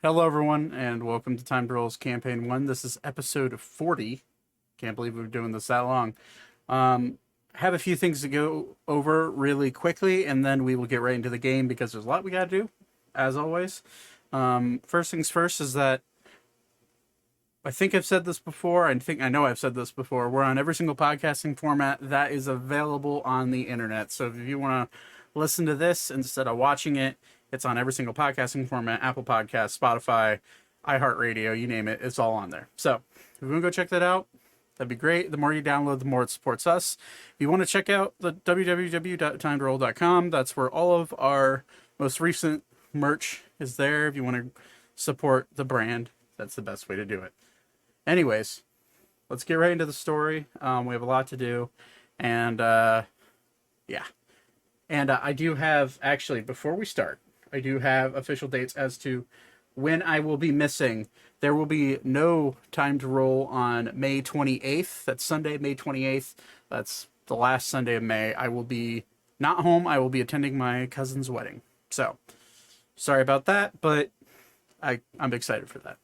Hello, everyone, and welcome to Time to Roll's Campaign 1. This is episode 40. Can't believe we're doing this that long. Have a few things to go over really quickly, and then we will get right into the game because there's a lot we got to do, as always. First things first is that I think I've said this before. I know I've said this before. We're on every single podcasting format that is available on the internet. So if you want to listen to this instead of watching it, it's on every single podcasting format: Apple Podcasts, Spotify, iHeartRadio, you name it. It's all on there. So if you want to go check that out, that'd be great. The more you download, the more it supports us. If you want to check out the www.timetoroll.com, that's where all of our most recent merch is there. If you want to support the brand, that's the best way to do it. Anyways, let's get right into the story. We have a lot to do, and yeah. And I do have, actually, before we start, I do have official dates as to when I will be missing. There will be no Time to Roll on May 28th. That's Sunday, May 28th. That's the last Sunday of May. I will be not home. I will be attending my cousin's wedding. So, sorry about that, but I'm excited for that.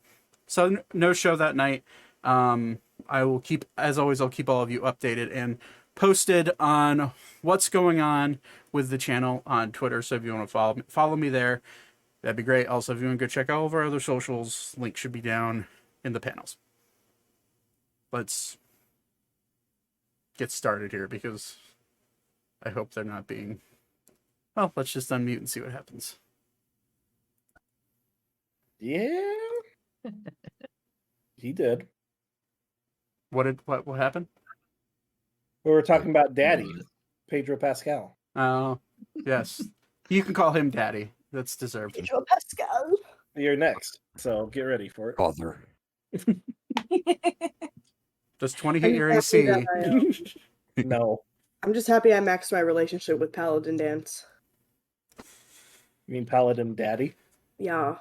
So, no show that night. I will keep, as always, I'll keep all of you updated and posted on what's going on with the channel on Twitter. So if you want to follow me there, that'd be great. Also, if you want to go check out all of our other socials, link should be down in the panels. Let's get started here because I hope they're not being... Well, let's just unmute and see what happens. Yeah. He did. What happened? We were talking about Daddy, Pedro Pascal. Oh, yes. You can call him Daddy. That's deserved. Pedro Pascal. You're next, so get ready for it. Father. Does 20 hit your AC? No. I'm just happy I maxed my relationship with Paladin Dance. You mean Paladin Daddy? Yeah.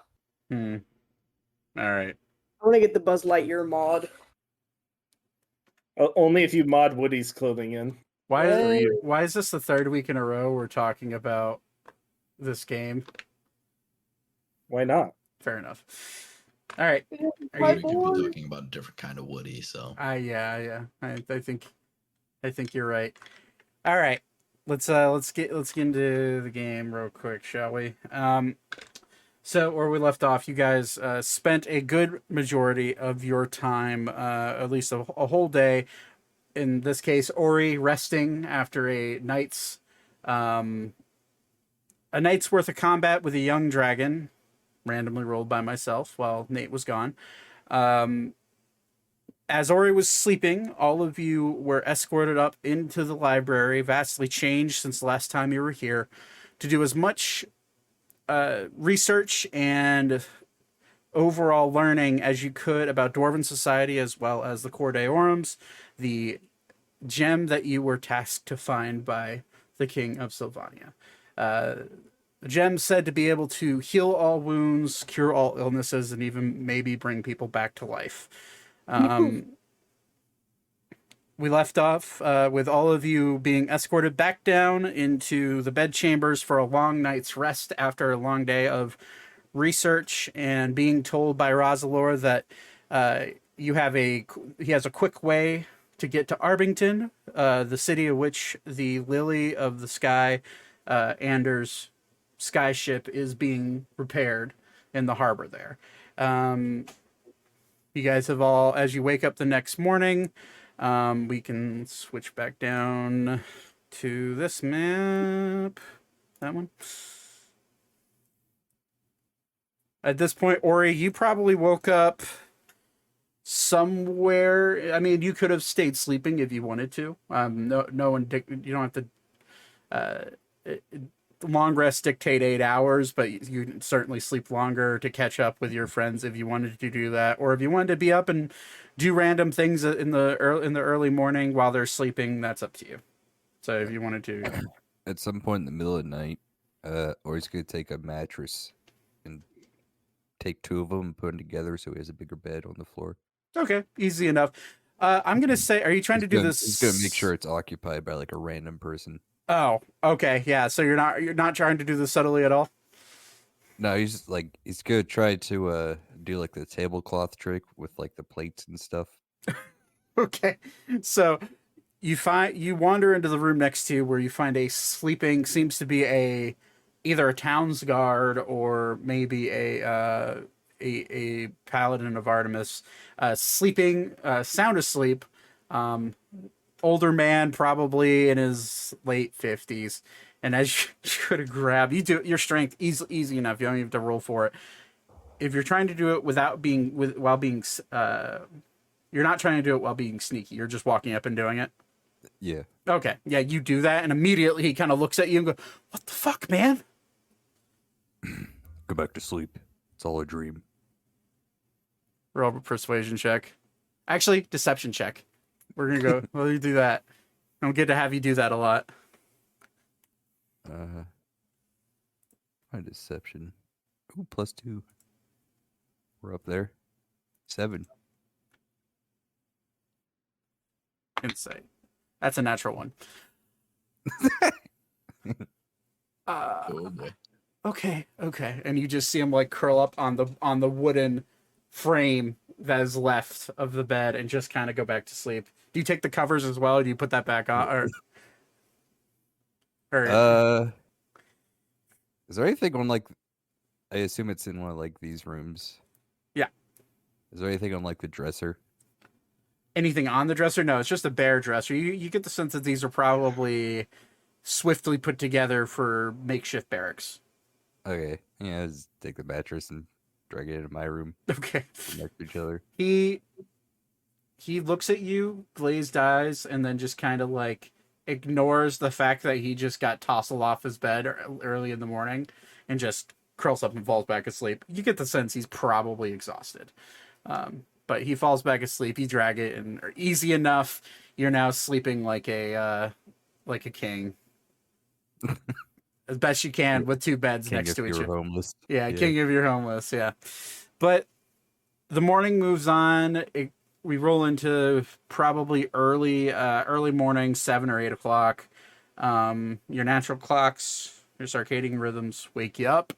All right. I want to get the Buzz Lightyear mod. Only if you mod Woody's clothing in. Why is this the third week in a row we're talking about this game? Why not? Fair enough. All right. We're talking about a different kind of Woody, so. Yeah. I think you're right. All right. Let's get into the game real quick, shall we? So where we left off, you guys spent a good majority of your time, at least a whole day. In this case, Ori resting after a night's worth of combat with a young dragon, randomly rolled by myself while Nate was gone. As Ori was sleeping, all of you were escorted up into the library, vastly changed since the last time you were here, to do as much research and overall learning as you could about Dwarven society as well as the Cor Deorums, the gem that you were tasked to find by the King of Sylvania. The gem said to be able to heal all wounds, cure all illnesses, and even maybe bring people back to life. We left off with all of you being escorted back down into the bedchambers for a long night's rest after a long day of research, and being told by Rosalor that he has a quick way to get to Arbington, the city of which the Lily of the Sky, Anders' skyship, is being repaired in the harbor there. You guys have all, as you wake up the next morning, we can switch back down to this map. That one. At this point, Ori, you probably woke up somewhere. I mean, you could have stayed sleeping if you wanted to. No one. You don't have to. Long rests dictate 8 hours, but you can certainly sleep longer to catch up with your friends if you wanted to do that, or if you wanted to be up and do random things in the early morning while they're sleeping. That's up to you. So if you wanted to, At some point in the middle of the night, Ori's gonna take a mattress and take two of them and put them together so he has a bigger bed on the floor. okay, easy enough. I'm gonna say, are you trying to do this? He's gonna make sure it's occupied by like a random person. Oh, okay, yeah. So you're not trying to do this subtly at all? No, he's gonna try to do like the tablecloth trick with like the plates and stuff. Okay, so you wander into the room next to you where you find a sleeping, seems to be either a town's guard or maybe a paladin of Artemis, sleeping, sound asleep, um, older man, probably in his late 50s. And as you go to grab, you do your strength easy enough. You don't even have to roll for it. If you're trying to do it while being you're not trying to do it while being sneaky. You're just walking up and doing it. Yeah. Okay. Yeah, you do that, and immediately he kind of looks at you and goes, "What the fuck, man?" Go back to sleep. It's all a dream. Roll a persuasion check. Actually, deception check. We're gonna go. Well, you do that. I don't get to have you do that a lot. My deception. Ooh, +2. We're up there. 7. Insight. That's a natural one. Oh boy. Okay. And you just see him like curl up on the wooden frame that is left of the bed and just kind of go back to sleep. Do you take the covers as well? Or do you put that back on? Or Is there anything on like? I assume it's in one of like these rooms. Yeah. Is there anything on like the dresser? anything on the dresser? No, it's just a bare dresser. You get the sense that these are probably swiftly put together for makeshift barracks. Okay. Yeah, just take the mattress and drag it into my room. Okay. Next to each other. He looks at you, glazed eyes, and then just kind of like ignores the fact that he just got tousled off his bed early in the morning and just curls up and falls back asleep. You get the sense he's probably exhausted. But he falls back asleep. You drag it, and easy enough. You're now sleeping like a king, as best you can with two beds King next if to each you were other. homeless. Yeah, king of your homeless. Yeah, but the morning moves on. We roll into probably early morning, 7 or 8 o'clock. Your natural clocks, your circadian rhythms wake you up,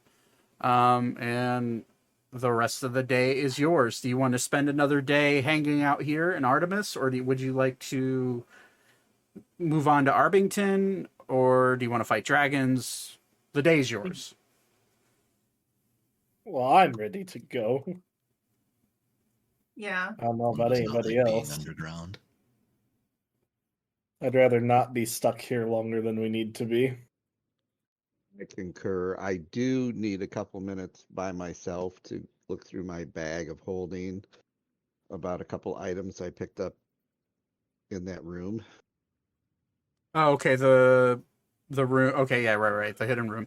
and the rest of the day is yours. Do you want to spend another day hanging out here in Artemis, or would you like to move on to Arbington, or do you want to fight dragons? The day's yours. Well, I'm ready to go. Yeah. I don't know about Does not anybody like being else. underground. I'd rather not be stuck here longer than we need to be. I concur. I do need a couple minutes by myself to look through my bag of holding about a couple items I picked up in that room. Oh, okay. The room. Okay, yeah, right. The hidden room.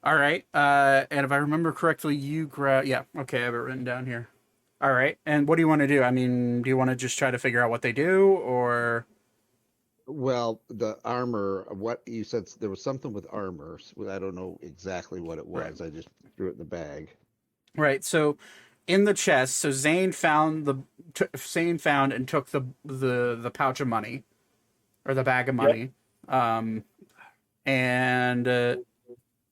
All right. And if I remember correctly, you grab. Yeah. Okay, I have it written down here. All right. And what do you want to do? I mean, do you want to just try to figure out what they do, or? Well, the armor, what you said, there was something with armor. I don't know exactly what it was. Right. I just threw it in the bag. Right. So, in the chest, so Zane found and took the pouch of money, or the bag of money, and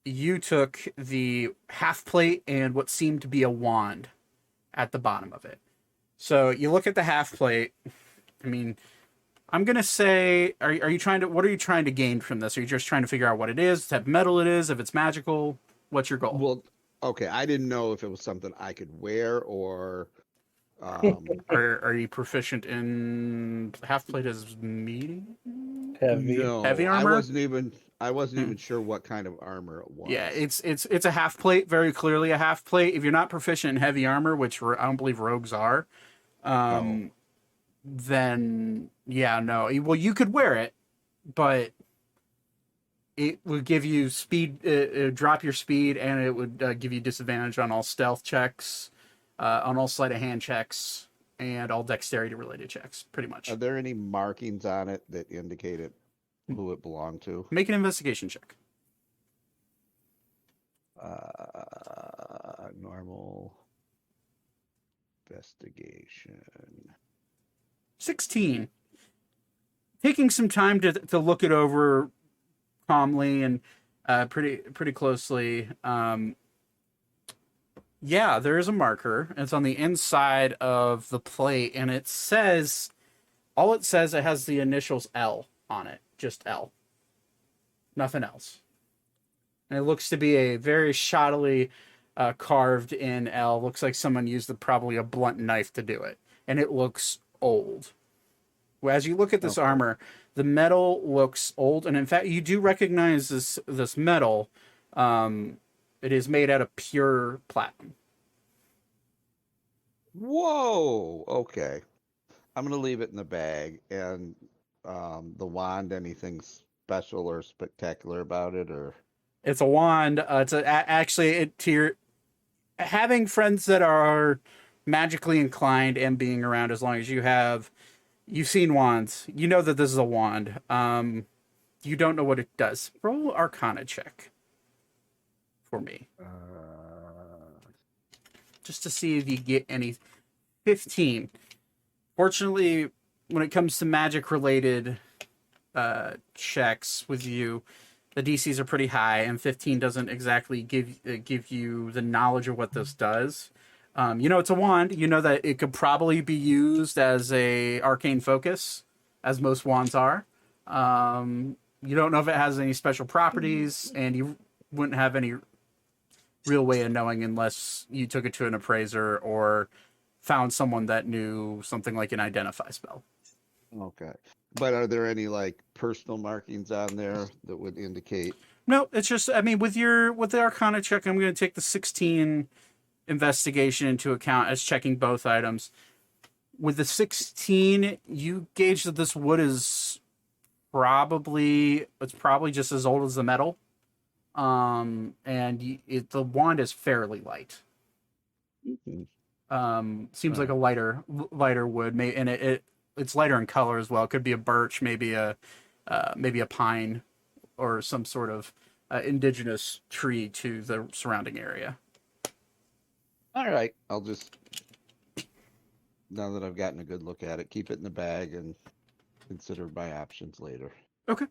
you took the half plate and what seemed to be a wand at the bottom of it. So you look at the half plate. I mean, I'm gonna say, what are you trying to gain from this? Are you just trying to figure out what it is, the type of metal it is, if it's magical? What's your goal? Well, okay, I didn't know if it was something I could wear or. Are you proficient in half plate as medium? Heavy. No, Heavy armor? I wasn't even sure what kind of armor it was. Yeah, it's a half plate, very clearly a half plate. If you're not proficient in heavy armor, which I don't believe rogues are, then yeah, no. Well, you could wear it, but it would give you speed, it would drop your speed, and it would give you disadvantage on all stealth checks, on all sleight of hand checks, and all dexterity related checks, pretty much. Are there any markings on it that indicate who it belonged to? Make an investigation check. Normal investigation. 16. Taking some time to look it over calmly and pretty closely, Yeah, there is a marker. It's on the inside of the plate, and it says, all it says, it has the initials L on it. Just L. Nothing else. And it looks to be a very shoddily carved in L. Looks like someone used probably a blunt knife to do it. And it looks old. As you look at this armor, the metal looks old. And in fact, you do recognize this metal. It is made out of pure platinum. Whoa. Okay. I'm gonna leave it in the bag. And the wand, anything special or spectacular about it, or? It's a wand. Having friends that are magically inclined and being around as long as you've seen wands. You know that this is a wand. You don't know what it does. Roll Arcana check for me, just to see if you get any. 15. Fortunately, when it comes to magic related checks with you, the DCs are pretty high, and 15 doesn't exactly give you the knowledge of what this does. You know it's a wand. You know that it could probably be used as a arcane focus, as most wands are. You don't know if it has any special properties, and you wouldn't have any real way of knowing unless you took it to an appraiser or found someone that knew something like an identify spell. Okay. But are there any like personal markings on there that would indicate? No, it's just, I mean, with the Arcana check, I'm going to take the 16 investigation into account as checking both items. With the 16, you gauge that this wood is probably just as old as the metal. And the wand is fairly light. Mhm. Seems like a lighter wood, and it's lighter in color as well. It could be a birch, maybe a pine, or some sort of indigenous tree to the surrounding area. All right. I'll just, now that I've gotten a good look at it, keep it in the bag and consider my options later. Okay.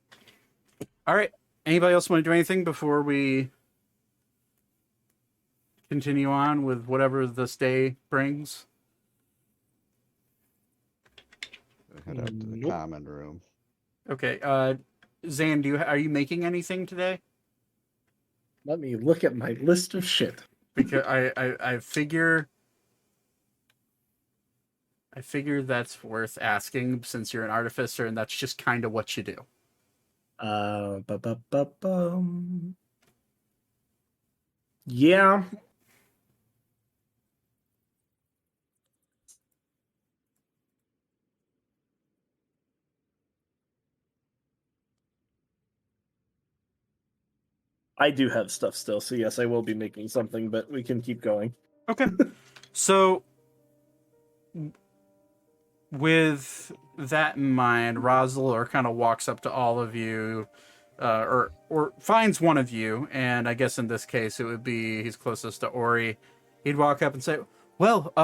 All right. Anybody else want to do anything before we continue on with whatever this day brings? Head out to the Nope. common room. Okay. Zan, are you making anything today? Let me look at my list of shit. Because I figure that's worth asking since you're an artificer and that's just kind of what you do. Yeah. I do have stuff still, so yes, I will be making something, but we can keep going. Okay. So with that in mind, Rosalor kind of walks up to all of you, or finds one of you, and I guess in this case it would be he's closest to Ori. He'd walk up and say, "Well,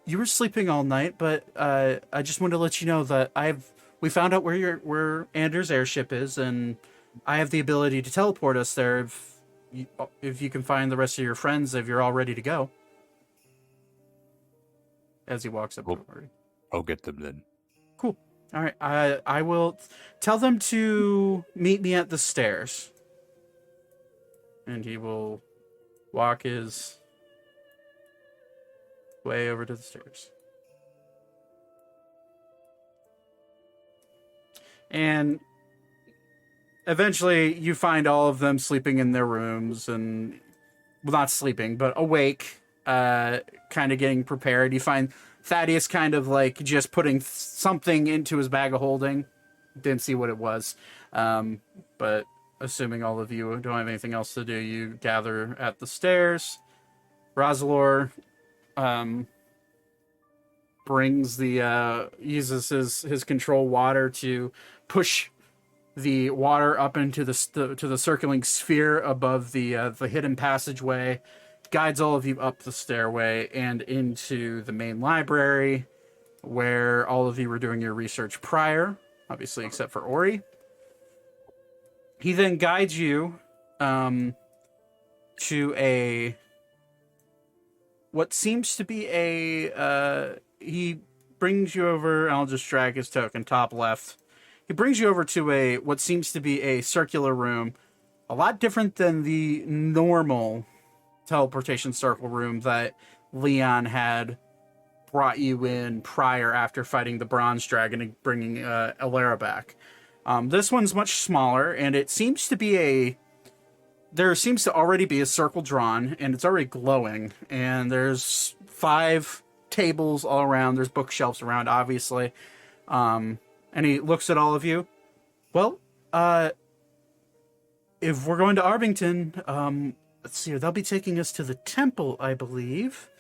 you were sleeping all night, but I just wanted to let you know that we found out where Anders' airship is, and I have the ability to teleport us there if you can find the rest of your friends if you're all ready to go." As he walks up to Ori. I'll get them then. Cool. All right. I will tell them to meet me at the stairs. And he will walk his way over to the stairs. And eventually you find all of them sleeping in their rooms and, well, not sleeping, but awake, kind of getting prepared. You find Thaddeus kind of like just putting something into his bag of holding. Didn't see what it was. But assuming all of you don't have anything else to do, you gather at the stairs. Rosalor brings uses his control water to push the water up into the circling sphere above the hidden passageway, guides all of you up the stairway and into the main library, where all of you were doing your research prior, obviously except for Ori. He then guides you to a what seems to be he brings you over, and I'll just drag his token top left. He brings you over to what seems to be a circular room, a lot different than the normal teleportation circle room that Leon had brought you in prior after fighting the bronze dragon and bringing Elara back. This one's much smaller, and it seems to be there seems to already be a circle drawn, and it's already glowing, and there's 5 tables all around. There's bookshelves around, obviously. And he looks at all of you. Well, if we're going to Arbington, let's see, they'll be taking us to the temple, I believe.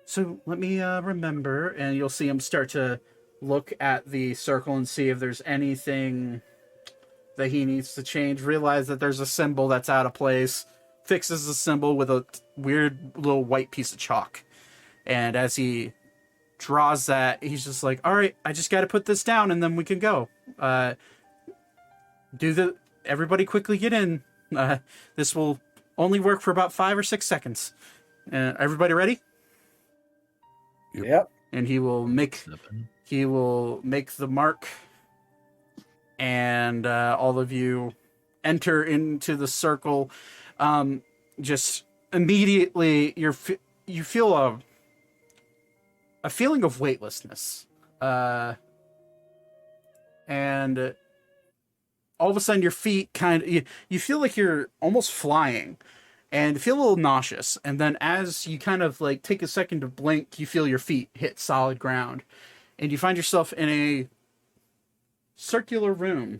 So let me remember, and you'll see him start to look at the circle and see if there's anything that he needs to change. Realize that there's a symbol that's out of place. Fixes the symbol with a weird little white piece of chalk. And as he draws that, he's just like, all right, I just got to put this down and then we can go. Everybody quickly get in. This will only work for about 5 or 6 seconds. Everybody ready? Yep. And he will make the mark, and all of you enter into the circle. Just immediately, you feel a feeling of weightlessness, and all of a sudden your feet you feel like you're almost flying, and feel a little nauseous. And then as you kind of like take a second to blink, you feel your feet hit solid ground, and you find yourself in a circular room.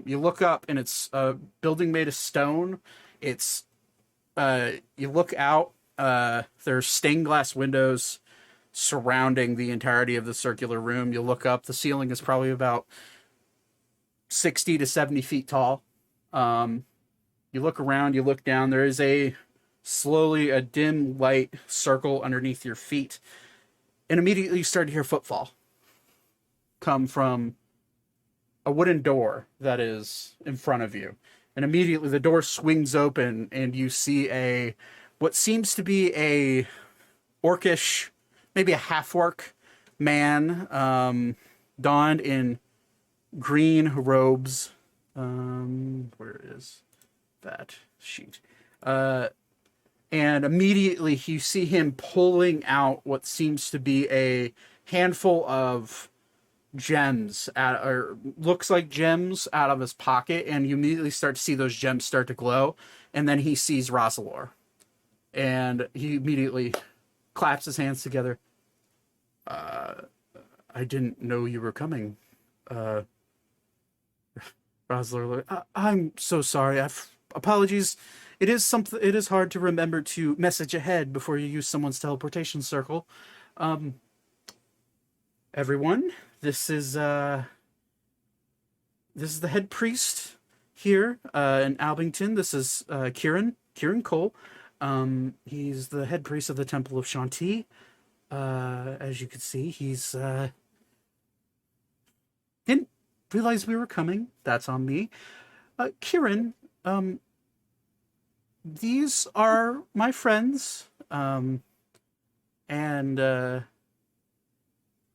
You look up, and it's a building made of stone. It's you look out. There's stained glass windows surrounding the entirety of the circular room. You look up. The ceiling is probably about 60 to 70 feet tall. You look around. You look down. There is a dim light circle underneath your feet, and immediately you start to hear footfall come from a wooden door that is in front of you. And immediately the door swings open, and you see what seems to be a orcish, maybe a half-orc man, donned in green robes. Where is that sheet? And immediately you see him pulling out what seems to be a handful of gems, or looks like gems, out of his pocket, and you immediately start to see those gems start to glow. And then he sees Rosalor, and he immediately claps his hands together. I didn't know you were coming. Rosalor, I'm so sorry. Apologies. It is hard to remember to message ahead before you use someone's teleportation circle. Everyone, this is the head priest here in Albington. This is Kieran Cole. He's the head priest of the Temple of Shanti. As you can see, he's didn't realize we were coming. That's on me. Kieran, these are my friends, and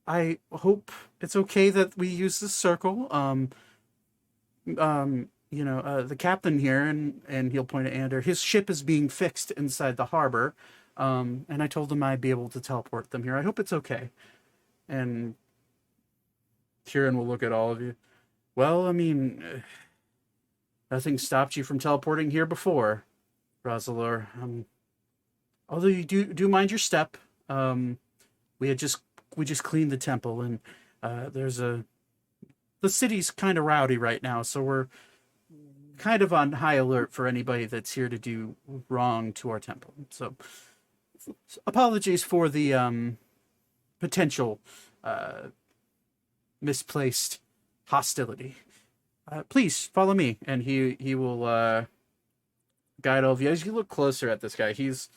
I hope it's okay that we use this circle. The captain here, and he'll point at Ander, his ship is being fixed inside the harbor, and I told him I'd be able to teleport them here. I hope it's okay. And Kieran will look at all of you. Well, I mean, nothing stopped you from teleporting here before, Rosalor. Although you do mind your step. We just cleaned the temple, and the city's kind of rowdy right now, so we're kind of on high alert for anybody that's here to do wrong to our temple. So apologies for the potential misplaced hostility. Please follow me, and he will guide all of you. As you look closer at this guy, he's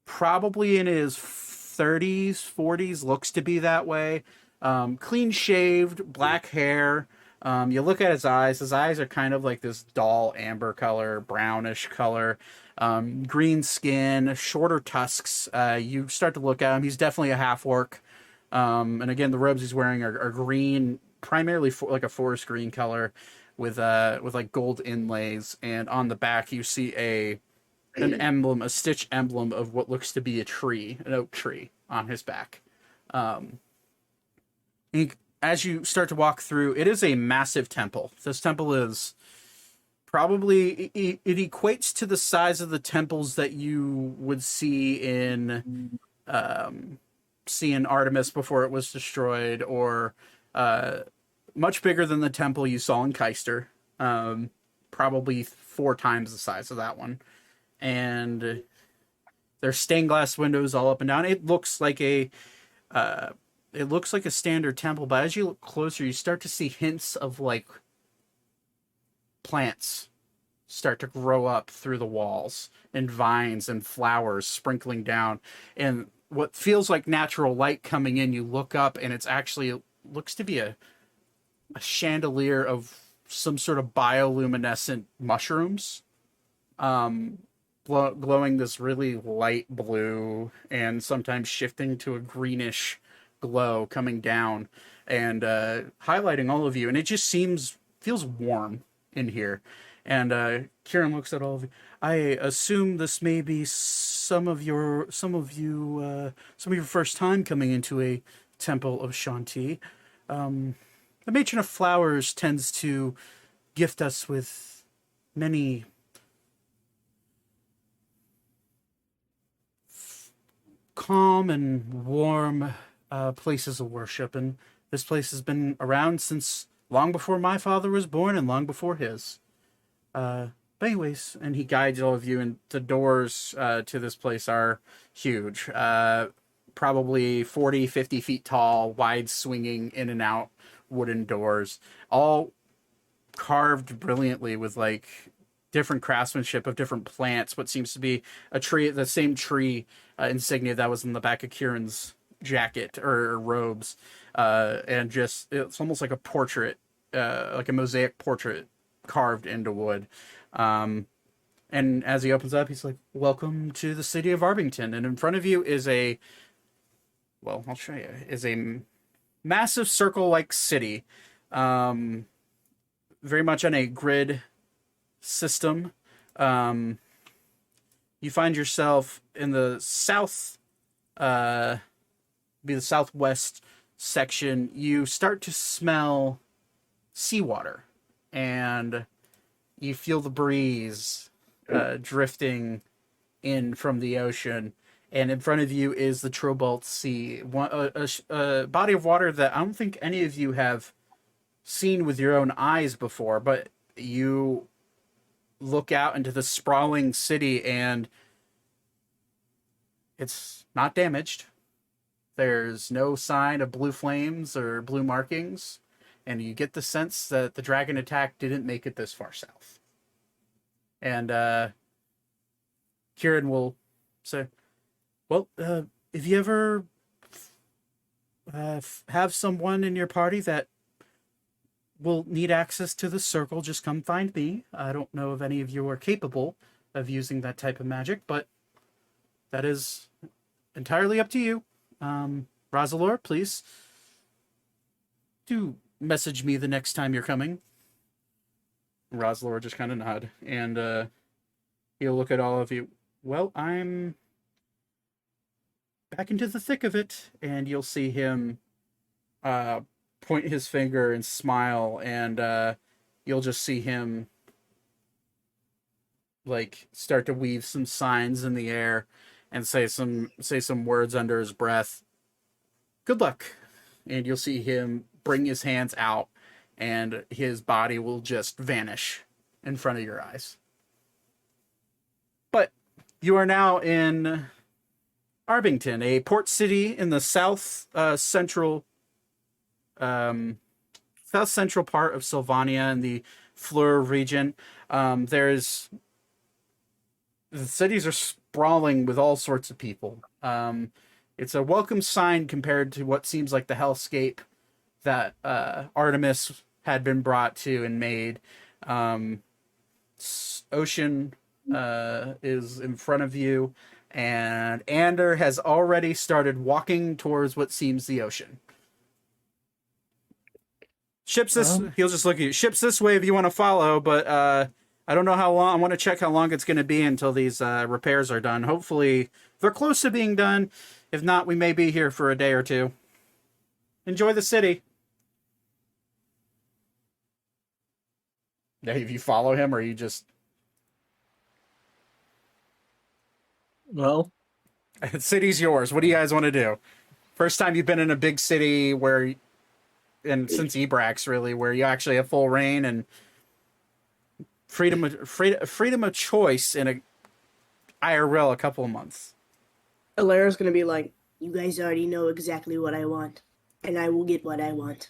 probably in his 30s, 40s, looks to be that way. Clean shaved, black hair, You look at his eyes. His eyes are kind of like this dull amber color, brownish color, green skin, shorter tusks. You start to look at him. He's definitely a half orc. And again, the robes he's wearing are green, primarily like a forest green color, with like gold inlays. And on the back, you see an emblem, a stitch emblem of what looks to be a tree, an oak tree, on his back. As you start to walk through, it is a massive temple. This temple is probably it equates to the size of the temples that you would see in Artemis before it was destroyed, or much bigger than the temple you saw in Keister. Probably 4 times the size of that one. And there's stained glass windows all up and down. It looks like a standard temple, but as you look closer, you start to see hints of like plants start to grow up through the walls, and vines and flowers sprinkling down, and what feels like natural light coming in. You look up, and it looks to be a chandelier of some sort of bioluminescent mushrooms, glowing this really light blue and sometimes shifting to a greenish glow coming down and highlighting all of you. And it just feels warm in here. And Kieran looks at all of you. I assume this may be some of your first time coming into a temple of Shanti. The matron of flowers tends to gift us with many calm and warm places of worship, and this place has been around since long before my father was born and long before his. But anyways, and he guides all of you, and the doors to this place are huge, probably 40, 50 feet tall, wide swinging in and out wooden doors, all carved brilliantly with like different craftsmanship of different plants, what seems to be the same tree insignia that was in the back of Kieran's jacket or robes, and just it's almost like a portrait, like a mosaic portrait carved into wood. And as he opens up, he's like, "Welcome to the city of Arbington." And in front of you is I'll show you, is a massive circle-like city, very much on a grid system. You find yourself in the the southwest section. You start to smell seawater, and you feel the breeze drifting in from the ocean. And in front of you is the Trobalt Sea, a body of water that I don't think any of you have seen with your own eyes before, but you look out into the sprawling city, and it's not damaged. There's no sign of blue flames or blue markings, and you get the sense that the dragon attack didn't make it this far south. And Kieran will say, "Well, if you ever have someone in your party that will need access to the circle, just come find me. I don't know if any of you are capable of using that type of magic, but that is entirely up to you. Rosalor, please do message me the next time you're coming." Rosalor just kind of nod, and he'll look at all of you. "Well, I'm back into the thick of it," and you'll see him point his finger and smile, and you'll just see him like start to weave some signs in the air and say some words under his breath. "Good luck." And you'll see him bring his hands out, and his body will just vanish in front of your eyes. But you are now in Arbington, a port city in the south central part of Sylvania in the Fleur region. The cities are sprawling with all sorts of people. It's a welcome sign compared to what seems like the hellscape that Artemis had been brought to and made. Ocean is in front of you, and Ander has already started walking towards what seems the ocean. Ships this. He'll just look at you. Ships this way if you want to follow, but I don't know how long. I want to check how long it's going to be until these repairs are done. Hopefully, they're close to being done. If not, we may be here for a day or two. Enjoy the city. Now, if you follow him, or you just Well, the city's yours. What do you guys want to do? First time you've been in a big city where, and since Ebrax really, where you actually have full reign and freedom of choice in a IRL a couple of months. Alara's gonna be like, "You guys already know exactly what I want, and I will get what I want."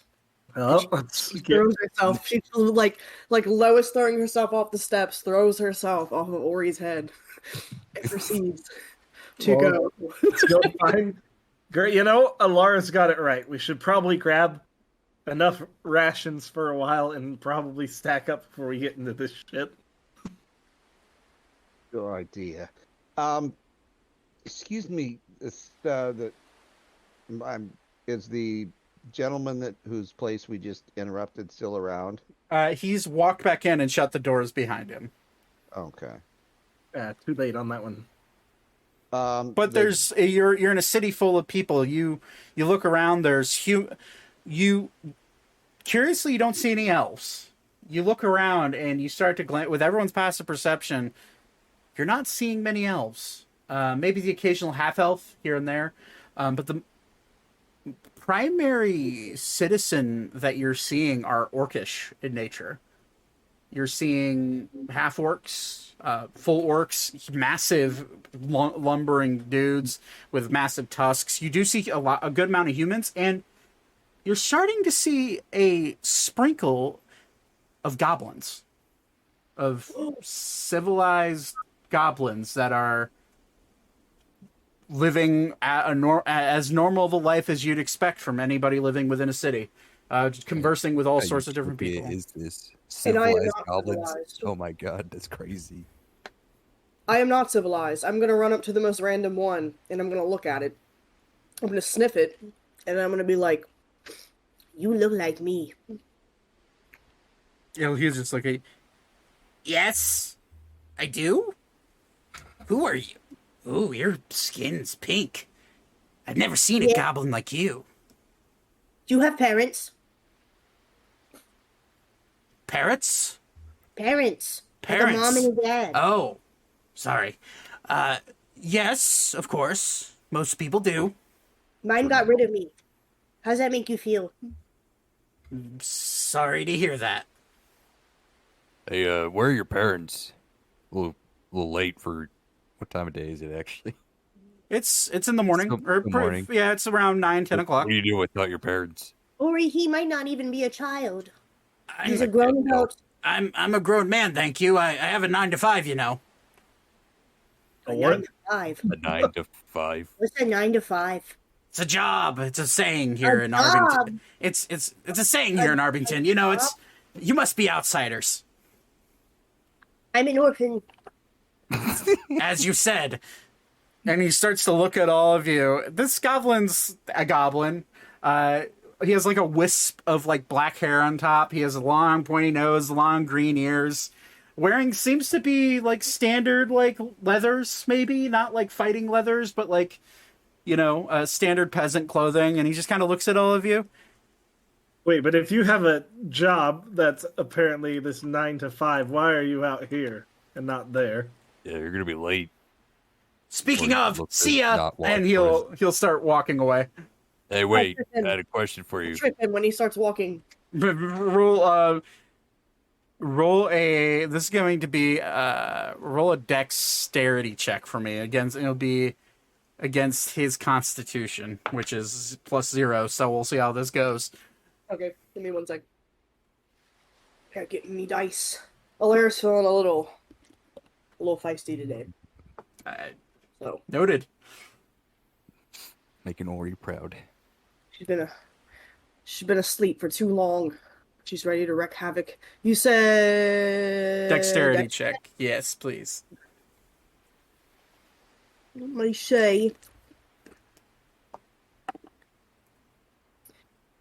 let's She get, throws herself. She's like Lois throwing herself off the steps. Throws herself off of Ori's head and proceeds to Well, go. let's go find. Great, Alara's got it right. We should probably grab enough rations for a while and probably stack up before we get into this shit. Good idea. Excuse me. Is the gentleman whose place we just interrupted still around? He's walked back in and shut the doors behind him. Okay. Too late on that one. But there's you're in a city full of people. You look around. There's you curiously you don't see any elves. You look around and you start to glance with everyone's passive perception. You're not seeing many elves. Maybe the occasional half elf here and there, but the primary citizen that you're seeing are orcish in nature. You're seeing half orcs, full orcs, massive lumbering dudes with massive tusks. You do see a good amount of humans, and you're starting to see a sprinkle of goblins, of civilized goblins that are living as normal of a life as you'd expect from anybody living within a city, just conversing with all sorts of different people. Is this And I am civilized not goblins? civilized. Oh my god, that's crazy. I am not civilized. I'm gonna run up to the most random one and I'm gonna look at it. I'm gonna sniff it, and I'm gonna be like, "You look like me." He's just like, yes, I do. Who are you? Ooh, your skin's pink. I've never seen a Yeah. goblin like you. Do you have parents? Parrots? Parents. Like a Parents. mom and a dad. Oh, sorry. Yes, of course. Most people do. Mine got rid of me. How's that make you feel? Sorry to hear that. Hey, where are your parents? A little late for what time of day is it actually? It's in the morning. Still Or the morning. Yeah, it's around 9-10 o'clock. What do you do without your parents? Ori, he might not even be a child. He's a I'm, grown adult. I'm a grown man, thank you. I have a 9 to 5, you know. A A what? 9 to 5. A 9 to 5. What's a 9 to 5? It's a job. It's a saying here A in job? Arbington. It's a saying here in Arbington. You know, you must be outsiders, I'm an orphan. as you said. And he starts to look at all of you. This goblin's a goblin. He has like a wisp of like black hair on top. He has a long pointy nose, long green ears. Wearing seems to be like standard like leathers, maybe not like fighting leathers, but like, standard peasant clothing. And he just kind of looks at all of you. Wait, but if you have a job that's apparently this 9 to 5, why are you out here and not there? Yeah, you're gonna be late. Speaking Or of, look to see ya, not walk and he'll start walking away. Hey, wait, tripping. I had a question for you. Tripping when he starts walking. Roll a. This is going to be roll a dexterity check for me against. It'll be against his constitution, which is +0. So we'll see how this goes. Okay, give me 1 sec. Gotta get me dice. Alara's feeling a little feisty today. So Noted. Making Ori proud. she's been asleep for too long. She's ready to wreak havoc. You said Dexterity check. Yes, please. Let me say.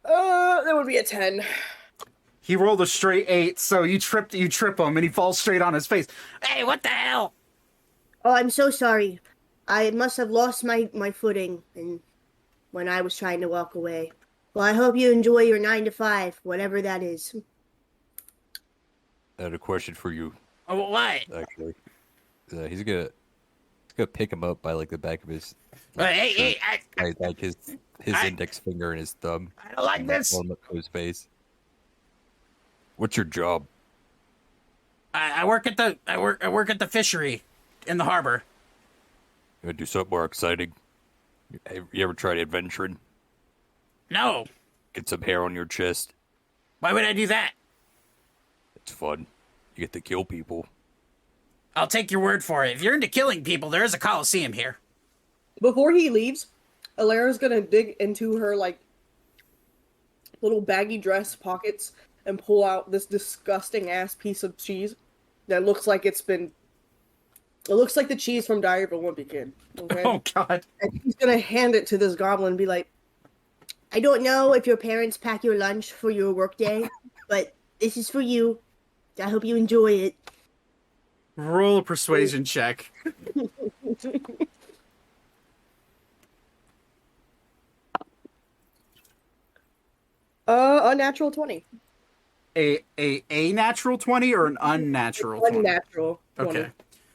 That would be a 10. He rolled a straight 8, so you trip him, and he falls straight on his face. Hey, what the hell? Oh, I'm so sorry. I must have lost my footing when I was trying to walk away. Well, I hope you enjoy your 9 to 5, whatever that is. I had a question for you, Oh, what? actually. He's gonna pick him up by like the back of his Hey, like his index finger and his thumb. I don't like and this. pull him up to his face. What's your job? I work at the fishery in the harbor. You wanna do something more exciting? You ever tried adventuring? No. Get some hair on your chest. Why would I do that? It's fun. You get to kill people. I'll take your word for it. If you're into killing people, there is a coliseum here. Before he leaves, Alara's gonna dig into her, like, little baggy dress pockets and pull out this disgusting-ass piece of cheese that looks like it's been... It looks like the cheese from Diary of a Wimpy Kid. Okay? Oh, God. And he's gonna hand it to this goblin and be like, I don't know if your parents pack your lunch for your workday, but this is for you. I hope you enjoy it. Roll a persuasion check. A natural 20. A natural 20 or an unnatural 20? Unnatural 20. Okay.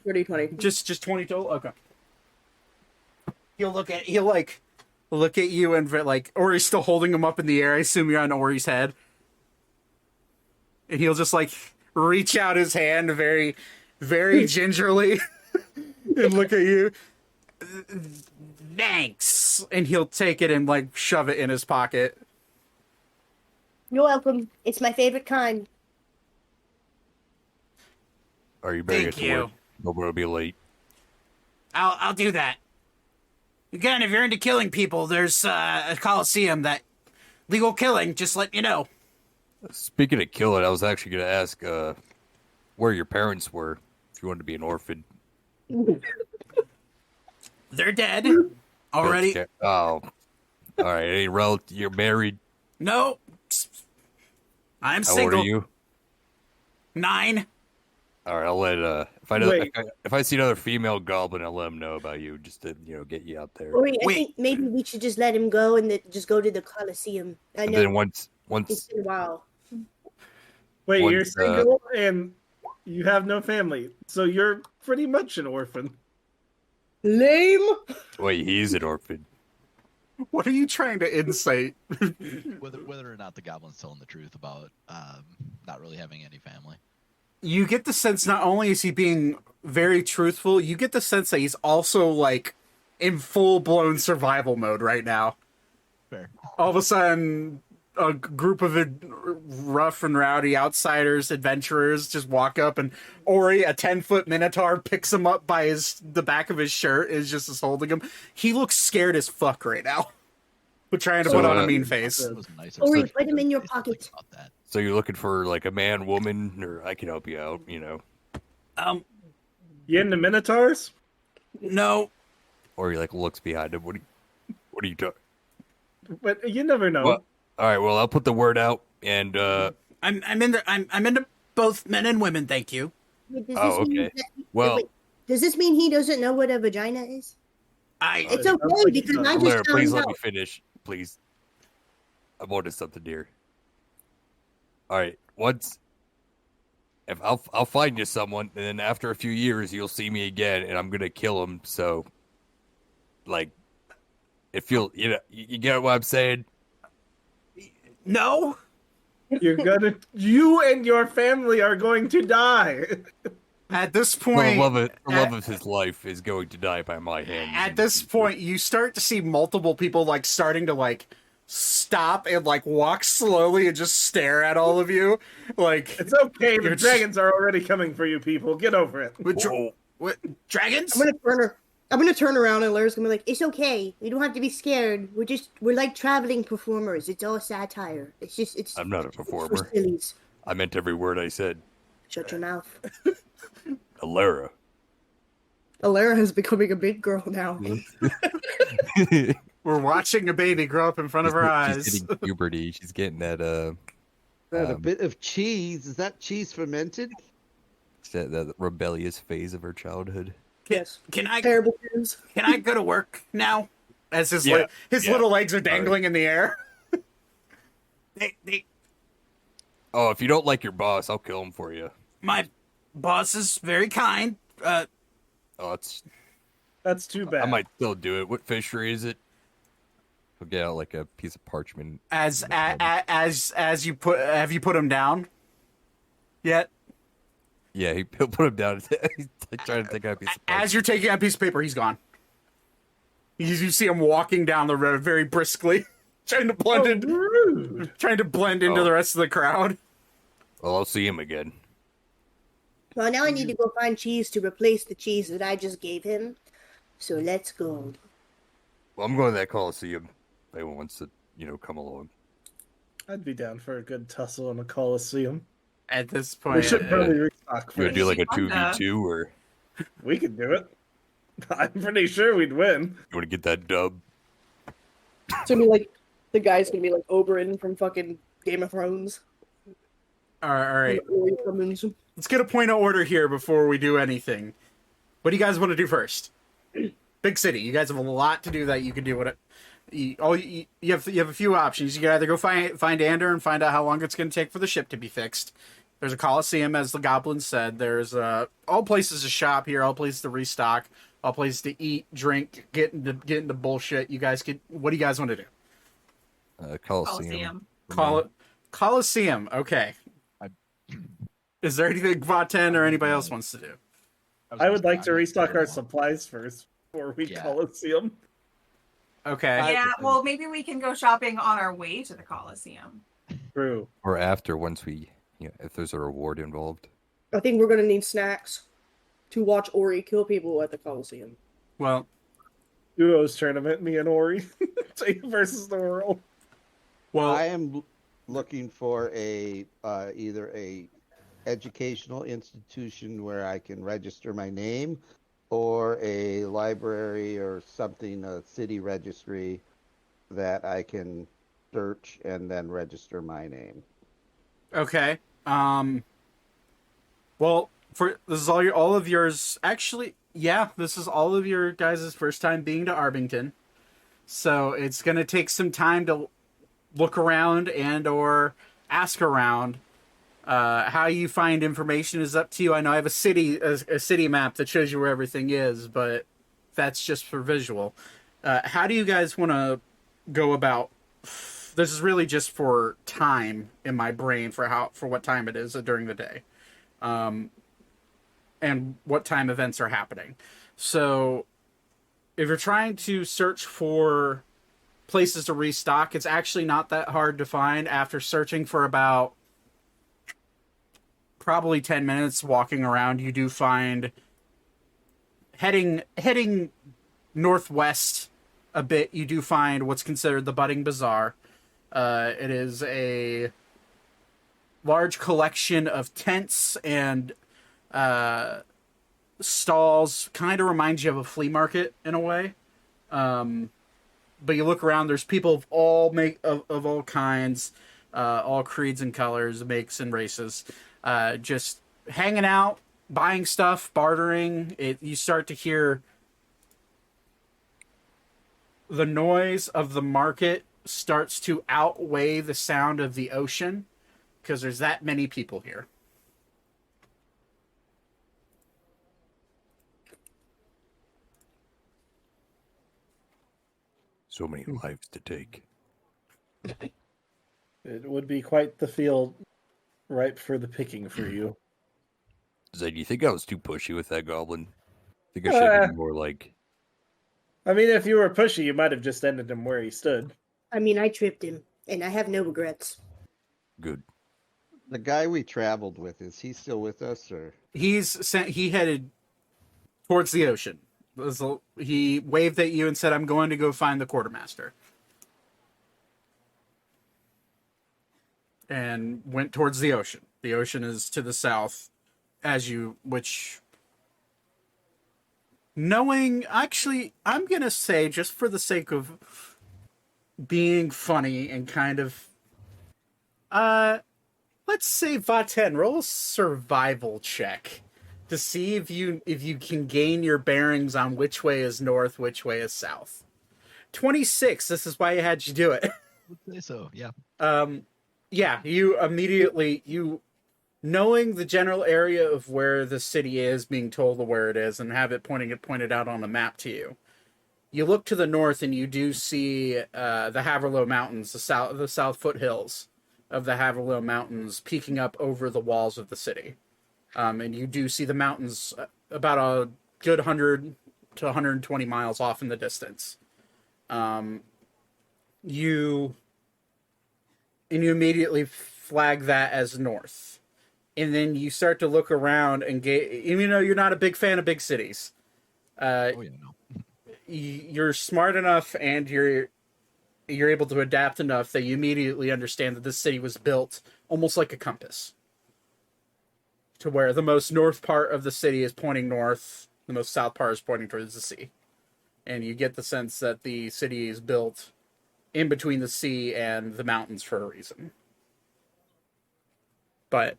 Dirty 20. Just 20 total? Okay. He'll look at you and like Ori's still holding him up in the air. I assume you're on Ori's head. And he'll just like reach out his hand very, very gingerly and look at you. Thanks. And he'll take it and like shove it in his pocket. You're welcome. It's my favorite kind. Are you better Thank get to you. work? Nobody will be late. I'll do that. Again, if you're into killing people, there's a coliseum that legal killing. Just let you know. Speaking of killing, I was actually going to ask where your parents were if you wanted to be an orphan. They're dead already. Oh, all right. Any relative? You're married. No, I'm How single. old are you? 9. All right, I'll let if I see another female goblin, I'll let them know about you, just to get you out there. Ori, I Wait. think maybe we should just let him go and just go to the Coliseum. I And know then once it's been a while. Wait, you're Once, single and you have no family, so you're pretty much an orphan. Lame. wait, he's an orphan. What are you trying to incite? Whether or not the goblin's telling the truth about not really having any family. You get the sense not only is he being very truthful, you get the sense that he's also like in full-blown survival mode right now. Fair. All of a sudden, a group of rough and rowdy outsiders, adventurers, just walk up, and Ori, a 10-foot minotaur, picks him up by the back of his shirt, is holding him. He looks scared as fuck right now, but trying to put on a mean face. It was nice. Ori, put him in your pocket. About that. So you're looking for like a man, woman, or I can help you out. You into minotaurs? No, Or he like looks behind him. What are you talking? But you never know. Well, all right. Well, I'll put the word out, and I'm into both men and women. Thank you. Wait, does Oh, this mean okay. that- Well- wait, does this mean he doesn't know what a vagina is? It's sounds okay like because it's I not. just Blair, please found let out. me finish, please. I'm onto something here. All right. Once, if I'll find you someone, and then after a few years, you'll see me again, and I'm gonna kill him. So, like, if you get what I'm saying. No, You and your family are going to die. at this The point, love of his life is going to die by my hand. at this point, you start to see multiple people like starting to like stop and like walk slowly and just stare at all of you. Like, It's okay. The You're dragons are already coming for you, people. Get over it. with Whoa. what, dragons? I'm gonna turn her. I'm gonna turn around and Lara's gonna be like, "It's okay. You don't have to be scared. We're like traveling performers. It's all satire. It's I'm not a for performer. sillies." I meant every word I said. Shut your mouth. Alara. Alara is becoming a big girl now. We're watching a baby grow up in front of our eyes. She's getting puberty. She's getting that A bit of cheese. Is that cheese fermented? that rebellious phase of her childhood. Yes. Can I Terrible news. can I go to work now? As his Yeah, his yeah. little legs are dangling in the air. Oh, if you don't like your boss, I'll kill him for you. My boss is very kind. Oh, it's. That's too bad. I might still do it. What fishery is it? We'll get out like a piece of parchment. As you put, have you put him down yet? Yeah, he'll put him down. He's trying to take out a piece of parchment. As you're taking out a piece of paper, he's gone. You see him walking down the road very briskly, trying to blend in, Rude. trying to blend into the rest of the crowd. Well, I'll see him again. Well, now I need to go find cheese to replace the cheese that I just gave him. So let's go. Well, I'm going to that Coliseum. If anyone wants to, come along. I'd be down for a good tussle in a coliseum. At this We point, should probably restock You want to do first. like a 2v2 or We could do it. I'm pretty sure we'd win. you want to get that dub? It's gonna be like the guy's gonna be like Oberyn from fucking Game of Thrones. all right. Cummins. Let's get a point of order here before we do anything. What do you guys want to do first? Big city. You guys have a lot to do that you can do. You have a few options. You can either go find Ander and find out how long it's going to take for the ship to be fixed. There's a Coliseum, as the goblins said. There's all places to shop here, all places to restock, all places to eat, drink, get into bullshit. You guys what do you guys want to do? Coliseum. Coliseum. Okay. Is there anything Vaten or anybody else wants to do? I would like to restock our supplies first before we Yeah. Coliseum. Okay. Yeah, well, maybe we can go shopping on our way to the Coliseum. True. Or after, once we, if there's a reward involved. I think we're gonna need snacks to watch Ori kill people at the Coliseum. Well, Duos tournament, me and Ori versus the world. I am looking for either a educational institution where I can register my name, or a library or something, a city registry that I can search and then register my name. okay. Well, this is all of yours. Actually, yeah, this is all of your guys' first time being to Arbington, so it's gonna take some time to look around and or ask around. How you find information is up to you. I know I have a city map that shows you where everything is, but that's just for visual. How do you guys want to go about? This is really just for time in my brain for what time it is during the day, and what time events are happening. So, if you're trying to search for places to restock, it's actually not that hard to find. After searching for about probably 10 minutes walking around, you do find heading northwest a bit, you do find what's considered the Budding Bazaar. It is a large collection of tents and stalls. Kind of reminds you of a flea market in a way. But you look around, there's people of all kinds, all creeds and colors, makes and races. Just hanging out, buying stuff, bartering. You start to hear the noise of the market starts to outweigh the sound of the ocean because there's that many people here. So many lives to take. It would be quite the field ripe for the picking for you. Zay, do you think I was too pushy with that goblin? I think I should have been more like. I mean, if you were pushy, you might have just ended him where he stood. I mean, I tripped him, and I have no regrets. Good. The guy we traveled with, is he still with us, or? He headed towards the ocean. He waved at you and said, "I'm going to go find the quartermaster," and went towards the ocean. The ocean is to the south, actually, I'm gonna say, just for the sake of being funny and kind of, let's say Vaten, roll a survival check to see if you can gain your bearings on which way is north, which way is south. 26. This is why I had you do it. Would say so, yeah. Yeah, you immediately, knowing the general area of where the city is, being told where it is, and have it pointed out on a map to you. You look to the north and you do see the Haverlow Mountains, the south foothills of the Haverlow Mountains peeking up over the walls of the city. And you do see the mountains about a good 100 to 120 miles off in the distance. You immediately flag that as north. And then you start to look around and even though you're not a big fan of big cities, Oh yeah, no. you're smart enough and you're able to adapt enough that you immediately understand that this city was built almost like a compass, to where the most north part of the city is pointing north, the most south part is pointing towards the sea. And you get the sense that the city is built in between the sea and the mountains for a reason. But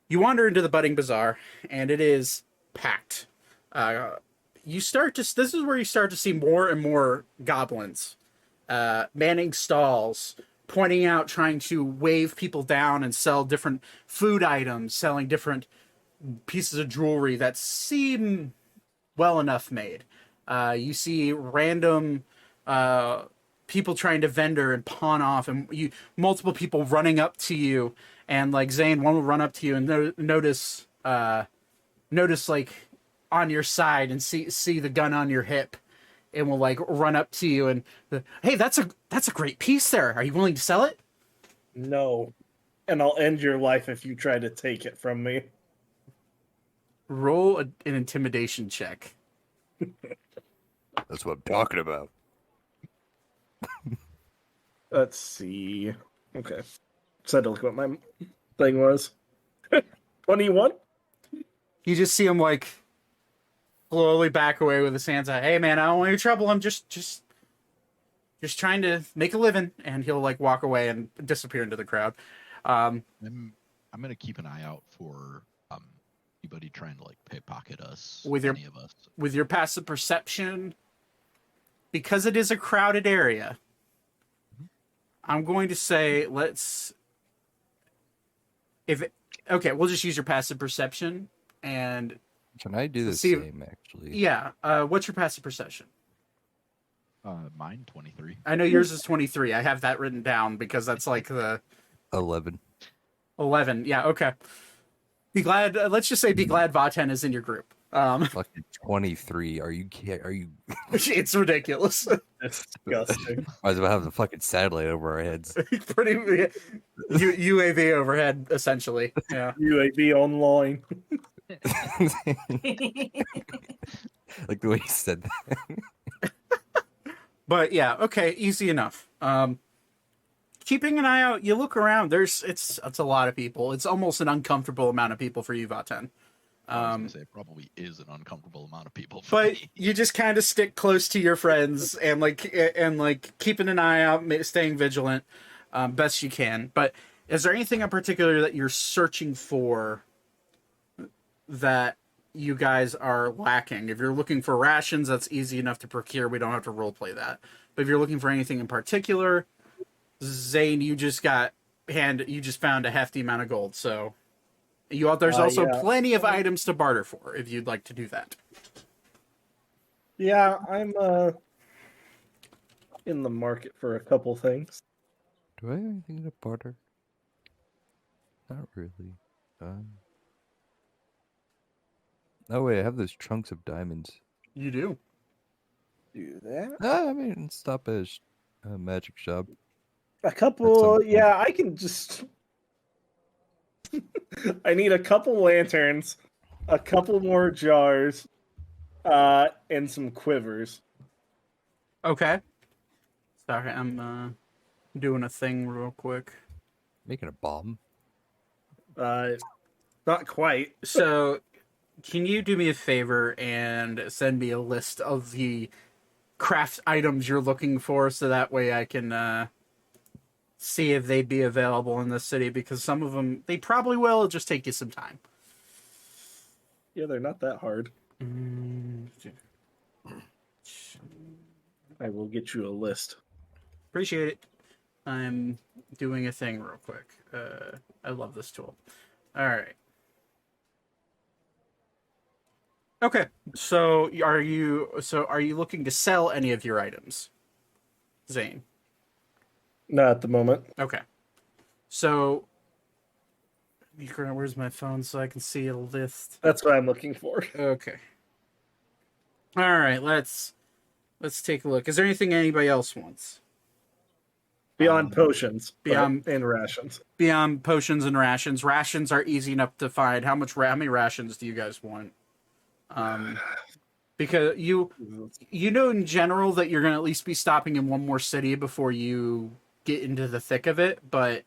you wander into the Budding Bazaar, and it is packed. This is where you start to see more and more goblins manning stalls, pointing out, trying to wave people down and sell different food items, selling different pieces of jewelry that seem well enough made. You see random people trying to vendor and pawn off, and multiple people running up to you. And like Zane, one will run up to you and notice like on your side and see the gun on your hip, and will like run up to you and, hey, that's a great piece there. Are you willing to sell it? No. And I'll end your life if you try to take it from me. Roll an intimidation check. That's what I'm talking about. Let's see. Okay. So I had to look what my thing was. 21? You just see him like slowly back away with his hands out. Hey man, I don't want any trouble. I'm just trying to make a living. And he'll like walk away and disappear into the crowd. I'm gonna keep an eye out for anybody trying to like pickpocket us. With any of us. With your passive perception, because it is a crowded area, I'm going to say we'll just use your passive perception. And Can I do the see same, actually? yeah, what's your passive perception? Mine 23. I know yours is 23. I have that written down because that's like the 11. 11. Yeah, okay. Be glad. Let's just say be glad Vaten is in your group. Fucking 23. Are you? It's ridiculous. Disgusting. Might as well have the fucking satellite over our heads. Pretty UAV overhead, essentially. Yeah. UAV online. Like the way he said that. But yeah, okay, easy enough. Keeping an eye out, you look around. It's a lot of people. It's almost an uncomfortable amount of people for you, Vaten. I was gonna say it probably is an uncomfortable amount of people. But me. you just kind of stick close to your friends and keeping an eye out, staying vigilant, best you can. But is there anything in particular that you're searching for that you guys are lacking? If you're looking for rations, that's easy enough to procure. We don't have to roleplay that. But if you're looking for anything in particular, Zane, you just found a hefty amount of gold. So there's also plenty of items to barter for if you'd like to do that. Yeah, I'm in the market for a couple things. Do I have anything to barter? Not really. Oh wait, I have those chunks of diamonds. You do. Do that? I mean, stop at a magic shop. A couple, That's yeah, I can just... I need a couple lanterns, a couple more jars, and some quivers. Okay. Sorry, I'm doing a thing real quick. Making a bomb. Not quite. So, can you do me a favor and send me a list of the craft items you're looking for, so that way I can see if they'd be available in the city? Because some of them, they probably will. It'll just take you some time. Yeah, they're not that hard. I will get you a list. Appreciate it. I'm doing a thing real quick. I love this tool. All right. Okay. So are you looking to sell any of your items, Zane? Not at the moment. Okay. So where's my phone so I can see a list? That's what I'm looking for. Okay. All right. Let's take a look. Is there anything anybody else wants? Beyond potions. beyond- and rations. Beyond potions and rations. Rations are easy enough to find. How many rations do you guys want? Because you know in general that you're going to at least be stopping in one more city before you get into the thick of it, but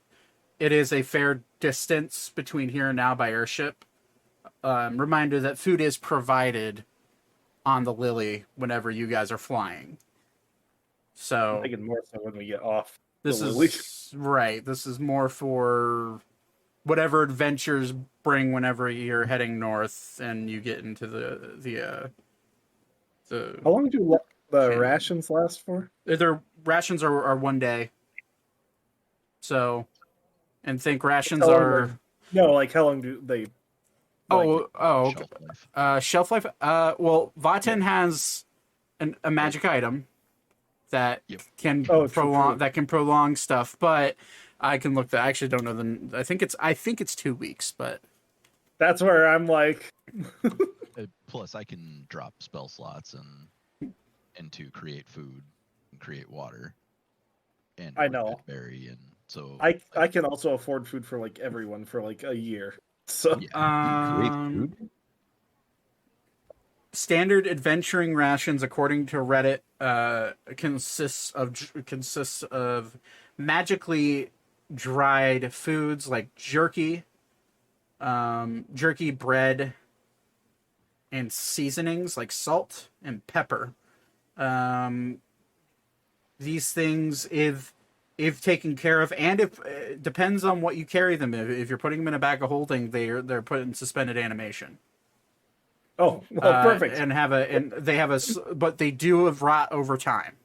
it is a fair distance between here and now by airship. Reminder that food is provided on the Lily whenever you guys are flying. So I'm thinking more so when we get off. this the is Lily. right. This is more for whatever adventures bring whenever you're heading north and you get into the How long do the Okay. rations last for? their rations are 1 day. So, and think rations How long are No, like how long do they? okay. Shelf life. Shelf life. Well, Vaten has a magic item that Yep. can Oh, true, prolong true. that can prolong stuff, but I can look that. I actually don't know I think it's 2 weeks, but That's where I'm like, Plus, I can drop spell slots and to create food and create water. And I with know. good berry, and so I can also afford food for like everyone for like a year. So yeah. Create um, food? standard adventuring rations, according to Reddit, consists of magically dried foods like jerky, bread, and seasonings like salt and pepper. These things, if taken care of, and if depends on what you carry them. If you're putting them in a bag of holding, they're put in suspended animation. oh, well, perfect. But they do have rot over time.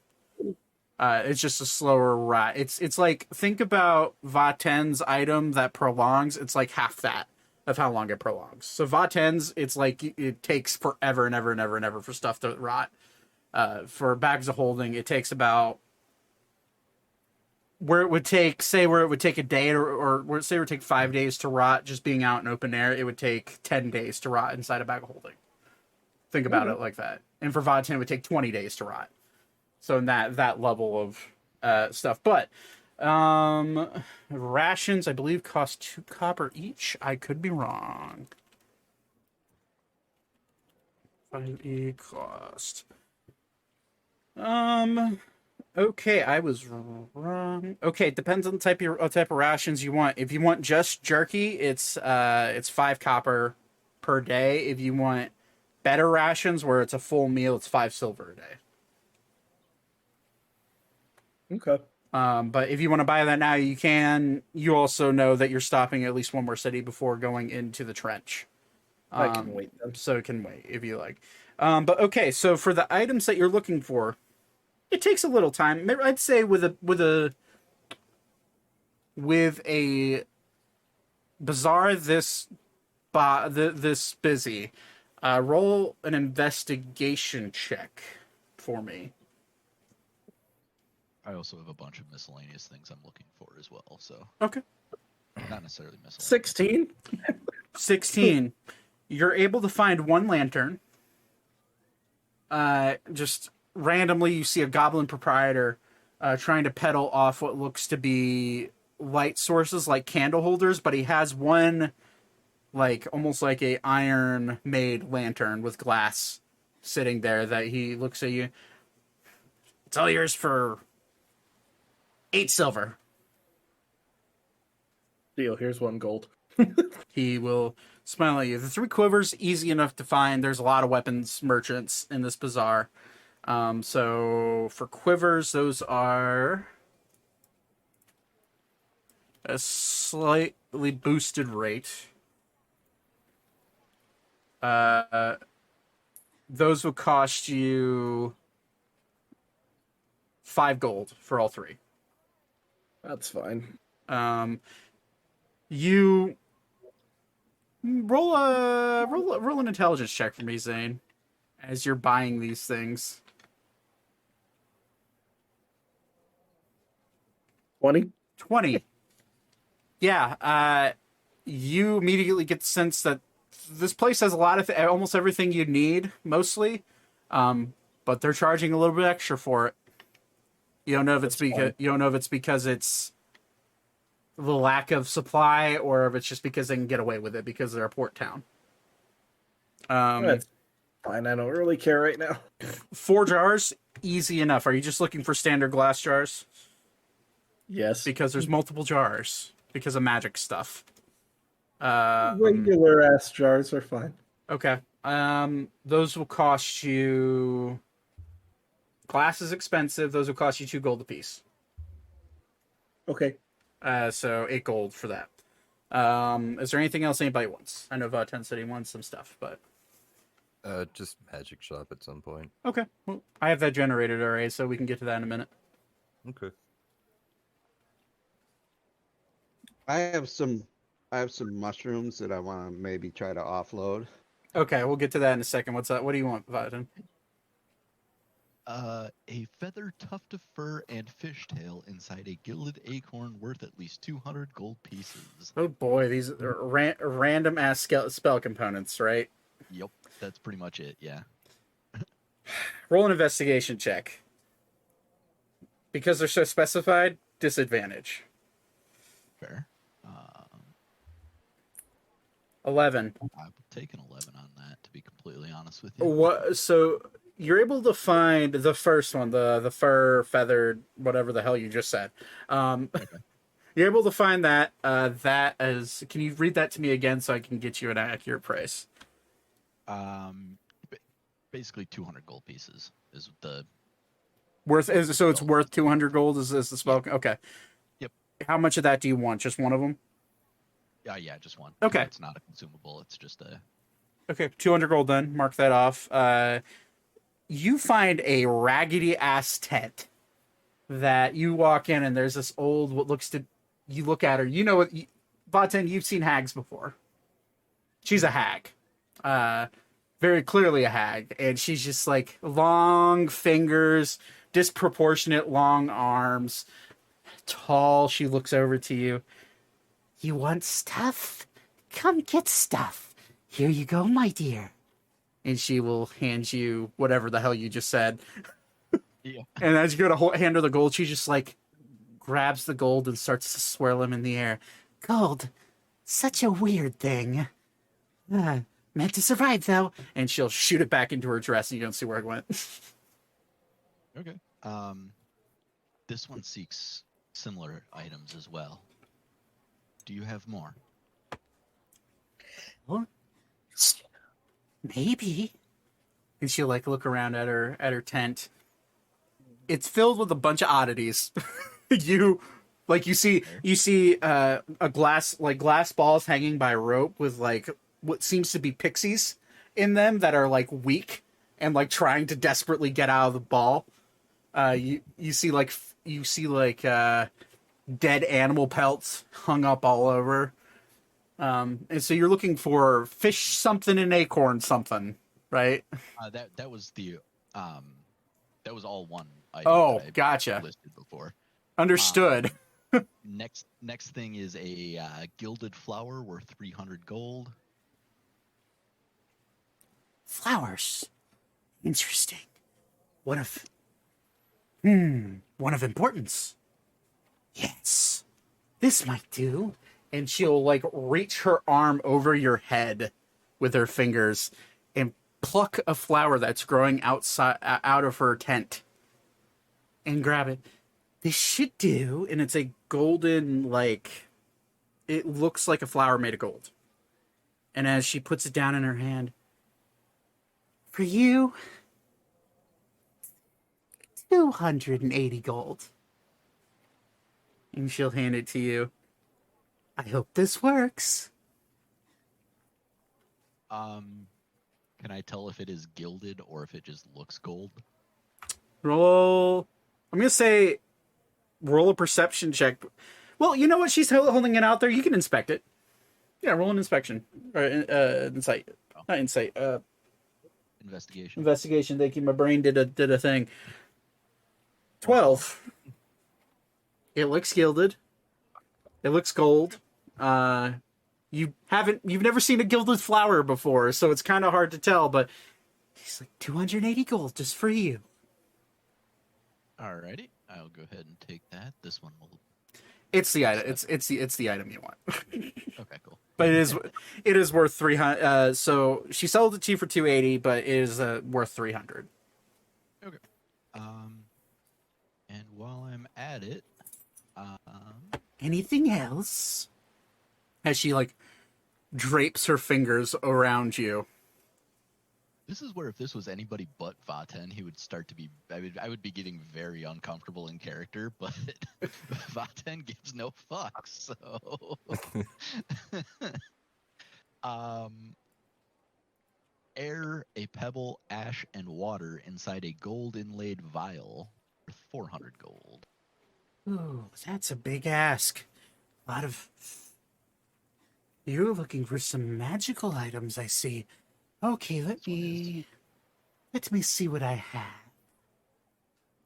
It's just a slower rot. It's like, think about Vaten's item that prolongs. It's like half that of how long it prolongs. So Vaten's, it's like it takes forever and ever and ever and ever for stuff to rot. For bags of holding, it takes about where it would take a day or say it would take 5 days to rot just being out in open air. It would take 10 days to rot inside a bag of holding. Think about it like that. And for Vaten, it would take 20 days to rot. So in that level of stuff. But rations, I believe, cost 2 copper each. I could be wrong. 5 cost. Okay, I was wrong. Okay, it depends on the type of rations you want. If you want just jerky, it's 5 copper per day. If you want better rations where it's a full meal, it's 5 silver a day. Okay. But if you want to buy that now, you can. You also know that you're stopping at least one more city before going into the trench. I can wait then. So it can wait if you like. But okay, so for the items that you're looking for, it takes a little time. I'd say with a bazaar this busy, roll an investigation check for me. I also have a bunch of miscellaneous things I'm looking for as well. So Okay. not necessarily miscellaneous. 16. 16. You're able to find one lantern. Just randomly, you see a goblin proprietor trying to peddle off what looks to be light sources like candle holders, but he has one, like almost like a iron made lantern with glass sitting there that he looks at you. It's all yours for 8 silver. Deal. Here's 1 gold. He will smile at you. The 3 quivers, easy enough to find. There's a lot of weapons merchants in this bazaar. So for quivers, those are a slightly boosted rate. Those will cost you 5 gold for all 3. That's fine. You roll an intelligence check for me, Zane, as you're buying these things. 20. 20. Yeah, you immediately get the sense that this place has a lot of almost everything you need, mostly, but they're charging a little bit extra for it. You don't know if it's because it's the lack of supply, or if it's just because they can get away with it because they're a port town. That's fine. I don't really care right now. 4 jars, easy enough. Are you just looking for standard glass jars? Yes. Because there's multiple jars because of magic stuff. Regular ass jars are fine. Okay. Those will cost you. Glass is expensive. Those will cost you 2 gold apiece. Okay. So 8 gold for that. Is there anything else anybody wants? I know Vaten said he wants some stuff, but Just magic shop at some point. okay. Well, I have that generated already, so we can get to that in a minute. Okay. I have some mushrooms that I want to maybe try to offload. Okay, we'll get to that in a second. What's that? What do you want, Vaten? A feather, tuft of fur, and fishtail inside a gilded acorn worth at least 200 gold pieces. Oh boy, these are random ass spell components, right? Yep, that's pretty much it, yeah. Roll an investigation check. Because they're so specified, disadvantage. Fair. 11. I would take an 11 on that, to be completely honest with you. What? So you're able to find the first one, the fur, feathered, whatever the hell you just said. You're able to find that. That is. Can you read that to me again so I can get you an accurate price? Basically 200 gold pieces is the So it's worth 200 gold. Is the spell? Okay. Yep. How much of that do you want? Just one of them? yeah, just one. Okay. It's not a consumable. It's just a. Okay, 200 gold then. Mark that off. You find a raggedy ass tent that you walk in, and there's this old, what looks to, you look at her, you know what, Vaten, you've seen hags before. She's a hag. Very clearly a hag. And she's just like long fingers, disproportionate long arms, tall. She looks over to you. You want stuff? Come get stuff. Here you go, my dear. And she will hand you whatever the hell you just said. Yeah. And as you go to hand her the gold, she just like grabs the gold and starts to swirl them in the air. Gold, such a weird thing. Meant to survive though. And she'll shoot it back into her dress, and you don't see where it went. Okay. This one seeks similar items as well. Do you have more? What? Maybe. And she'll like look around at her tent. It's filled with a bunch of oddities. you see a glass balls hanging by rope with like what seems to be pixies in them that are like weak and like trying to desperately get out of the ball. You see dead animal pelts hung up all over. And so you're looking for fish something and acorn something, right? That was the that was all one item. Oh, that I gotcha. listed before. Understood. Next thing is a gilded flower worth 300 gold. Flowers. Interesting. One of importance. Yes. This might do. And she'll like reach her arm over your head with her fingers and pluck a flower that's growing outside out of her tent and grab it. This should do, and it's a golden, like, it looks like a flower made of gold. And as she puts it down in her hand, for you, 280 gold. And she'll hand it to you. I hope this works. Can I tell if it is gilded or if it just looks gold? Roll. I'm going to say roll a perception check. Well, you know what? She's holding it out there. You can inspect it. Yeah, roll an inspection. Or insight. Not insight. Investigation. Investigation. Thank you. My brain did a thing. 12. It looks gilded. It looks gold. You've never seen a gilded flower before, so it's kind of hard to tell, but he's like 280 gold just for you. Alrighty, I'll go ahead and take that. This one will. It's the item. It's the item you want. Okay, cool. But it is worth 300. So she sold it to you for 280, but it is worth 300. Okay. And while I'm at it, Anything else? As she like drapes her fingers around you. this is where if this was anybody but Vaten, he would start to be. I would be getting very uncomfortable in character, but Vaten gives no fucks. So, air, a pebble, ash, and water inside a gold inlaid vial for 400 gold. Ooh, that's a big ask. A lot of. You're looking for some magical items, I see. Okay, let me see what I have.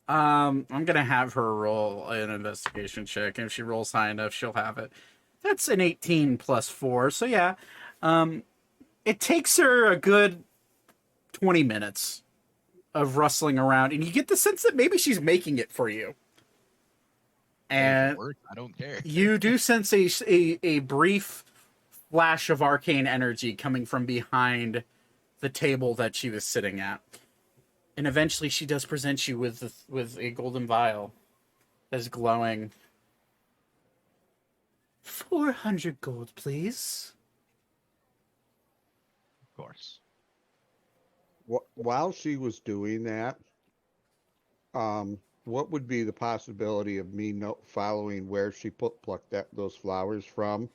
I'm gonna have her roll an investigation check, and if she rolls high enough, she'll have it. That's an 18 plus 4, so yeah. It takes her a good 20 minutes of rustling around, and you get the sense that maybe she's making it for you. And I don't care. you do sense a brief flash of arcane energy coming from behind the table that she was sitting at. And eventually she does present you with a golden vial that's glowing. 400 gold, please. Of course. While she was doing that, what would be the possibility of me following where she plucked those flowers from,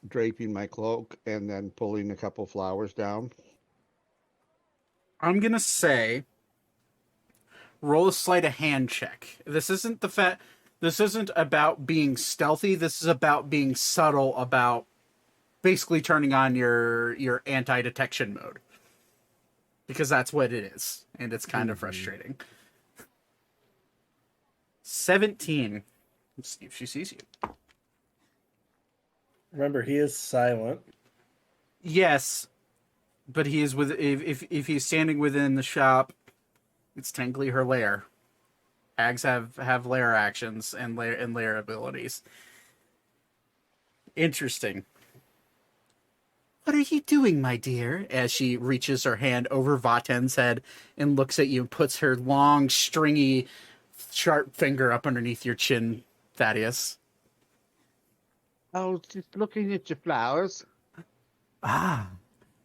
draping my cloak, and then pulling a couple flowers down? I'm gonna say roll a sleight of hand check. This isn't this isn't about being stealthy, this is about being subtle, about basically turning on your anti-detection mode. Because that's what it is, and it's kind of frustrating. 17. Let's see if she sees you. Remember, he is silent. Yes, but he is if he's standing within the shop, it's technically her lair. Hags have lair actions and lair abilities. Interesting. What are you doing, my dear? As she reaches her hand over Vaten's head and looks at you and puts her long, stringy, sharp finger up underneath your chin, Thaddeus. Oh, just looking at your flowers. Ah,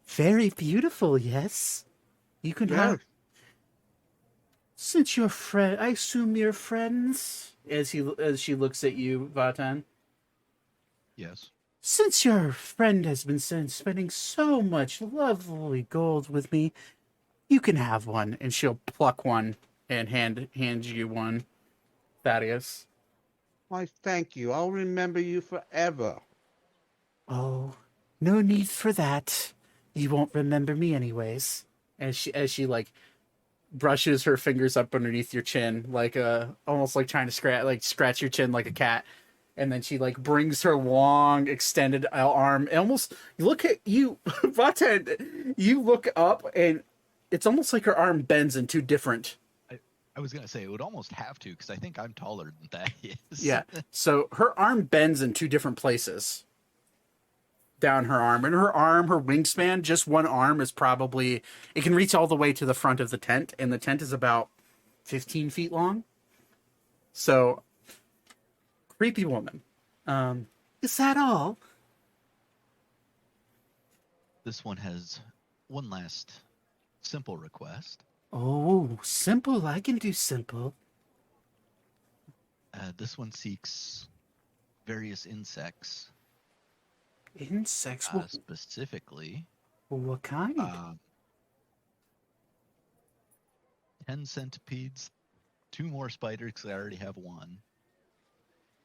very beautiful, yes. You can have... Since you're I assume you're friends? As she looks at you, Vaten. Yes. Since your friend has been spending so much lovely gold with me, you can have one. And she'll pluck one and hand you one, Thaddeus. Why, thank you. I'll remember you forever. Oh, no need for that. You won't remember me anyways. As she like brushes her fingers up underneath your chin, like almost like trying to scratch your chin like a cat. And then she like brings her long extended arm. Almost, you look at you, Vaten. You look up, and it's almost like her arm bends in two different. I was gonna say it would almost have to, because I think I'm taller than that is. Yeah. So her arm bends in two different places. down her arm. And her wingspan, just one arm is probably, it can reach all the way to the front of the tent, and the tent is about 15 feet long. So, creepy woman. Is that all? This one has one last simple request. Oh, simple. I can do simple. This one seeks various insects. Insects? Specifically, What kind? 10 centipedes, 2 more spiders because I already have 1,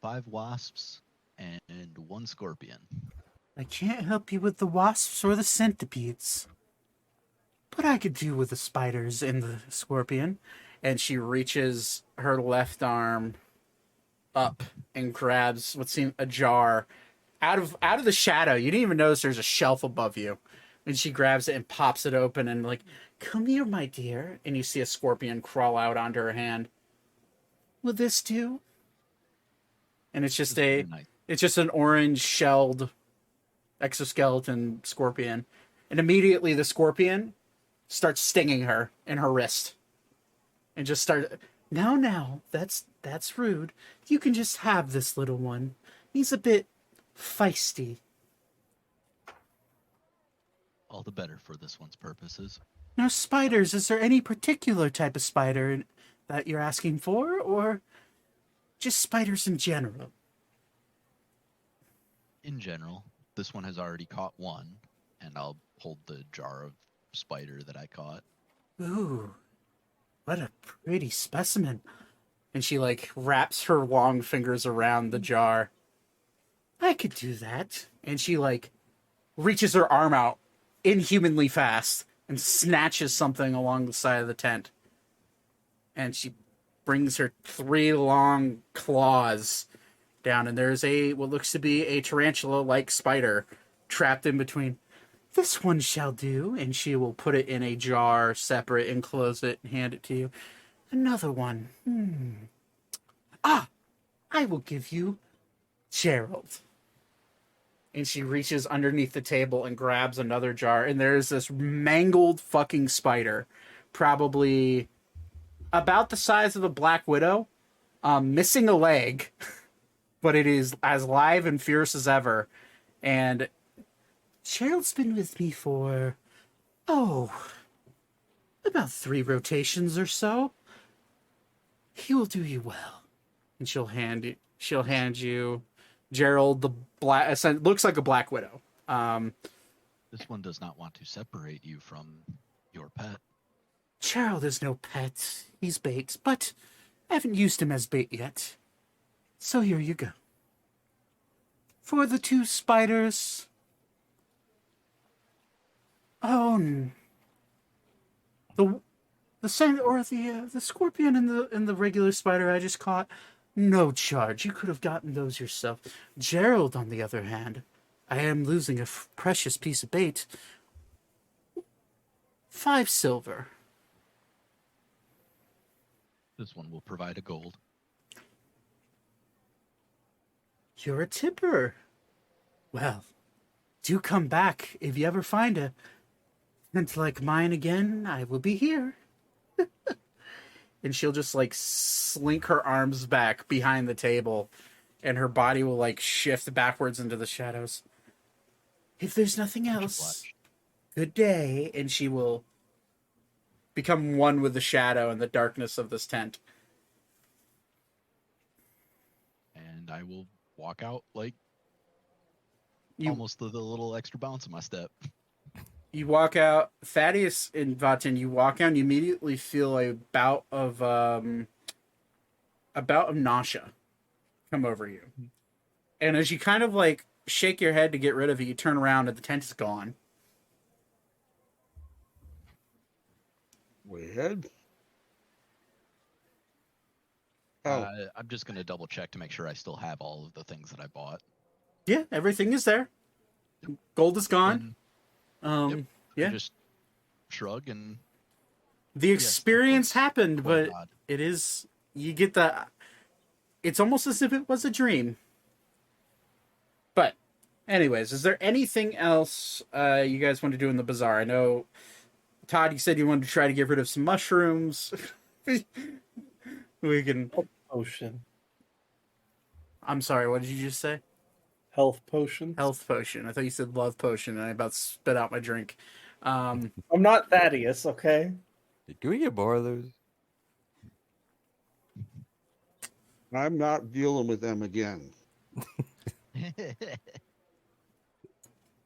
5 wasps, and 1 scorpion. I can't help you with the wasps or the centipedes, but I could do with the spiders and the scorpion. And she reaches her left arm up and grabs what seems a jar out of the shadow. You didn't even notice there's a shelf above you. And she grabs it and pops it open and like, come here, my dear. And you see a scorpion crawl out onto her hand. Will this do? And it's just it's just an orange shelled exoskeleton scorpion. And immediately the scorpion starts stinging her in her wrist. And just now, that's rude. You can just have this little one. He's a bit feisty. All the better for this one's purposes. Now, spiders, is there any particular type of spider that you're asking for, or just spiders in general? In general, this one has already caught 1, and I'll hold the jar of spider that I caught. Ooh, what a pretty specimen. And she, like, wraps her long fingers around the jar. I could do that. And she, like, reaches her arm out inhumanly fast and snatches something along the side of the tent. And she brings her 3 long claws down, and there's what looks to be a tarantula-like spider trapped in between. This one shall do, and she will put it in a jar separate and close it and hand it to you. Another one. I will give you Gerald. And she reaches underneath the table and grabs another jar, and there's this mangled fucking spider, probably about the size of a black widow, missing a leg, but it is as live and fierce as ever. And Gerald's been with me for, about 3 rotations or so. He will do you well. And she'll hand you Gerald, the black, looks like a black widow. This one does not want to separate you from your pet. Gerald is no pet. He's bait, but I haven't used him as bait yet. So here you go. For the 2 spiders. The scorpion and the regular spider I just caught, no charge. You could have gotten those yourself. Gerald, on the other hand, I am losing a precious piece of bait. 5 silver. This one will provide a gold. You're a tipper. Well, do come back if you ever find a tent like mine again. I will be here. And she'll just like slink her arms back behind the table, and her body will like shift backwards into the shadows. If there's nothing else, good day. And she will become one with the shadow and the darkness of this tent. And I will walk out like almost the little extra bounce in my step. You walk out, Thaddeus and Vaten, you walk out and you immediately feel a bout of nausea come over you. And as you kind of like shake your head to get rid of it, you turn around and the tent is gone. Weird. I'm just going to double check to make sure I still have all of the things that I bought. Yeah, everything is there. Gold is gone. Yeah. Just shrug and the experience happened, but God. it is, you get the, it's almost as if it was a dream. But Anyways, is there anything else you guys want to do in the bazaar? I know, Todd, you said you wanted to try to get rid of some mushrooms. We can. Potion. I'm sorry, what did you just say? Health potions. Health potion. I thought you said love potion, and I about spit out my drink. I'm not Thaddeus, okay? Can we get more of those? I'm not dealing with them again.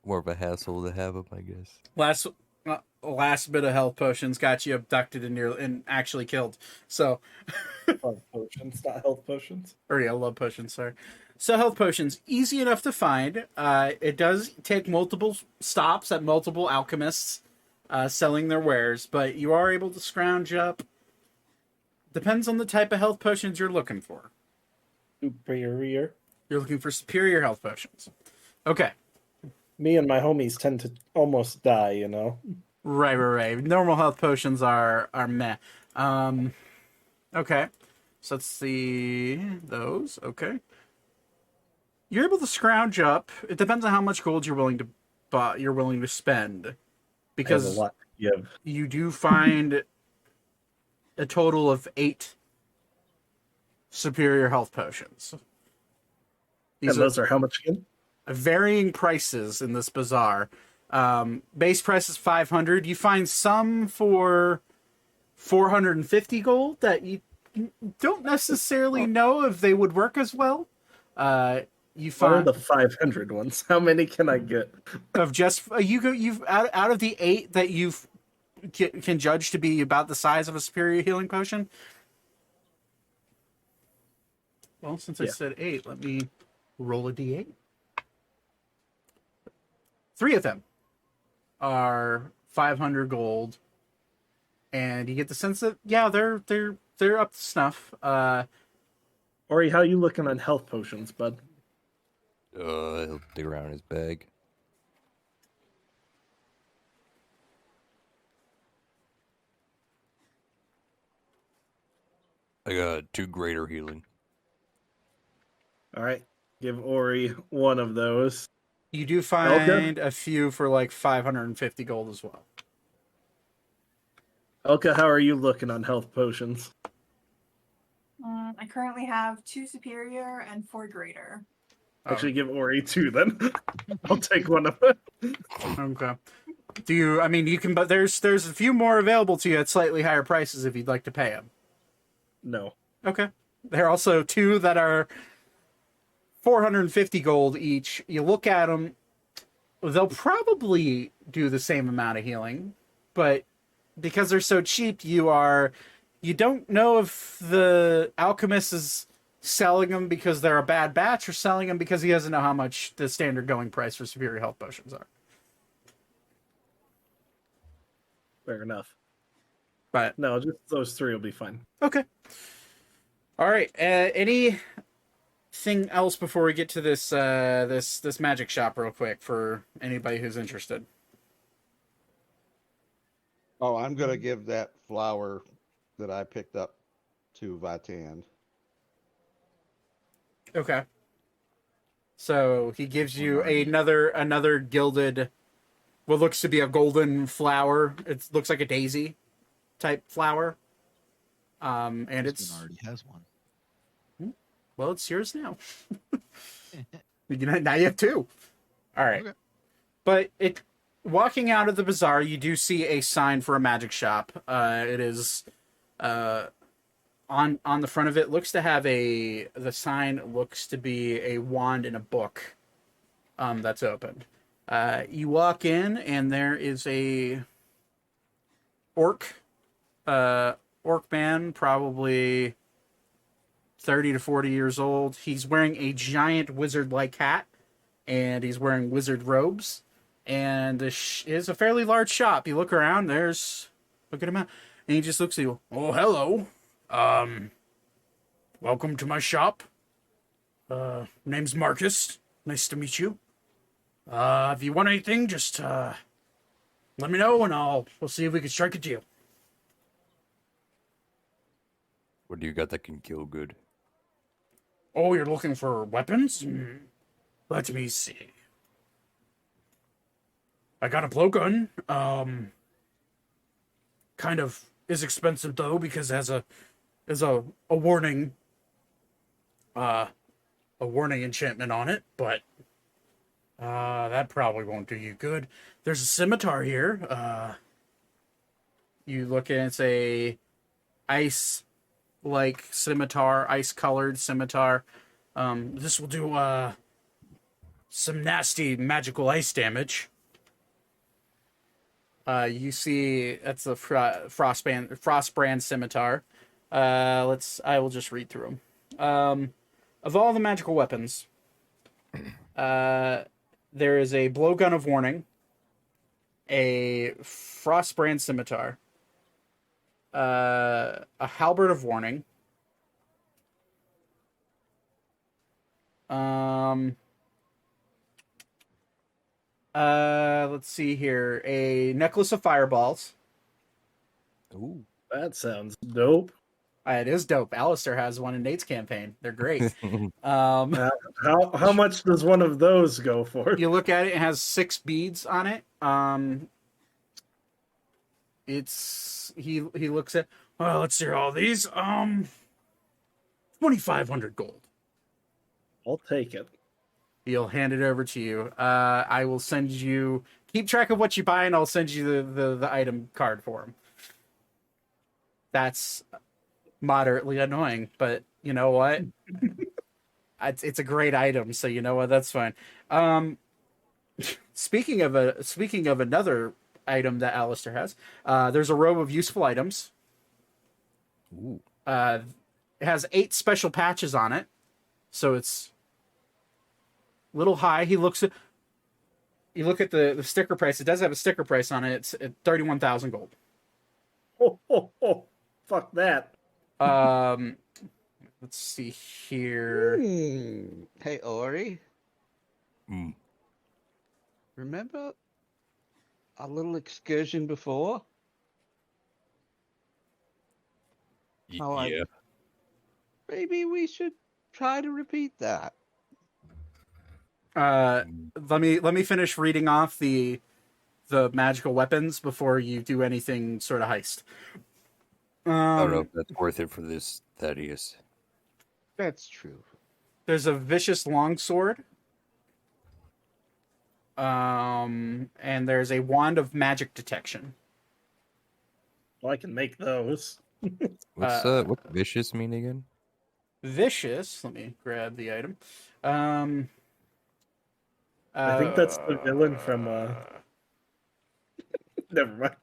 More of a hassle to have them, I guess. Last bit of health potions got you abducted and actually killed. So, Love potions, not health potions. or yeah, love potions. Sorry. So health potions, easy enough to find. It does take multiple stops at multiple alchemists selling their wares, but you are able to scrounge up. Depends on the type of health potions you're looking for. Superior. You're looking for superior health potions. Okay. Me and my homies tend to almost die, you know? Right. Normal health potions are meh. Okay. So let's see those. Okay. You're able to scrounge up. It depends on how much gold you're willing to spend, I have a because lot to give. you do find a total of 8 superior health potions. And those are how much again? Varying prices in this bazaar. Base price is 500. You find some for 450 gold that you don't necessarily know if they would work as well. You What are find the 500 ones? How many can I get? of just you've out of the 8 that you've can judge to be about the size of a superior healing potion. Well, since I Yeah. said 8, let me roll a d8. 3 of them are 500 gold, and you get the sense that they're up to snuff. Ori, how you looking on health potions, bud? He'll dig around in his bag. I got 2 greater healing. All right. Give Ori one of those. You do find a few for like 550 gold as well. Elka, how are you looking on health potions? I currently have 2 superior and 4 greater. Actually, give Ori 2 then. I'll take one of them. Okay. Do you? I mean, you can, but there's a few more available to you at slightly higher prices if you'd like to pay them. No. Okay. There are also 2 that are 450 gold each. You look at them, they'll probably do the same amount of healing, but because they're so cheap, you don't know if the alchemist is selling them because they're a bad batch or selling them because he doesn't know how much the standard going price for superior health potions are. Fair enough. But No, just those 3 will be fine. okay. All right. Anything else before we get to this this magic shop real quick for anybody who's interested? Oh, I'm gonna give that flower that I picked up to Vatan. Okay. So he gives you another gilded, what looks to be a golden flower. It looks like a daisy type flower. And This it's one already has one. well, it's yours now. Now you have 2. All right. Okay. But walking out of the bazaar, you do see a sign for a magic shop. It is on the front of it looks to have the sign looks to be a wand and a book that's opened. You walk in and there is a orc man, probably 30 to 40 years old. He's wearing a giant wizard-like hat, and he's wearing wizard robes. And this is a fairly large shop. You look around, look at him out, and he just looks at you. Oh, hello. Welcome to my shop. Name's Marcus. Nice to meet you. If you want anything, just let me know, and we'll see if we can strike a deal. What do you got that can kill good? Oh, you're looking for weapons? Let me see. I got a blowgun. Kind of is expensive though because it has a warning a warning enchantment on it, but that probably won't do you good. There's a scimitar here. You look at it's a ice like scimitar, ice colored scimitar. This will do some nasty magical ice damage. You see that's a frostbrand scimitar. I will just read through them. Of all the magical weapons, there is a blowgun of warning, a frostbrand scimitar, a halberd of warning, let's see here, a necklace of fireballs. Ooh. That sounds dope. It is dope. Alistair has one in Nate's campaign. They're great. How much does one of those go for? You look at it, it has 6 beads on it. It's he looks at, well, let's see all these. 2,500 gold. I'll take it. He'll hand it over to you. I will send you, keep track of what you buy, and I'll send you the item card for him. That's moderately annoying, but you know what? It's a great item, so you know what? That's fine. Speaking of another item that Alistair has, there's a row of useful items. Ooh. It has 8 special patches on it, so it's a little high. You look at the sticker price. It does have a sticker price on it. It's at 31,000 gold. Oh, fuck that. Let's see here. Hey, Ori. Mm. Remember our little excursion before? How Yeah. Maybe we should try to repeat that. Let me finish reading off the magical weapons before you do anything sort of heist. I don't know if that's worth it for this, Thaddeus. That's true. There's a vicious longsword. And there's a wand of magic detection. Well, I can make those. What's vicious mean again? Vicious. Let me grab the item. I think that's the villain from. Never mind.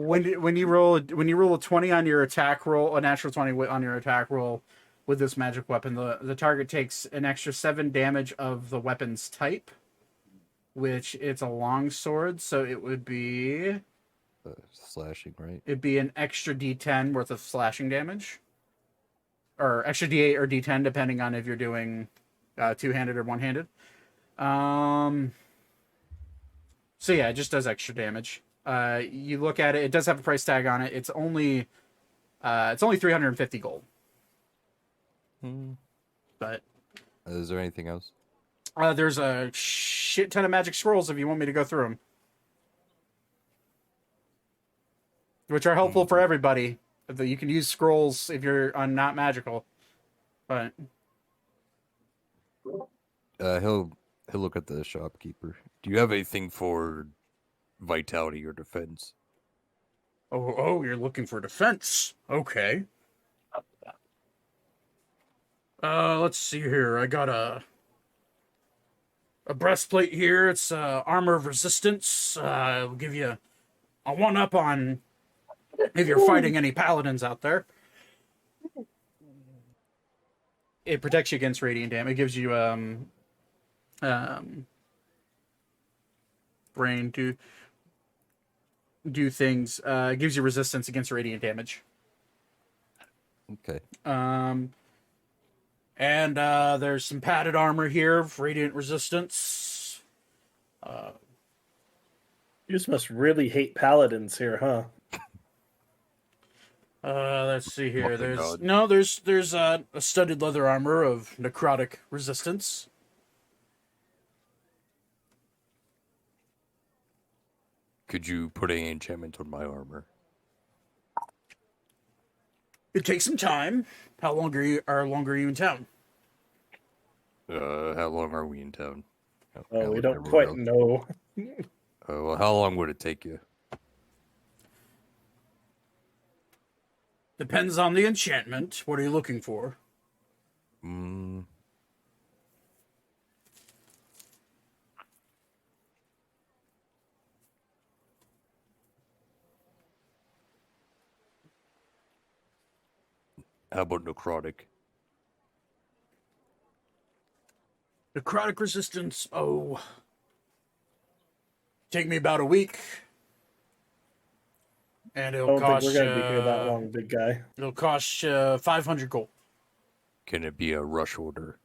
When you roll a 20 on your attack roll, a natural 20 on your attack roll with this magic weapon, the target takes an extra 7 damage of the weapon's type, which it's a long sword, so it would be Slashing, right? it'd be an extra D10 worth of slashing damage, or extra D8 or D10 depending on if you're doing two-handed or one-handed. So yeah, it just does extra damage. You look at it; it does have a price tag on it. It's only 350 gold. But is there anything else? there's a shit ton of magic scrolls if you want me to go through them, which are helpful for everybody. You can use scrolls if you're not magical. But He'll look at the shopkeeper. Do you have anything for vitality or defense? oh, you're looking for defense. Okay. Let's see here. I got a breastplate here. It's armor of resistance. It'll give you a 1-up on if you're fighting any paladins out there. It protects you against radiant damage. It gives you brain to do things. It gives you resistance against radiant damage. Okay. And there's some padded armor here for radiant resistance. You just must really hate paladins here, huh? Let's see here. Oh my There's God. no, there's a studded leather armor of necrotic resistance. Could you put an enchantment on my armor? It takes some time. How long are you in town? How long are we in town? Oh, we look don't everywhere quite else. know. Well, how long would it take you? Depends on the enchantment. What are you looking for? Mm, how about necrotic? Necrotic resistance. Oh, take me about a week, and I it'll don't think cost we're you. gonna be here that long, big guy. It'll cost you 500 gold. Can it be a rush order?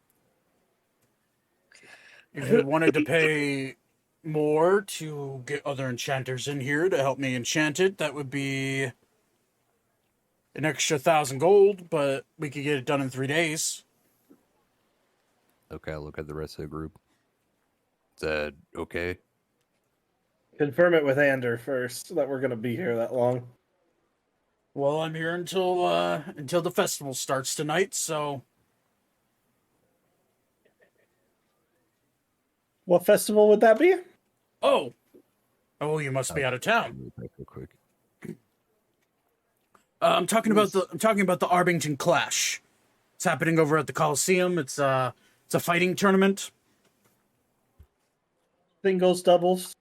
If you wanted to pay more to get other enchanters in here to help me enchant it, that would be an extra 1,000 gold, but we could get it done in 3 days. Okay, I'll look at the rest of the group. Is that okay? Confirm it with Ander first that we're gonna be here that long. Well, I'm here until the festival starts tonight, so What festival would that be? oh, you must be out of town. Real quick. I'm talking about the Arbington Clash. It's happening over at the Coliseum. It's a fighting tournament. Singles, doubles.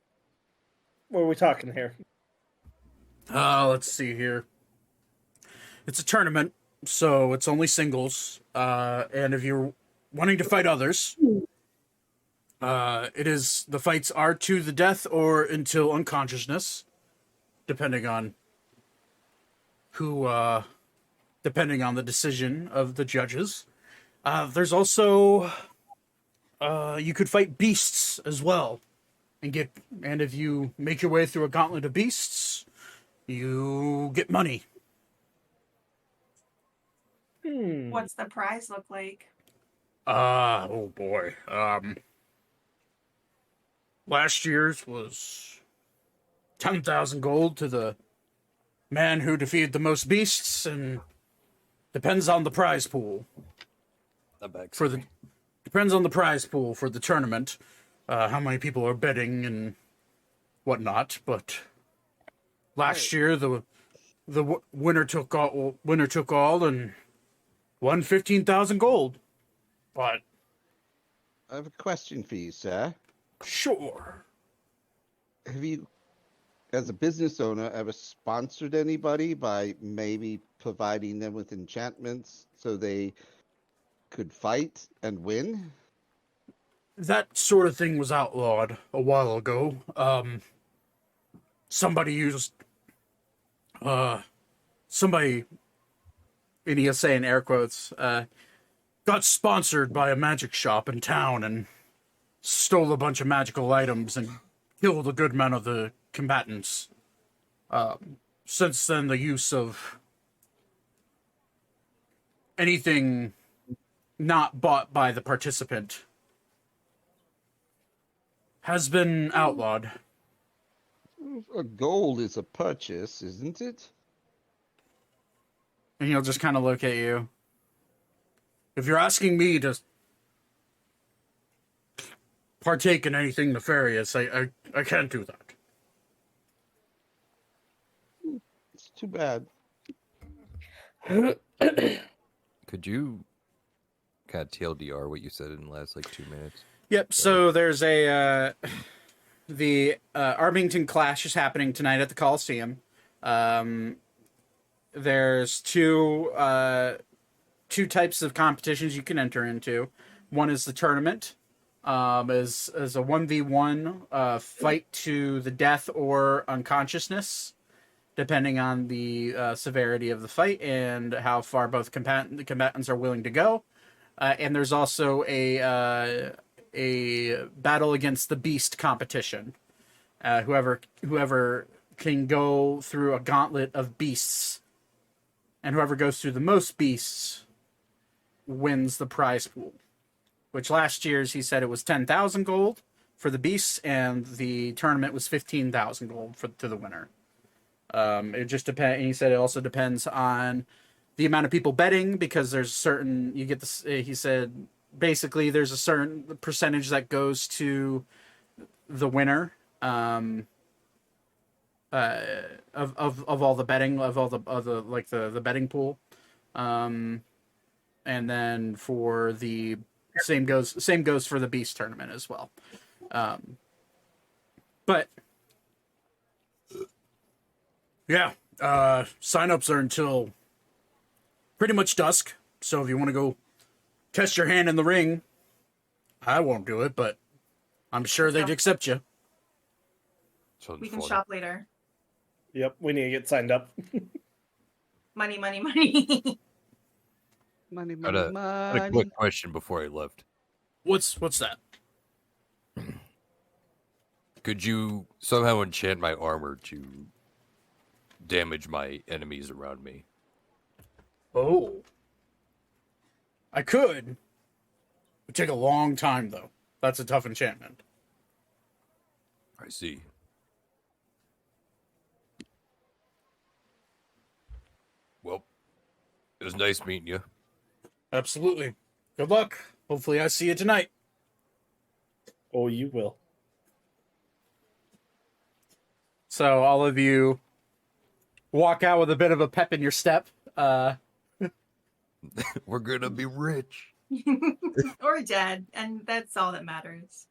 What are we talking here? Let's see here. It's a tournament, so it's only singles. And if you're wanting to fight others, the fights are to the death or until unconsciousness, depending on depending on the decision of the judges. There's also, you could fight beasts as well, and if you make your way through a gauntlet of beasts, you get money. What's the prize look like? Oh boy. Last year's was 10,000 gold to the man who defeated the most beasts, and depends on the prize pool depends on the prize pool for the tournament, how many people are betting and whatnot. But last year the winner took all and won 15,000 gold. But I have a question for you, sir. sure. Have you, as a business owner, ever sponsored anybody by maybe providing them with enchantments so they could fight and win? That sort of thing was outlawed a while ago. Somebody used somebody, and he'll say in air quotes, got sponsored by a magic shop in town and stole a bunch of magical items and killed a good amount of the combatants. Since then, the use of anything not bought by the participant has been outlawed. A gold is a purchase, isn't it? And he'll just kind of look at you. If you're asking me to partake in anything nefarious, I can't do that. It's too bad. Could you kind of TLDR what you said in the last 2 minutes? Yep, so there's the Arbington Clash is happening tonight at the Coliseum. There's two types of competitions you can enter into. One is the tournament, is a 1v1 fight to the death or unconsciousness, depending on the severity of the fight and how far both combatants are willing to go. And there's also a battle against the beast competition. Whoever can go through a gauntlet of beasts, and whoever goes through the most beasts wins the prize pool. Which last year's he said it was 10,000 gold for the beasts, and the tournament was 15,000 gold to the winner. It just depends. He said it also depends on the amount of people betting, because there's certain, you get this. He said basically there's a certain percentage that goes to the winner. Of all the betting, of all the like the betting pool, and then for the same goes for the beast tournament as well. But yeah, signups are until pretty much dusk. So if you want to go test your hand in the ring, I won't do it, but I'm sure they'd accept you. We can shop later. Yep, we need to get signed up. Money, money, money. Money, I money, had a money. quick question before I left. What's that? Could you somehow enchant my armor to damage my enemies around me? Oh, I could. It would take a long time though. That's a tough enchantment. I see. Well, it was nice meeting you. Absolutely. Good luck. Hopefully I see you tonight. Oh, you will. So all of you walk out with a bit of a pep in your step. We're gonna be rich. Or dead, and that's all that matters.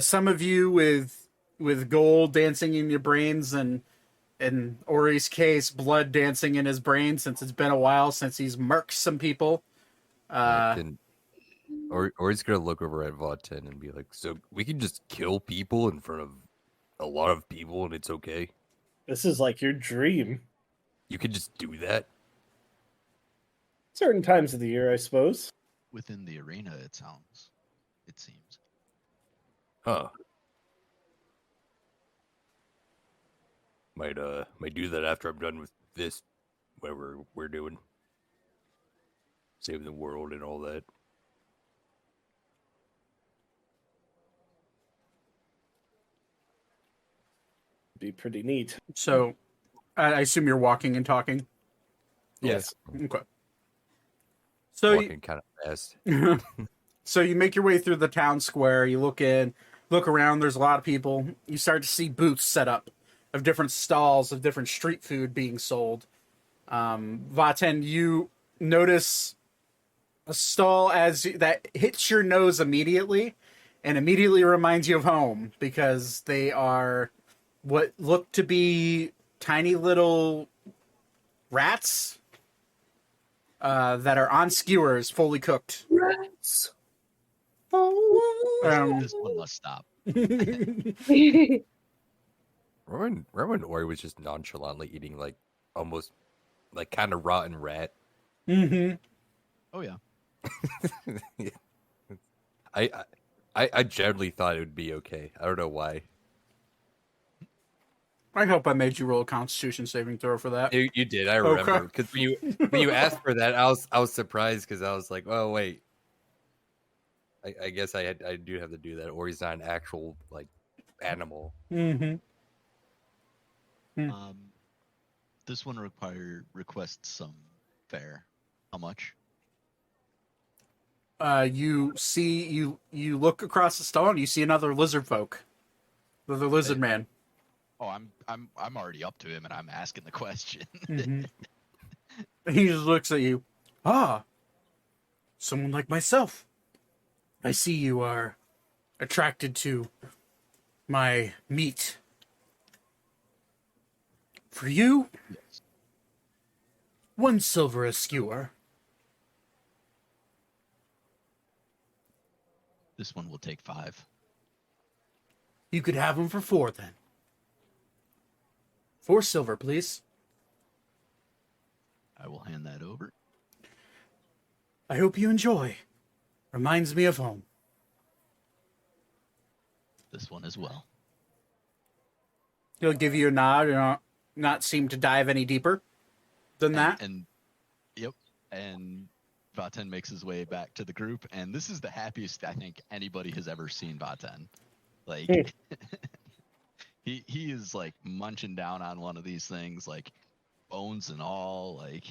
Some of you with gold dancing in your brains, and in Ori's case, blood dancing in his brain, since it's been a while since he's murked some people. Or he's gonna look over at Vaten and be like, "So we can just kill people in front of a lot of people, and it's okay. This is like your dream. You can just do that." Certain times of the year, I suppose. Within the arena, it seems. Huh. Might do that after I'm done with this, whatever we're doing. Save the world and all that. Be pretty neat. So I assume you're walking and talking. Yes. Okay. So Walking kind of fast. So you make your way through the town square. You look around. There's a lot of people. You start to see booths set up of different stalls of different street food being sold. Vaten, you notice a stall that hits your nose immediately, and immediately reminds you of home, because they are what look to be tiny little rats that are on skewers, fully cooked. Rats. This one must stop. Remember when Ori was just nonchalantly eating like almost like kind of rotten rat? Mm-hmm. Oh yeah. I generally thought it would be okay. I don't know why. I hope I made you roll a Constitution saving throw for that. You did. I remember because when you asked for that, I was surprised because I was like, oh wait. I guess I do have to do that, or he's not an actual like animal. Mm-hmm. This one requests some fare. How much? You look across the stall and you see another lizard folk, the lizard man. Oh, I'm already up to him and I'm asking the question. Mm-hmm. He just looks at you. Ah, someone like myself. I see you are attracted to my meat. For you, Yes. 1 silver a skewer. This one will take 5. You could have them for 4 then. 4 silver, please. I will hand that over. I hope you enjoy. Reminds me of home. This one as well. He'll give you a nod and not seem to dive any deeper than that. And yep. And Vaten makes his way back to the group, and this is the happiest I think anybody has ever seen Vaten. Like he is like munching down on one of these things, like bones and all. Like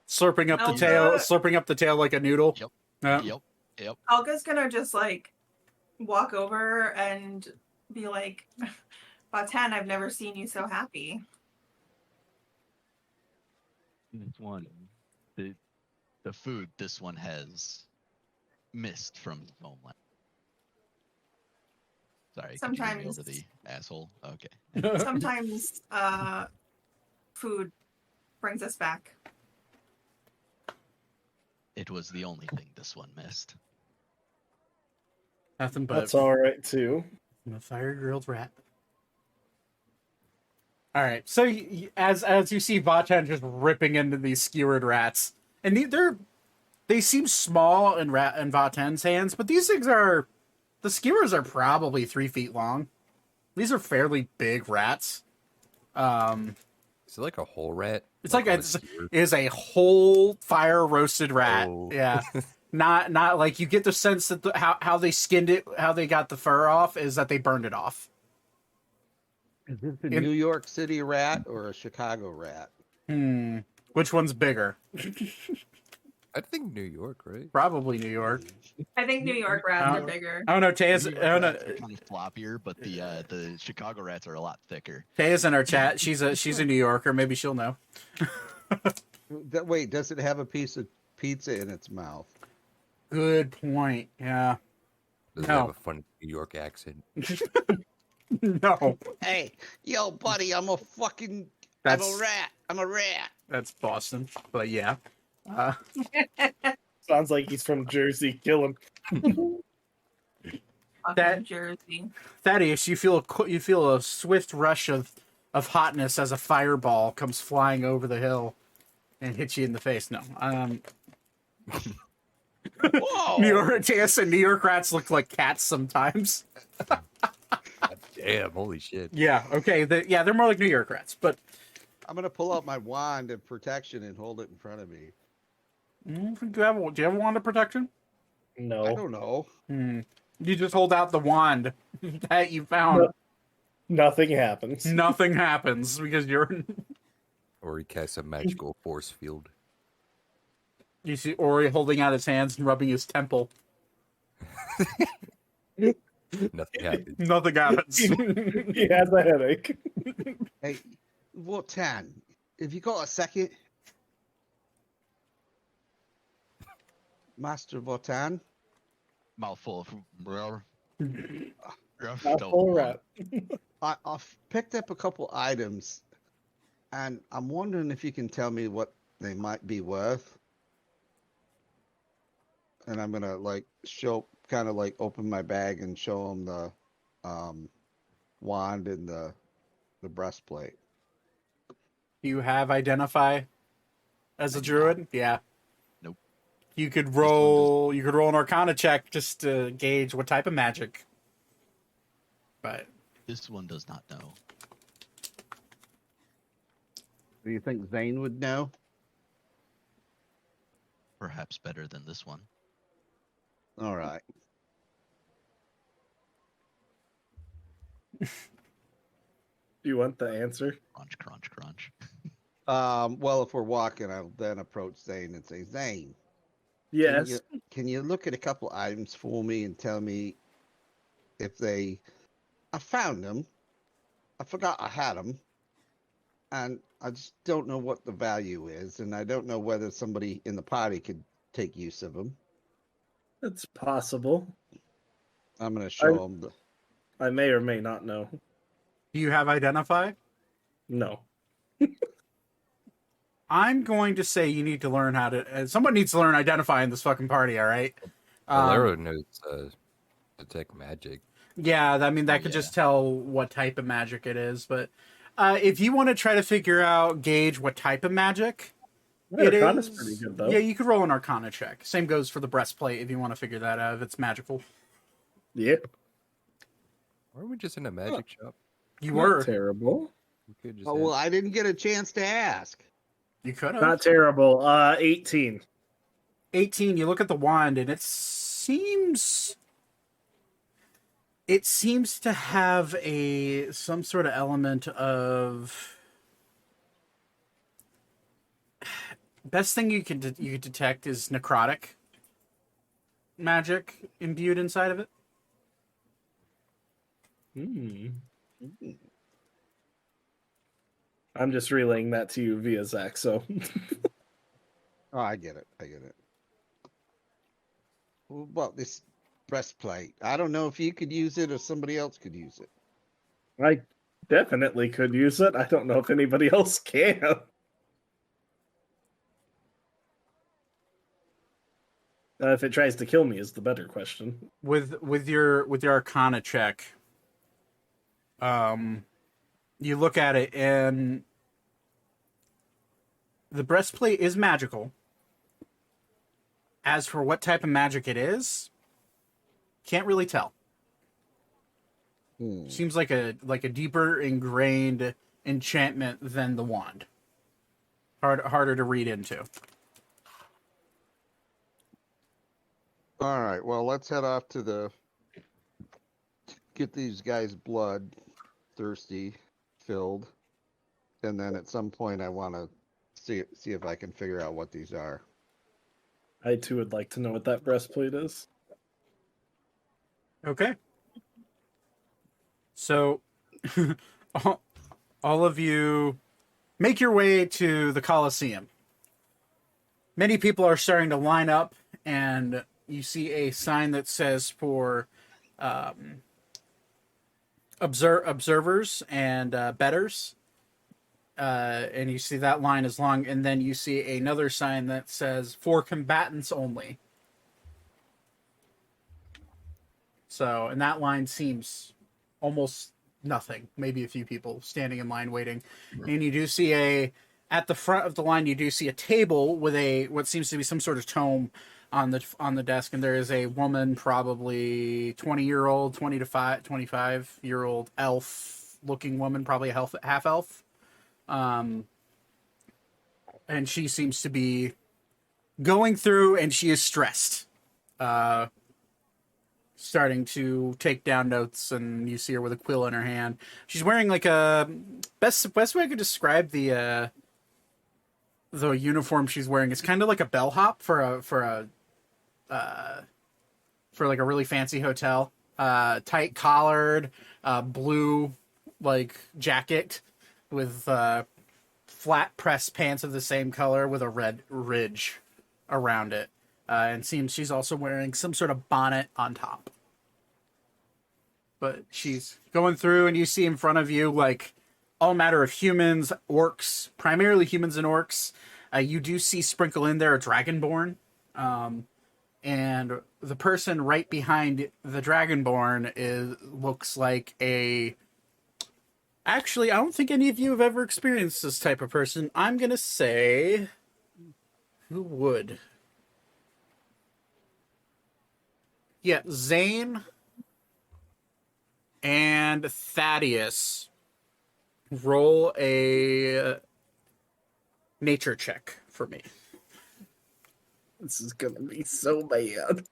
Slurping up the Elsa- tail, slurping up the tail like a noodle. Yep. Yeah. Yep. Elga's gonna just like walk over and be like, Batan, I've never seen you so happy. This one, the food this one has missed from his homeland. Sorry, could you give me Sometimes- over the asshole? Okay. Sometimes food brings us back. It was the only thing this one missed. Nothing but That's all right too. a fire grilled rat. All right, so as you see Vatan just ripping into these skewered rats, and they seem small in Vatan's hands, but these things are, the skewers are probably 3 feet long. These are fairly big rats. Is it like a whole rat? It's like on it skewer? is a whole fire roasted rat. Oh. Yeah, not like you get the sense that how they skinned it, how they got the fur off, is that they burned it off. Is this a In- New York City rat or a Chicago rat? Which one's bigger? I think New York, right? Probably New York. I think New York rats are bigger. I don't know. Taya's, New York I don't know. rats are kind of floppier, but the Chicago rats are a lot thicker. Taya's in our chat. She's a New Yorker. Maybe she'll know. Wait, does it have a piece of pizza in its mouth? Good point. Yeah. Does it No. have a funny New York accent? No. Hey, yo, buddy, I'm a That's rat. I'm a rat. that's Boston. But yeah. Sounds like he's from Jersey. Kill him. Fucking That- Jersey. Thaddeus, you feel a swift rush of hotness as a fireball comes flying over the hill and hits you in the face. No. Whoa! New York Taya and New York rats look like cats sometimes. Damn, holy shit. Yeah, okay. They're more like New York rats, but I'm gonna pull out my wand of protection and hold it in front of me. do you have a wand of protection? I No, don't know. You just hold out the wand that you found. nothing happens. Nothing happens because you're. Or he casts a magical force field. You see Ori holding out his hands and rubbing his temple. Nothing happens. Nothing happens. He has a headache. Hey, Wotan, have you got a second? Master Wotan? Mouthful of Mouthful rat. I've picked up a couple items, and I'm wondering if you can tell me what they might be worth. And I'm gonna open my bag and show them the wand and the breastplate. You have identify as a druid? Yeah. Nope. You could roll an arcana check just to gauge what type of magic. But This one does not know. Do you think Zane would know? Perhaps better than this one. All right. Do you want the answer? Crunch, crunch, crunch. Well, if we're walking, I'll then approach Zane and say, Zane, Yes. can you look at a couple items for me and tell me if I found them, I forgot I had them, and I just don't know what the value is, and I don't know whether somebody in the party could take use of them. It's possible. I'm going to show them the... I may or may not know. do you have identify? No. I'm going to say you need to learn how to. Someone needs to learn identify in this fucking party. All right. Valero knows detect magic. Yeah, I mean that could Yeah. just tell what type of magic it is. But if you want to try to gauge what type of magic it Arcana's is, pretty good though. yeah, you could roll an Arcana check. Same goes for the breastplate if you want to figure that out if it's magical. Yeah. Weren't we just in a magic shop? You Not were, terrible. We could just Oh, well, I didn't get a chance to ask. you could have. Not terrible. 18. 18. You look at the wand and it seems It seems to have some sort of element of best thing you could detect is necrotic magic imbued inside of it. I'm just relaying that to you via Zach, so. Oh, I get it. Well, this breastplate. I don't know if you could use it or somebody else could use it. I definitely could use it. I don't know if anybody else can. If it tries to kill me is the better question. With your Arcana check, you look at it and the breastplate is magical. As for what type of magic it is, can't really tell. Seems like a deeper ingrained enchantment than the wand. Harder to read into. All right. Well, let's head off to get these guys' blood thirsty filled, and then at some point I want to see if I can figure out what these are. I too would like to know what that breastplate is. Okay. So, all of you make your way to the Colosseum. Many people are starting to line up, and you see a sign that says for observers and betters. And you see that line is long, and then you see another sign that says for combatants only. So, and that line seems almost nothing, maybe a few people standing in line waiting. And you do see at the front of the line, you do see a table with what seems to be some sort of tome on the desk, and there is a woman, probably 20-year-old, 25-year-old elf-looking woman, probably a half elf. And she seems to be going through, and she is stressed. Starting to take down notes, and you see her with a quill in her hand. She's wearing like a best way I could describe the uniform she's wearing. It's kind of like a bellhop for like a really fancy hotel. Tight collared, blue like jacket with flat pressed pants of the same color with a red ridge around it. And seems she's also wearing some sort of bonnet on top. But she's going through, and you see in front of you, like, all matter of humans, orcs, primarily humans and orcs. You do see sprinkle in there a dragonborn. And the person right behind the dragonborn looks like a... Actually, I don't think any of you have ever experienced this type of person. I'm going to say... Who would? Yeah, Zane and Thaddeus roll a nature check for me. This is gonna be so bad.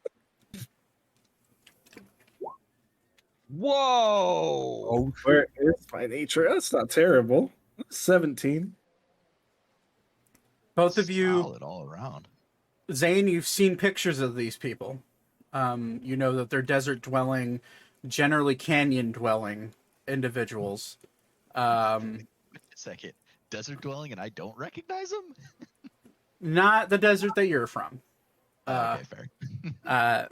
Whoa! Oh, Where is my nature? That's not terrible. 17. Both of you, Solid all around. Zane, you've seen pictures of these people. You know that they're desert dwelling, generally canyon dwelling individuals. Wait a second. Desert dwelling and I don't recognize him? Not the desert that you're from. Okay, fair.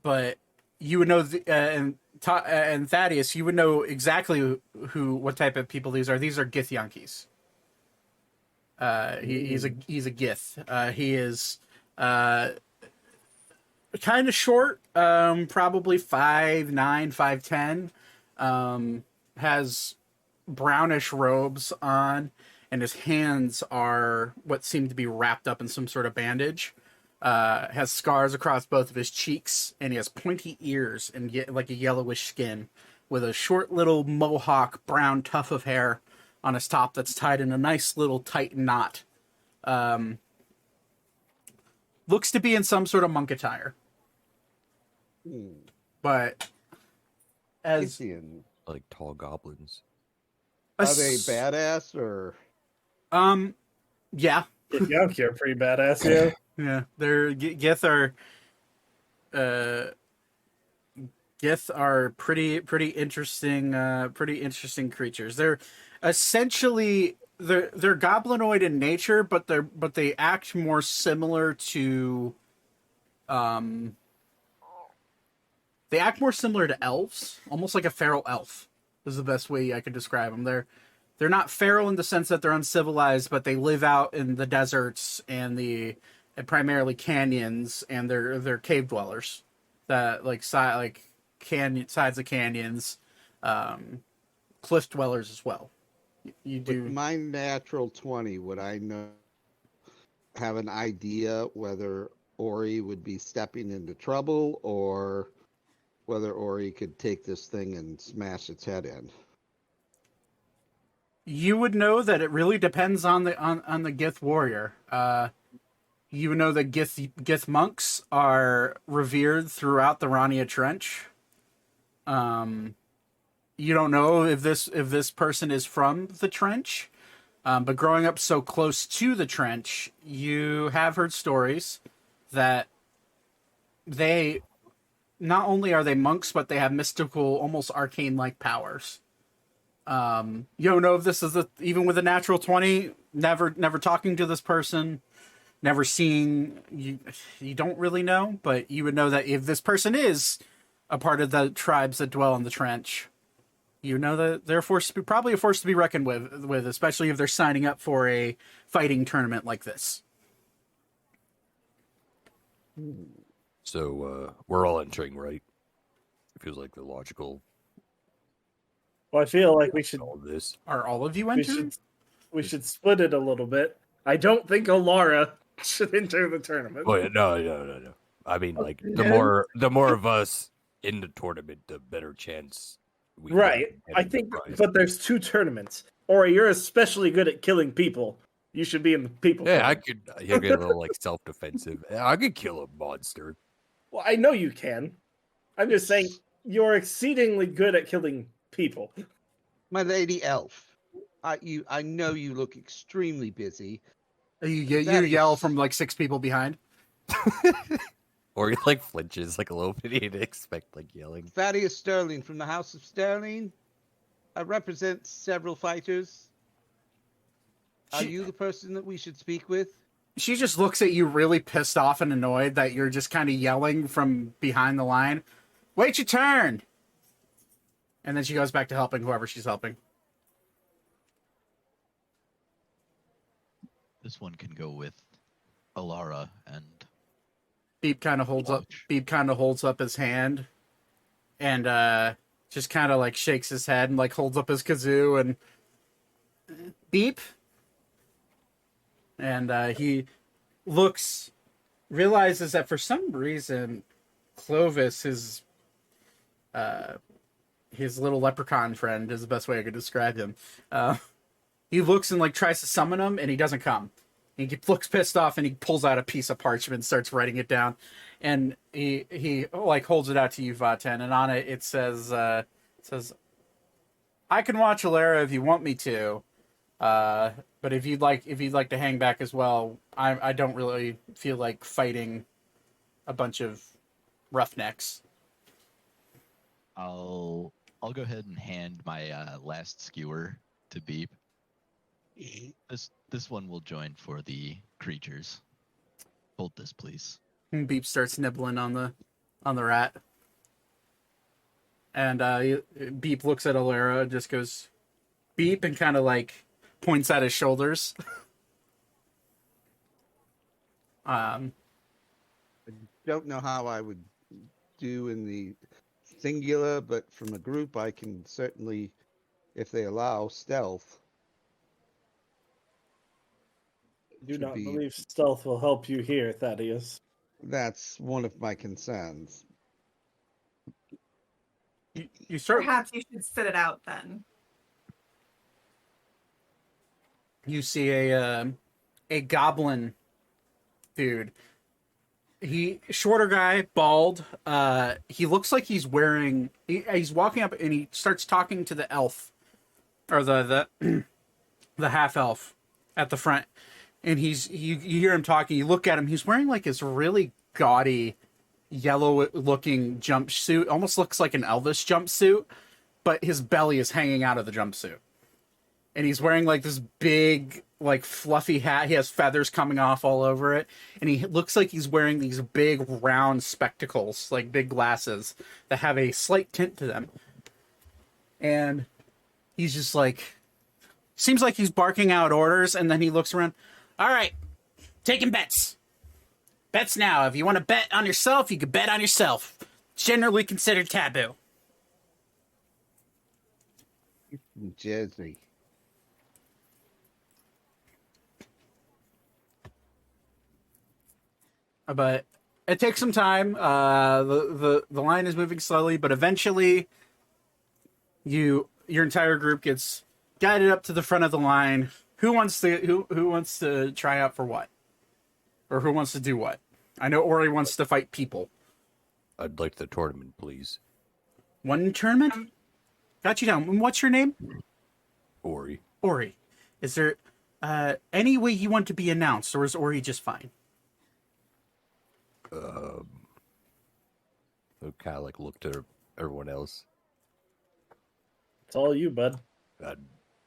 But you would know, and Thaddeus, you would know exactly what type of people these are. These are Githyankies. He's a Gith. He is kind of short, probably 5'9", 5'10". Has brownish robes on, and his hands are what seem to be wrapped up in some sort of bandage. Has scars across both of his cheeks, and he has pointy ears and like a yellowish skin, with a short little mohawk brown tuft of hair on his top that's tied in a nice little tight knot. Looks to be in some sort of monk attire. But as Scythian. Like tall goblins. a Are they s- badass or? Yeah, Yeah, you're pretty badass, yeah. yeah. They're Gith are uh Gith are pretty interesting creatures. They're essentially they're goblinoid in nature, but they act more similar to um they act more similar to elves, almost like a feral elf. Is the best way I could describe them. They're not feral in the sense that they're uncivilized, but they live out in the deserts and primarily canyons, and they're cave dwellers that like canyon sides of canyons, cliff dwellers as well. You With do. my natural 20, would I have an idea whether Ori would be stepping into trouble or whether Ori could take this thing and smash its head in? You would know that it really depends on the Gith warrior. You know that Gith monks are revered throughout the Rania Trench. You don't know if this person is from the trench, but growing up so close to the trench, you have heard stories that they not only are they monks, but they have mystical, almost arcane-like powers. You don't know if this is even with a natural 20. Never talking to this person, never seeing you. You don't really know, but you would know that if this person is a part of the tribes that dwell in the trench, you know that they're probably a force to be reckoned with, especially if they're signing up for a fighting tournament like this. So we're all entering, right? It feels like the logical Well, I feel like we should all of this. Are all of you we entering? should we should split it a little bit. I don't think Alara should enter the tournament. Oh yeah, no. I mean, like the Okay. more of us in the tournament, the better chance we get Right. of I getting think, the prize. but there's two tournaments. Or you're especially good at killing people. You should be in the people. Yeah, I tournament. could. He'll get a little like self-defensive. I could kill a monster. Well, I know you can. I'm just saying you're exceedingly good at killing people. My lady elf, I know you look extremely busy. You That yell is- from like 6 people behind. Or he like flinches like a little bit. He didn't expect like yelling. Thaddeus Sterling from the House of Sterling. I represent several fighters. Are you the person that we should speak with? She just looks at you really pissed off and annoyed that you're just kind of yelling from behind the line. Wait your turn! And then she goes back to helping whoever she's helping. This one can go with Alara and Beep kind of holds up his hand and just kind of like shakes his head and like holds up his kazoo and Beep. And he realizes that for some reason Clovis, his little leprechaun friend, is the best way I could describe him. He looks and like tries to summon him, and he doesn't come. He looks pissed off, and he pulls out a piece of parchment and starts writing it down. And he like holds it out to you, Vaten, and on it says, "I can watch Alara if you want me to, but if you'd like to hang back as well, I don't really feel like fighting a bunch of roughnecks." I'll go ahead and hand my last skewer to Beep. This one will join for the creatures. Hold this, please. And Beep starts nibbling on the rat, and Beep looks at Alara and just goes, "Beep," and kind of like points at his shoulders. I don't know how I would do in the singular, but from a group, I can certainly, if they allow, stealth. Do Should not be- believe stealth will help you here, Thaddeus. That's one of my concerns. You start. Perhaps you should sit it out then. You see a goblin dude he shorter guy, bald. He looks like he's wearing. He's walking up and he starts talking to the elf, or the the half elf at the front, and you hear him talking. You look at him. He's wearing like this really gaudy, yellow-looking jumpsuit. Almost looks like an Elvis jumpsuit, but his belly is hanging out of the jumpsuit. And he's wearing like this big, like fluffy hat. He has feathers coming off all over it. And he looks like he's wearing these big round spectacles, like big glasses that have a slight tint to them. And he's just like, seems like he's barking out orders. And then he looks around. All right, taking bets. Bets now. If you want to bet on yourself, you can bet on yourself. It's generally considered taboo. Jersey. But it takes some time. The line is moving slowly, but eventually, your entire group gets guided up to the front of the line. Who wants to try out for what, or who wants to do what? I know Ori wants to fight people. I'd like the tournament, please. One tournament? Got you down. And what's your name? Ori. Ori. Is there any way you want to be announced, or is Ori just fine? Kind of like looked at everyone else. It's all you, bud.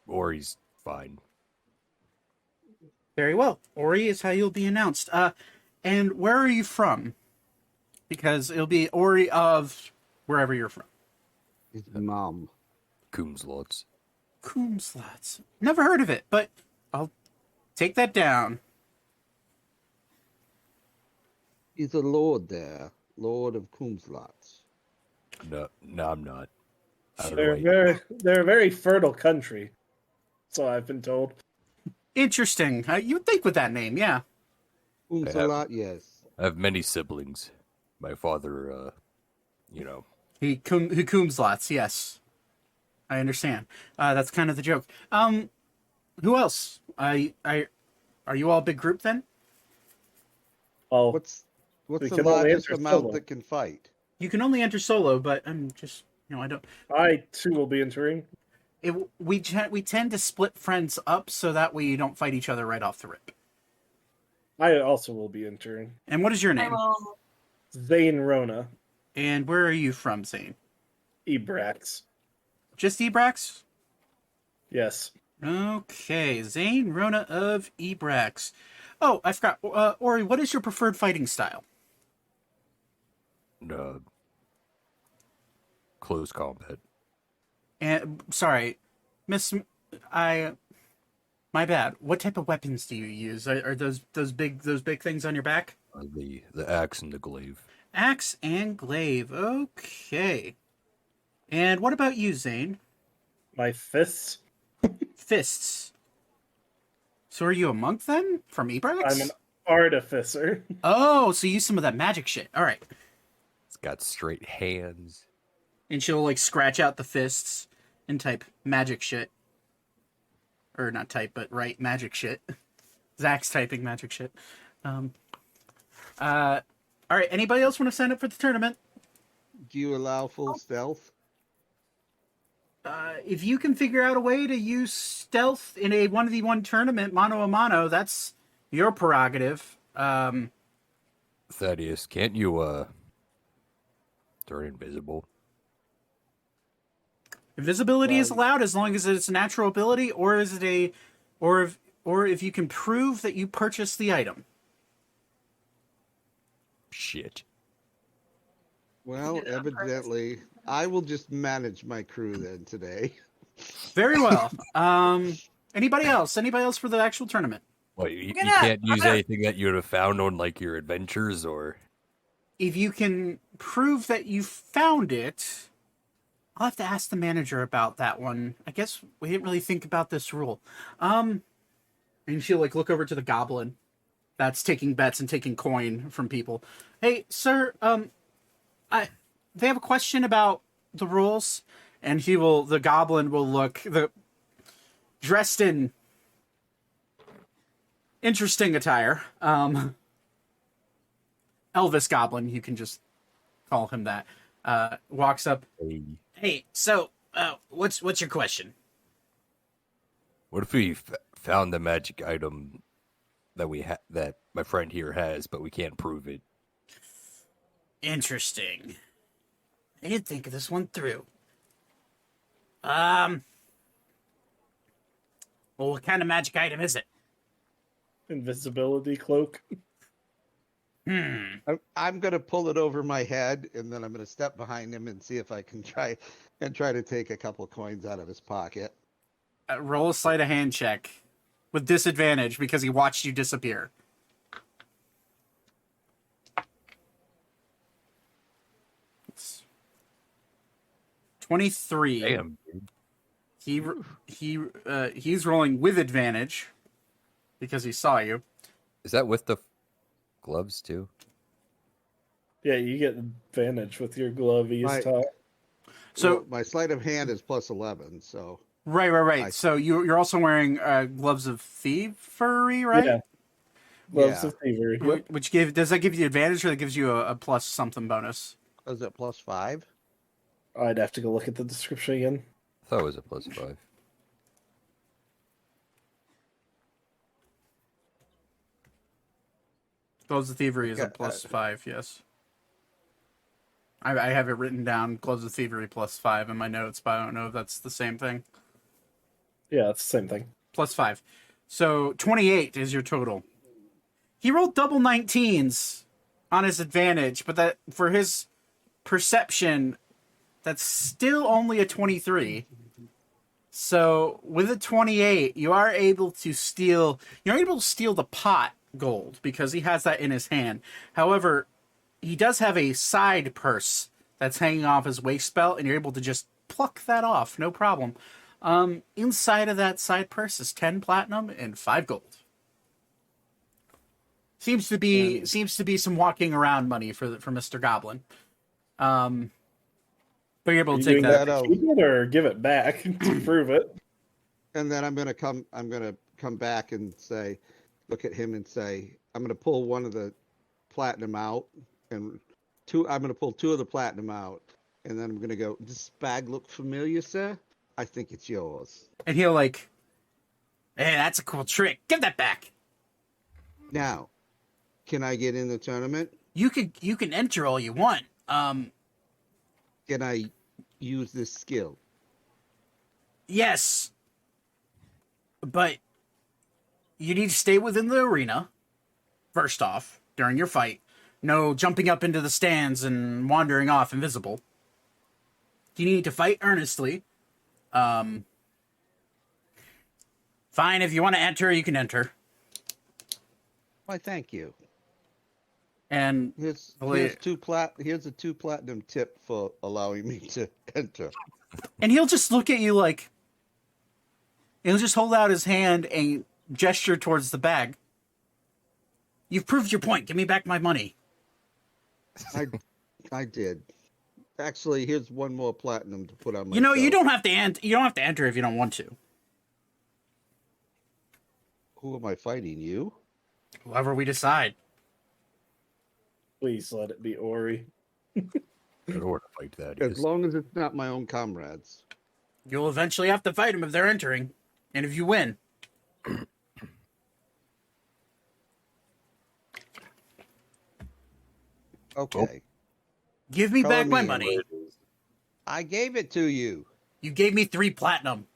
Ori's fine. Very well. Ori is how you'll be announced. And where are you from? Because it'll be Ori of wherever you're from. His mom. Coomslots. Coomslots. Never heard of it, but I'll take that down. He's a lord there. Lord of Coomslots. No, I'm not. They're a very fertile country. So I've been told. Interesting. You'd think with that name, yeah. Coomslot, yes. I have many siblings. My father, He Coomslots, yes. I understand. That's kind of the joke. Who else? Are you all a big group then? Well, What's we the can only largest enter amount solo. that can fight? You can only enter solo, but I'm just, I don't. I too will be entering. We tend to split friends up so that way you don't fight each other right off the rip. I also will be entering. And what is your I name? will. Zane Rona, And where are you from, Zane? Ebrax. Just Ebrax? Yes. Okay, Zane Rona of Ebrax. Oh, I forgot. Ori, what is your preferred fighting style? close combat. And sorry, my bad. What type of weapons do you use? Are those big things on your back? The axe and the glaive. Axe and glaive. Okay. And what about you, Zane? My fists. Fists. So are you a monk then? From Ebrax? I'm an artificer. Oh, so you use some of that magic shit. All right. It's got straight hands. And she'll like scratch out the fists and type magic shit. Or not type, but write magic shit. Zach's typing magic shit. All right. Anybody else want to sign up for the tournament? Do you allow full stealth? If you can figure out a way to use stealth in a 1v1 tournament, mano a mano, that's your prerogative. Thaddeus, can't you turn invisible? Invisibility is allowed as long as it's a natural ability, or is it or if you can prove that you purchased the item. Shit. Well, did it on purpose. evidently, I will just manage my crew then today. Very well. Anybody else? Anybody else for the actual tournament? What, you gonna- can't I'm use gonna- anything that you would have found on like your adventures or If you can prove that you found it, I'll have to ask the manager about that one. I guess we didn't really think about this rule. And she'll like look over to the goblin that's taking bets and taking coin from people. Hey, sir, they have a question about the rules, and the goblin will look dressed in interesting attire. Elvis Goblin, you can just call him that, walks up. Hey, so what's your question? What if we found the magic item that that my friend here has, but we can't prove it? Interesting. I didn't think of this one through. Well, what kind of magic item is it? Invisibility cloak. I'm gonna pull it over my head, and then I'm gonna step behind him and see if I can try to take a couple coins out of his pocket. Roll a sleight of hand check with disadvantage because he watched you disappear. It's 23. Damn. He's rolling with advantage because he saw you. Is that with the gloves too? Yeah, you get advantage with your glovies Right. top. So Well, my sleight of hand is plus 11, so right. So you're also wearing gloves of thievery, right? Yeah. Gloves Yeah. of thievery. Yep. Which does that give you advantage, or that gives you a plus something bonus? is it plus 5? I'd have to go look at the description again. I thought it was a +5. Gloves of thievery is a Okay, plus 5. Yes. I have it written down. Gloves of thievery plus 5 in my notes, but I don't know if that's the same thing. Yeah, it's the same thing. Plus 5. So 28 is your total. He rolled double 19s on his advantage, but that for his perception, that's still only a 23. So with a 28, you're able to steal the pot gold because he has that in his hand. However, he does have a side purse that's hanging off his waist belt, and you're able to just pluck that off, no problem. Inside of that side purse is 10 platinum and 5 gold. Seems to be some walking around money for Mr. Goblin. But you're able to Are you take doing that. that. Keep it or give it back to prove it. And then I'm gonna come back and say, look at him and say, I'm gonna pull one of the platinum out, and I'm gonna pull 2 of the platinum out, and then I'm gonna go, does this bag look familiar, sir? I think it's yours. And he'll like, Hey, that's a cool trick. Give that back. Now, can I get in the tournament? You can enter all you want. Can I use this skill? Yes. But you need to stay within the arena, first off, during your fight. No jumping up into the stands and wandering off invisible. You need to fight earnestly. Fine, if you want to enter, you can enter. Why, thank you. and Here's Believe- here's a 2 platinum tip for allowing me to enter. and he'll just look at you like, he'll just hold out his hand and gesture towards the bag. You've proved your point. Give me back my money. I did. Actually, here's 1 more platinum to put on my. You know, you don't have to enter if you don't want to. Who am I fighting? You? Whoever we decide. Please let it be Ori. I don't want to fight that. As long as it's not my own comrades. You'll eventually have to fight them if they're entering, and if you win. Okay. Give me Tell back my me money. I gave it to you. You gave me 3 platinum.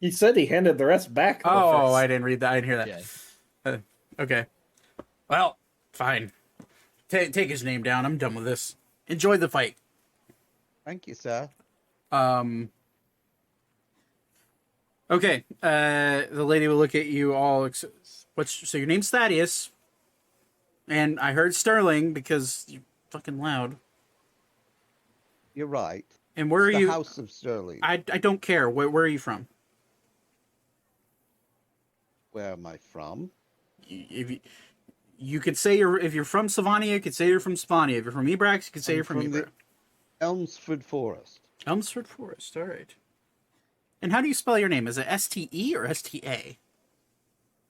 He said he handed the rest back. To the Oh, first. I didn't read that. I didn't hear that. Yeah. Okay. Well, fine. Take his name down. I'm done with this. Enjoy the fight. Thank you, sir. Okay. The lady will look at you all. So your name's Thaddeus, and I heard Sterling because you're fucking loud. You're right. And where are the you? House of Sterling. I don't care. Where are you from? Where am I from? If you could say if you're from Savania, you could say you're from Savania. If you're from Ebrax, you could say I'm you're from from the- Ebrax. Elmsford Forest. Elmsford Forest. All right. And how do you spell your name? Is it STE or STA?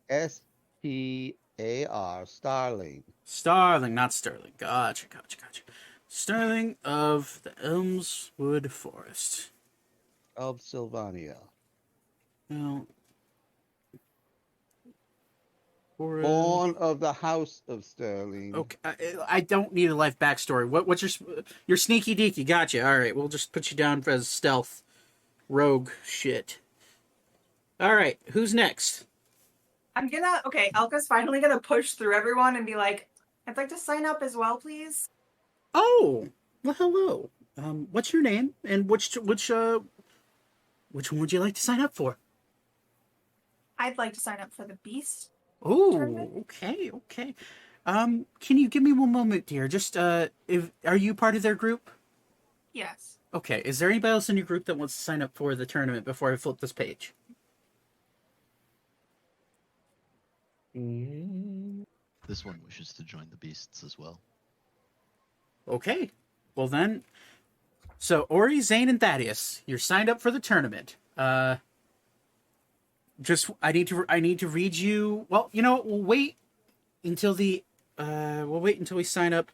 STE. Starling. Starling, not Sterling. Gotcha. Sterling of the Elmswood Forest. Of Sylvania. Well, Born of the House of Sterling. Okay, I don't need a life backstory. What's your sneaky deaky? Gotcha. All right, we'll just put you down as stealth, rogue shit. All right, who's next? Okay, Elka's finally gonna push through everyone and be like, I'd like to sign up as well, please. Oh, well, hello. What's your name and which one would you like to sign up for? I'd like to sign up for the Beast. Oh, Tournament? okay. Can you give me one moment, dear? Just are you part of their group? Yes. Okay. Is there anybody else in your group that wants to sign up for the tournament before I flip this page? This one wishes to join the beasts as well. Okay. Well then, so Ori, Zane, and Thaddeus, you're signed up for the tournament. Just I need to read you. Well, you know, we'll wait until we sign up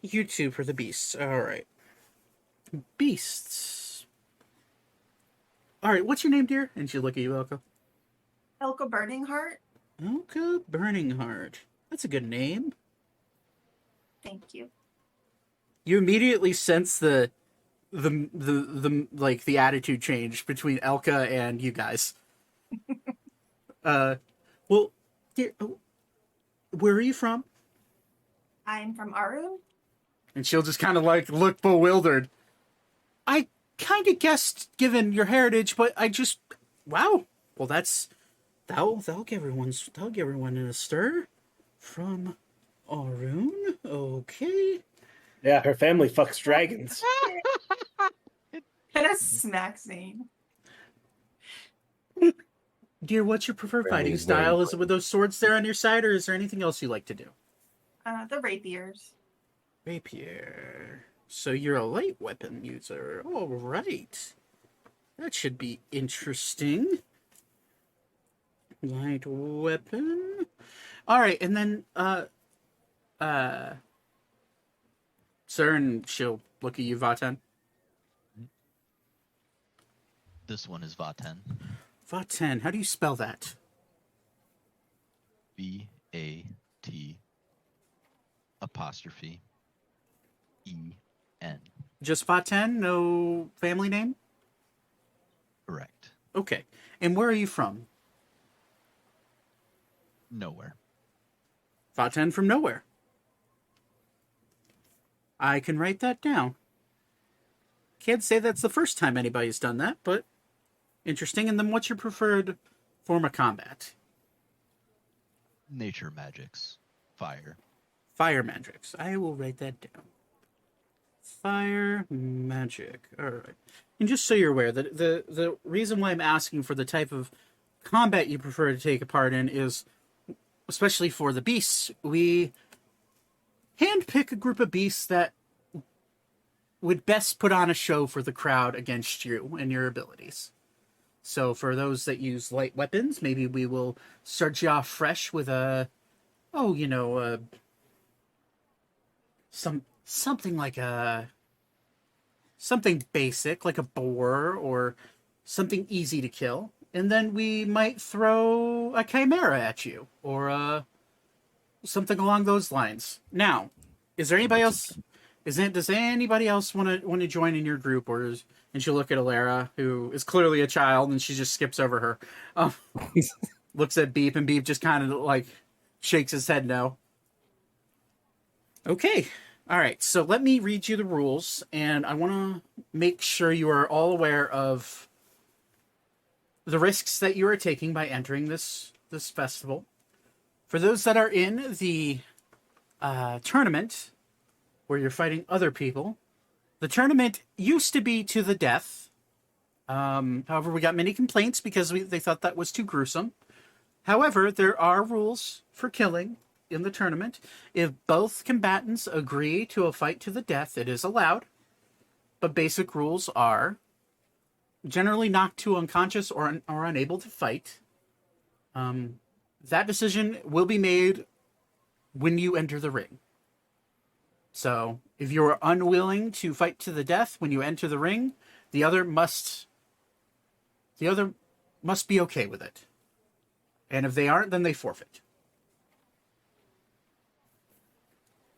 you two for the beasts. All right. Beasts. All right, what's your name, dear? And she look at you, Elka. Elka Burning Heart. Elka Burning Heart. That's a good name. Thank you. You immediately sense the like the attitude change between Elka and you guys. Well, dear, where are you from? I'm from Aru. And she'll just kind of like look bewildered. I kind of guessed given your heritage, but I just wow. Well, that'll get everyone in a stir. From Arun, okay. Yeah, her family fucks dragons. And a smack Zane. Dear, what's your preferred fighting style? Is it with those swords there on your side, or is there anything else you like to do? The rapiers. Rapier. So you're a light weapon user. All right. That should be interesting. Light weapon. All right, and then sir, and she'll look at you, Vaten. This one is Vaten. Vaten, how do you spell that? V-A-T apostrophe E-N. Just Vaten, no family name? Correct. Okay. And where are you from? Nowhere. Vaten from nowhere. I can write that down. Can't say that's the first time anybody's done that, but interesting. And then what's your preferred form of combat? Nature magics. Fire. Fire magics. I will write that down. Fire magic. All right. And just so you're aware, the reason why I'm asking for the type of combat you prefer to take a part in is, especially for the beasts, we handpick a group of beasts that would best put on a show for the crowd against you and your abilities. So for those that use light weapons, maybe we will start you off fresh with something like something basic like a boar or something easy to kill, and then we might throw a chimera at you or something along those lines. Now, is there anybody else? Does anybody else want to join in your group, and she'll look at Alara, who is clearly a child, and she just skips over her. Looks at Beep, and Beep just kind of like shakes his head no. Okay. All right. So let me read you the rules, and I want to make sure you are all aware of the risks that you are taking by entering this festival. For those that are in the tournament, where you're fighting other people, the tournament used to be to the death. However, we got many complaints because they thought that was too gruesome. However, there are rules for killing in the tournament. If both combatants agree to a fight to the death, it is allowed. But basic rules are generally knocked to unconscious or unable to fight. That decision will be made when you enter the ring. So if you're unwilling to fight to the death when you enter the ring, the other must be okay with it. And if they aren't, then they forfeit.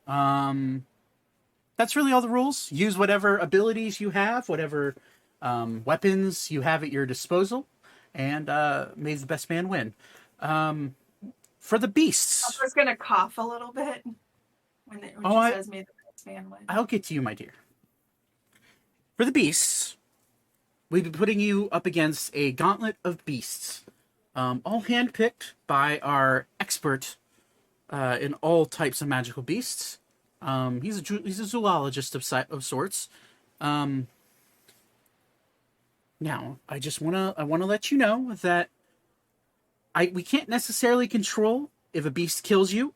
That's really all the rules. Use whatever abilities you have, whatever weapons you have at your disposal, and may the best man win. For the beasts, I was gonna cough a little bit when she says "May the best man win." I'll get to you, my dear. For the beasts, we've been putting you up against a gauntlet of beasts, all handpicked by our expert in all types of magical beasts. He's a zoologist of sorts. Now, I want to let you know that we can't necessarily control if a beast kills you.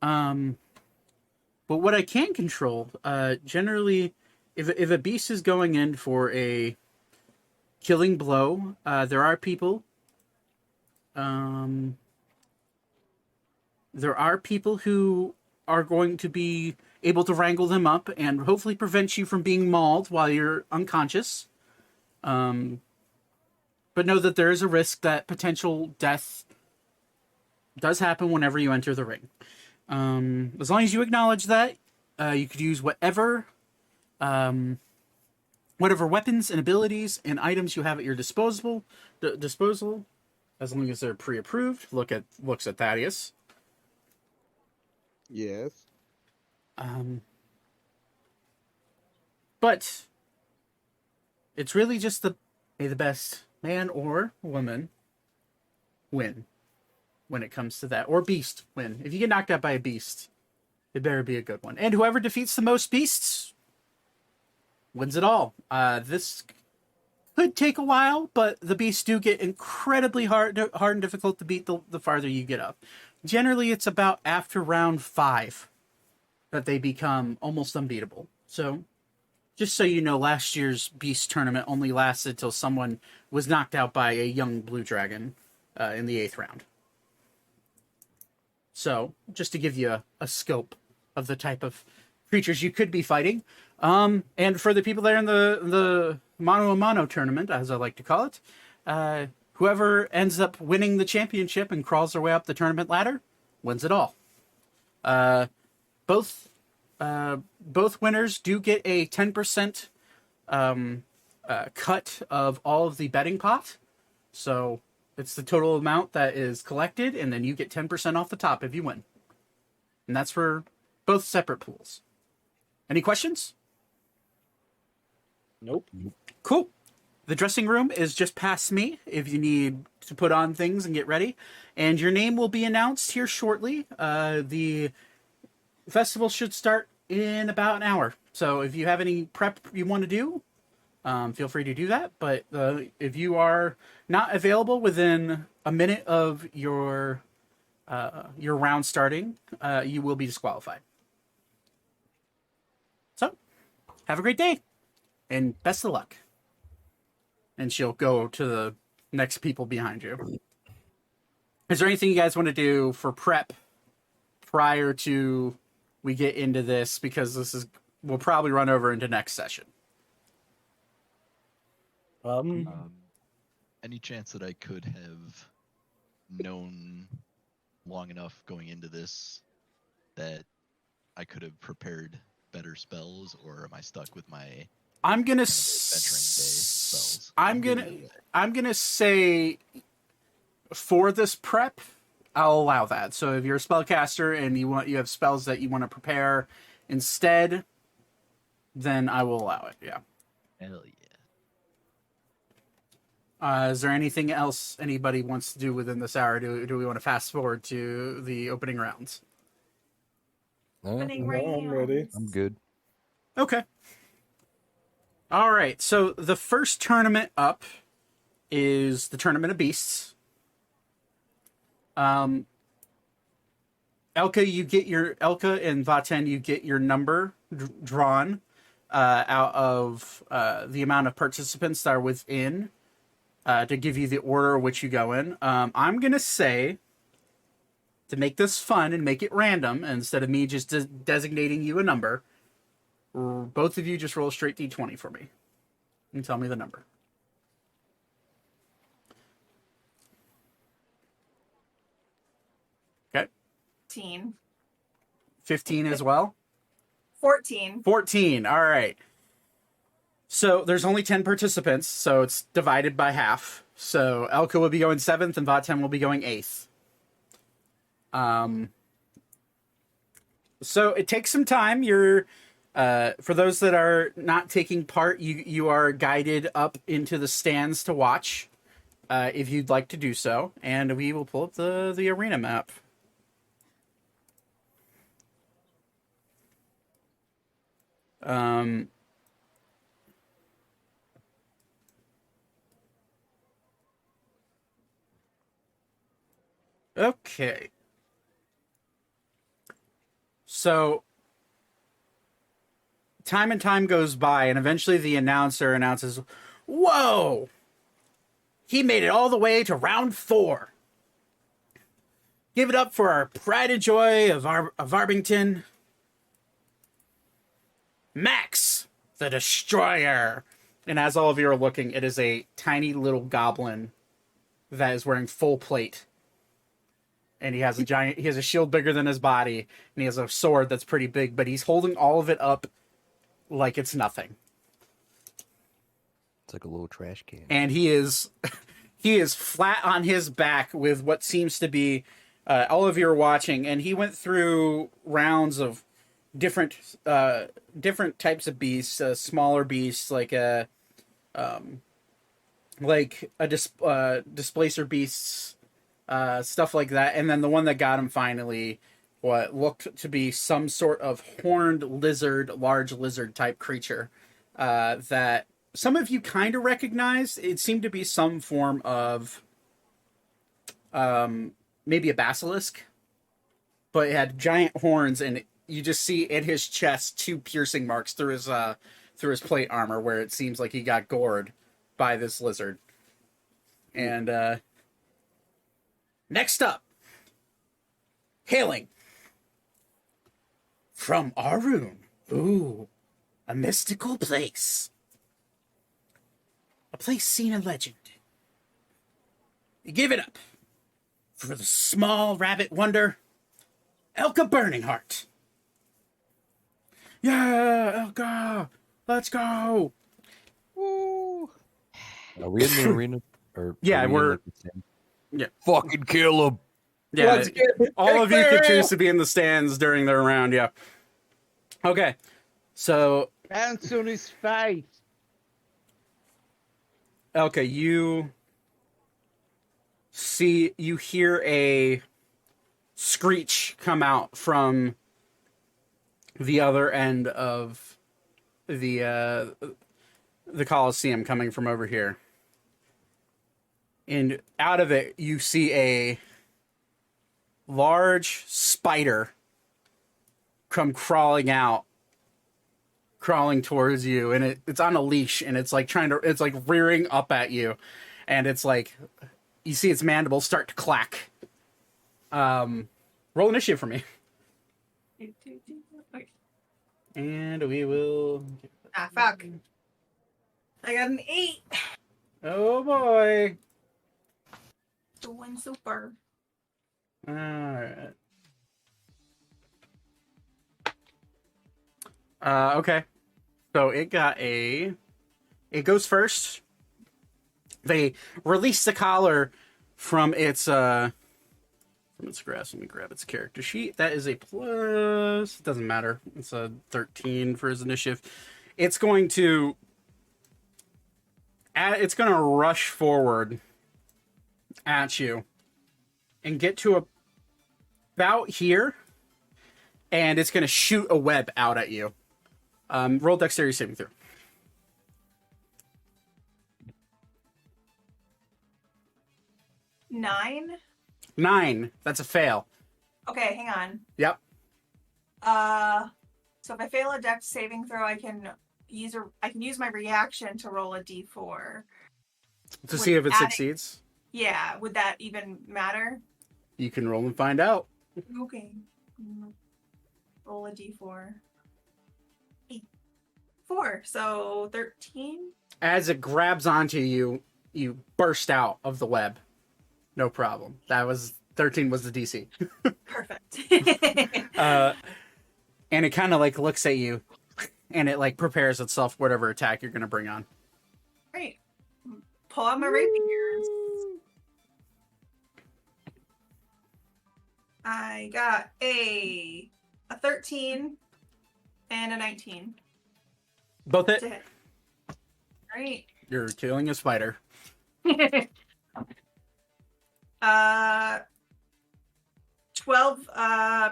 But what I can control, generally, if a beast is going in for a killing blow, there are people. There are people who are going to be able to wrangle them up and hopefully prevent you from being mauled while you're unconscious. But know that there is a risk that potential death does happen whenever you enter the ring. As long as you acknowledge that, you could use whatever weapons and abilities and items you have at your disposal, as long as they're pre-approved. Looks at Thaddeus. Yes. But it's really just may the best man or woman win when it comes to that. Or beast win. If you get knocked out by a beast, it better be a good one. And whoever defeats the most beasts wins it all. This could take a while, but the beasts do get incredibly hard and difficult to beat the farther you get up. Generally, it's about after round 5 that they become almost unbeatable. So, just so you know, last year's Beast tournament only lasted till someone was knocked out by a young blue dragon in the 8th round. So, just to give you a scope of the type of creatures you could be fighting. And for the people that are in the mano-a-mano tournament, as I like to call it, whoever ends up winning the championship and crawls their way up the tournament ladder wins it all. Both winners do get a 10% cut of all of the betting pot. So it's the total amount that is collected, and then you get 10% off the top if you win. And that's for both separate pools. Any questions? Nope. Cool. The dressing room is just past me if you need to put on things and get ready. And your name will be announced here shortly. The festival should start in about an hour. So if you have any prep you want to do, feel free to do that. But if you are not available within a minute of your round starting, you will be disqualified. So, have a great day, and best of luck. And she'll go to the next people behind you. Is there anything you guys want to do for prep prior to we get into this? Because we'll probably run over into next session. Any chance that I could have known long enough going into this that I could have prepared better spells, or am I stuck with my I'm gonna spells? I'm gonna say for this prep, I'll allow that. So if you're a spellcaster and you have spells that you want to prepare instead, then I will allow it. Yeah. Hell yeah. Is there anything else anybody wants to do within this hour? Do we want to fast forward to the opening rounds? Opening No, I'm ready. rounds. I'm good. Okay. All right. So the first tournament up is the Tournament of Beasts. Elka and Vaten, you get your number drawn out of the amount of participants that are within to give you the order which you go in. I'm gonna say to make this fun and make it random, instead of me just designating you a number, both of you just roll a straight d20 for me and tell me the number. Okay. 15. 15 as well? 14. 14. All right. So there's only 10 participants, so it's divided by half. So Elka will be going 7th and Vatem will be going 8th. So it takes some time. You're for those that are not taking part, you are guided up into the stands to watch, if you'd like to do so, and we will pull up the arena map. Okay. So time and time goes by, and eventually the announcer announces, "Whoa! He made it all the way to round 4. Give it up for our pride and joy of Arbington, Max, the Destroyer." And as all of you are looking, it is a tiny little goblin that is wearing full plate. And he has a shield bigger than his body, and he has a sword that's pretty big, but he's holding all of it up like it's nothing. It's like a little trash can. And he is flat on his back with what seems to be, all of you are watching, and he went through rounds of different types of beasts, smaller beasts like a displacer beasts, stuff like that, and then the one that got him finally, what looked to be some sort of horned lizard, large lizard type creature, that some of you kind of recognized. It seemed to be some form of maybe a basilisk, but it had giant horns, and you just see in his chest 2 piercing marks through his plate armor, where it seems like he got gored by this lizard. And next up, hailing from Arun. Ooh, a mystical place. A place seen in legend. You give it up for the small rabbit wonder, Elka Burning Heart. Yeah, Elka, let's go. Woo! Are we in the arena? Or Yeah, are we we're- in the stand? Yeah. Fucking kill him. Yeah, Let's get all of you could Barrel! choose to be in the stands during their round. Yeah. Okay, so Bounce on his face. Elka, you hear a screech come out from the other end of the Coliseum, coming from over here. And out of it, you see a large spider come crawling towards you, and it's on a leash, and it's like it's like rearing up at you, and it's like you see its mandibles start to clack. Roll initiative for me, Okay. and we will. Ah, fuck. I got an 8. Oh boy! Doing super. All right. Okay. So it goes first. They release the collar from its grasp. Let me grab its character sheet. That is a plus. It doesn't matter. It's a 13 for his initiative. It's going to rush forward at you and get to about here, and it's going to shoot a web out at you. Roll dexterity saving throw. 9. 9. That's a fail. Okay, hang on. Yep. So if I fail a dex saving throw, I can use my reaction to roll a d4. To see if it succeeds. Yeah, would that even matter? You can roll and find out. Okay. Roll a d4. 8. 4, so 13. As it grabs onto you, you burst out of the web. No problem. That was 13 was the DC. Perfect. And it kind of like looks at you, and it like prepares itself for whatever attack you're gonna bring on. Great. Pull out my rapiers. I got a 13 and a 19 Both to hit. hit. Great. You're killing a spider. 12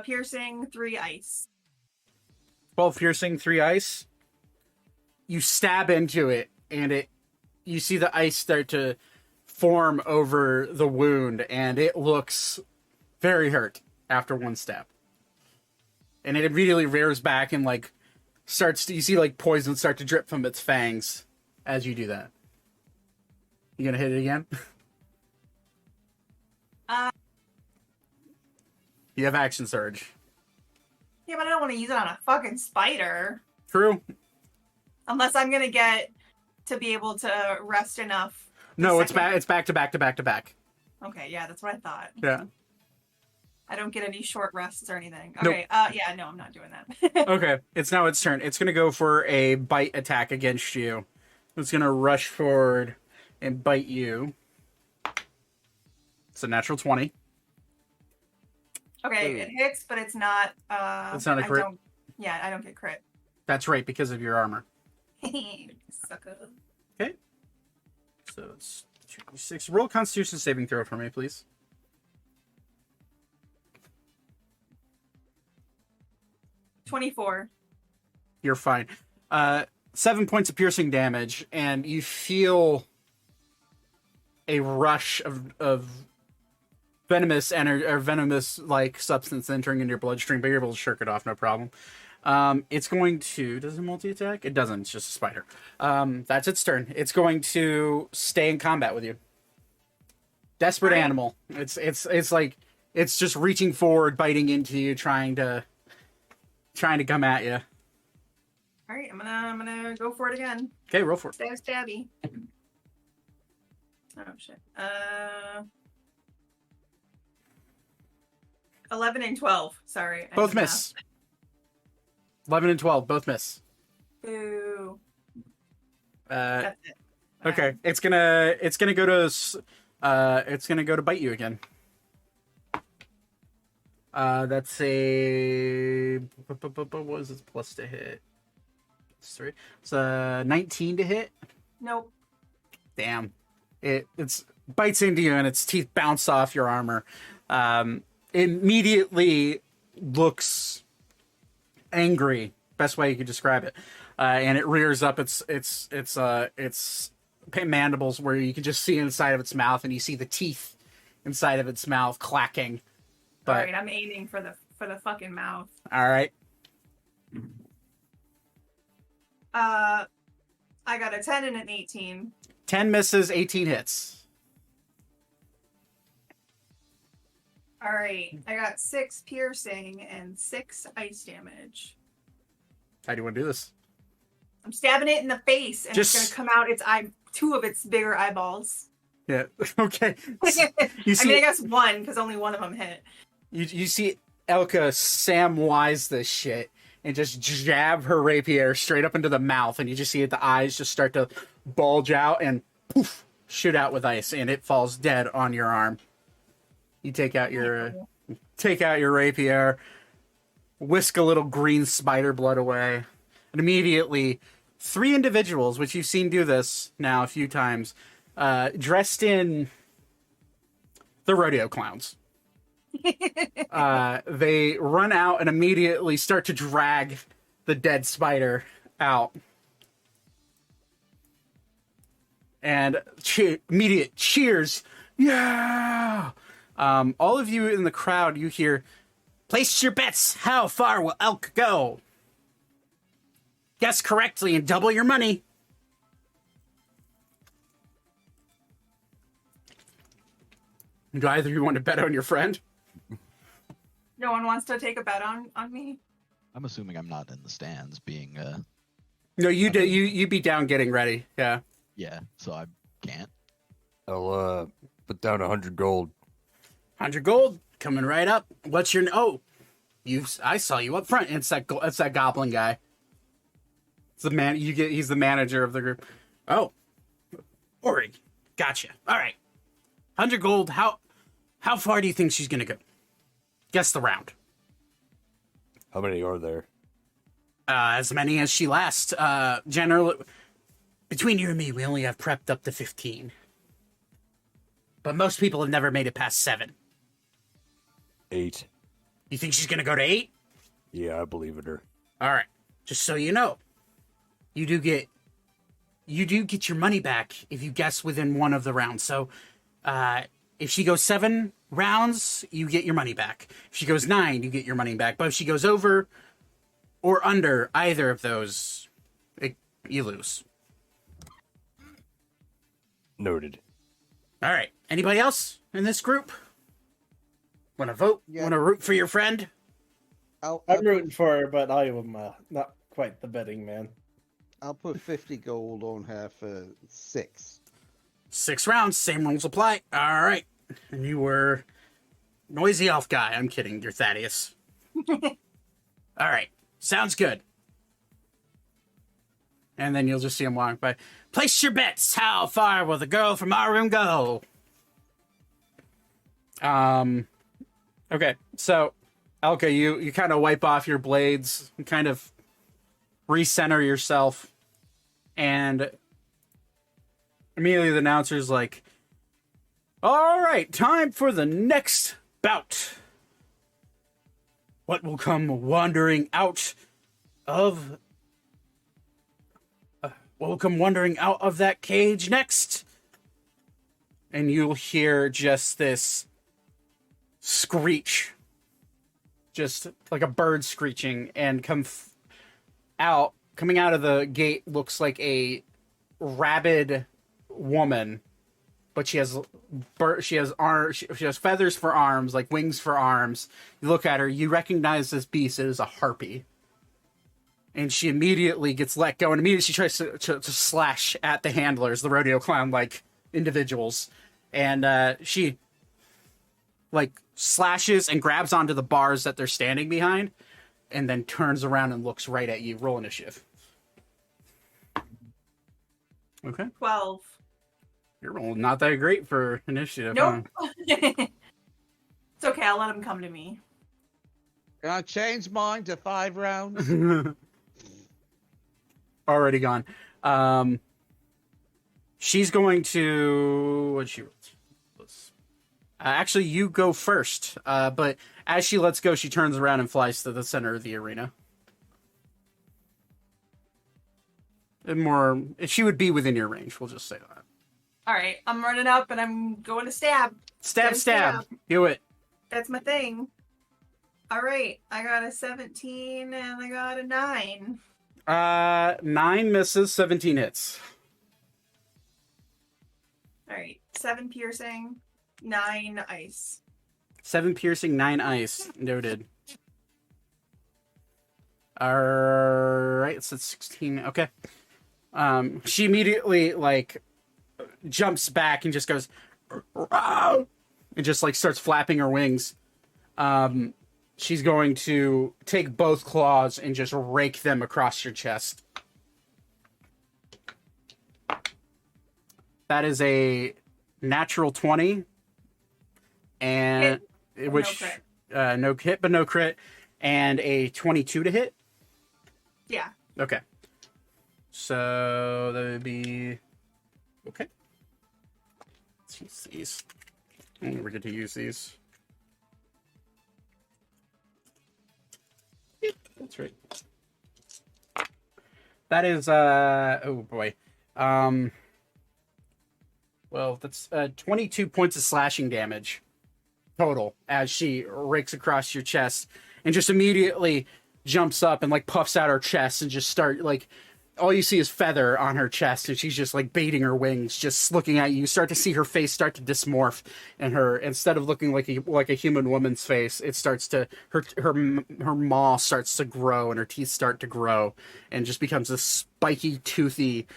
piercing, 3 ice. 12 piercing, 3 ice. You stab into it, and you see the ice start to form over the wound, and it looks very hurt after one stab. And it immediately rears back and like you see like poison start to drip from its fangs as you do that. You gonna hit it again? You have action surge. Yeah, but I don't want to use it on a fucking spider. True. Unless I'm gonna get to be able to rest enough. No, it's second- back. It's back to back to back to back. Okay, yeah, that's what I thought. Yeah. I don't get any short rests or anything. Nope. Okay, yeah, no, I'm not doing that. Okay, it's now its turn. It's gonna go for a bite attack against you. It's gonna rush forward and bite you. It's a natural 20. Okay, it hits, but it's not. It's not a crit? I don't get crit. That's right, because of your armor. Sucker. Okay. So it's 2d6. Roll a Constitution saving throw for me, please. 24. You're fine. 7 points of piercing damage, and you feel a rush of venomous or venomous like substance entering into your bloodstream, but you're able to shirk it off, no problem. It's going to. Does it multi-attack? It doesn't. It's just a spider. That's its turn. It's going to stay in combat with you. Desperate Right. animal. It's like it's just reaching forward, biting into you, trying to come at you. All right, I'm gonna go for it again. Okay, roll for it. Stab stabby. Oh shit. 11 and 12. Sorry. I Both did miss. 11 and 12, both miss. math. Boo. Uh, That's it. okay, it's gonna go to bite you again. That's a what was its plus to hit? It's 3. It's a 19 to hit. Nope. Damn. It's bites into you and its teeth bounce off your armor. Immediately looks angry. Best way you could describe it. And it rears up its mandibles where you can just see inside of its mouth, and you see the teeth inside of its mouth clacking. All But right, I'm aiming for the fucking mouth. all right. I got a 10 and an 18. 10 misses, 18 hits. All right, I got 6 piercing and 6 ice damage. How do you want to do this? I'm stabbing it in the face, and Just- it's gonna come out its eye, 2 of its bigger eyeballs. Yeah. Okay. I You see, mean, I guess 1 because only one of them hit. you see Elka Samwise this shit and just jab her rapier straight up into the mouth, and you just see the eyes just start to bulge out and poof, shoot out with ice, and it falls dead on your arm. You take out your rapier, whisk a little green spider blood away, and immediately 3 individuals, which you've seen do this now a few times, dressed in the rodeo clowns. They run out and immediately start to drag the dead spider out. And immediate cheers. Yeah! All of you in the crowd, you hear, place your bets. How far will Elk go? Guess correctly and double your money. Do either of you want to bet on your friend? No one wants to take a bet on me. I'm assuming I'm not in the stands, being No, you did. You be down getting ready. Yeah. yeah. So I can't. I'll put down 100 gold. 100 gold coming right up. What's your I saw you up front. It's that goblin guy. It's the man. He's the manager of the group. Oh, Ori, gotcha. All right, 100 gold. How far do you think she's gonna go? Guess the round. How many are there? As many as she lasts. Generally, between you and me, we only have prepped up to 15. But most people have never made it past 7. 8. You think she's gonna go to 8? Yeah, I believe in her. All right. Just so you know, you do get your money back if you guess within one of the rounds. So, if she goes 7 rounds, you get your money back. If she goes 9, you get your money back. But if she goes over or under either of those, you lose. Noted. All right. Anybody else in this group? Want to vote? Yeah. Want to root for your friend? I'm rooting for her, but I am not quite the betting man. I'll put 50 gold on her for 6. 6 rounds, same rules apply. All right. And you were noisy elf guy. I'm kidding. You're Thaddeus. All right. Sounds good. And then you'll just see him walk by. Place your bets. How far will the girl from our room go? Okay. So, Elka, you kind of wipe off your blades and kind of recenter yourself. And immediately the announcer's like, all right, time for the next bout. What will come wandering out of... what will come wandering out of that cage next? And you'll hear just this screech. Just like a bird screeching. And coming out of the gate looks like a rabid woman. But she has feathers for arms, like wings for arms. You look at her, you recognize this beast. It is a harpy. And she immediately gets let go, and immediately she tries to slash at the handlers, the rodeo clown-like individuals. And she, slashes and grabs onto the bars that they're standing behind, and then turns around and looks right at you. Roll initiative. Okay. 12. You're rolling not that great for initiative. Nope. It's okay. I'll let him come to me. Can I change mine to 5 rounds? Huh? Already gone. She's going to... What'd she... actually, you go first. But as she lets go, she turns around and flies to the center of the arena. And she would be within your range, we'll just say that. All right. I'm running up and I'm going to stab. Stab. Do it. That's my thing. All right. I got a 17 and I got a 9. 9 misses, 17 hits. All right. 7 piercing, 9 ice. 7 piercing, 9 ice. Noted. Alright, so it's 16. Okay. She immediately, jumps back and just goes... "Row!" and just, starts flapping her wings. She's going to take both claws and just rake them across your chest. That is a natural 20. And Hit, which no crit. No hit but no crit, and a 22 to hit. Yeah. Okay. So that would be okay. Let's use these. We get to use these. Yep, that's right. That is oh boy. Well, that's 22 points of slashing damage total as she rakes across your chest and just immediately jumps up and puffs out her chest and just all you see is feather on her chest, and she's just like baiting her wings, just looking at you. You start to see her face start to dysmorph, and her, instead of looking like a human woman's face, it starts to her maw starts to grow, and her teeth start to grow, and just becomes a spiky, toothy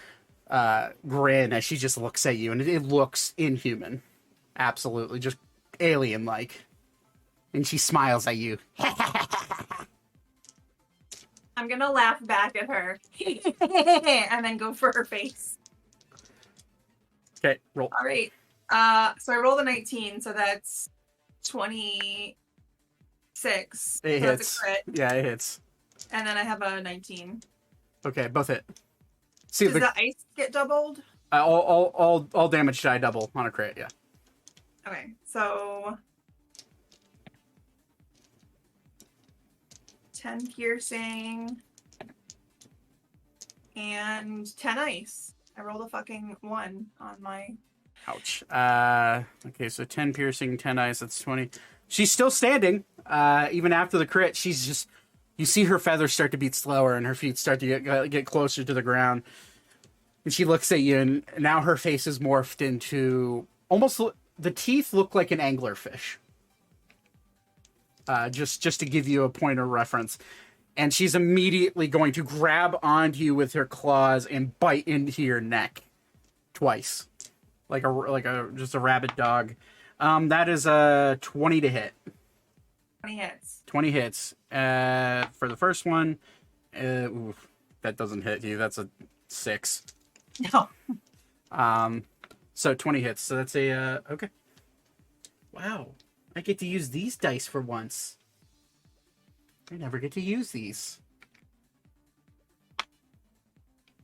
grin as she just looks at you, and it looks inhuman, absolutely, just alien-like, and she smiles at you. I'm gonna laugh back at her and then go for her face. Okay, roll. All right. So I rolled a 19, so that's 26. It So that's hits. a crit. Yeah, it hits. And then I have a 19. Okay, both hit. See, Does the ice get doubled? all damage die double on a crit. Yeah. Okay, so 10 piercing and 10 ice. I rolled a fucking 1 on my. Ouch. Okay, so 10 piercing, 10 ice. That's 20. She's still standing. Even after the crit, she's just. You see her feathers start to beat slower, and her feet start to get closer to the ground. And she looks at you, and now her face is morphed into almost. The teeth look like an anglerfish. Just to give you a point of reference. And she's immediately going to grab onto you with her claws and bite into your neck twice, like a just a rabid dog. That is a 20 to hit. 20 hits. 20 hits. For the first one, oof, that doesn't hit you. That's a 6. No. So 20 hits. So that's a okay. Wow. I get to use these dice for once. I never get to use these.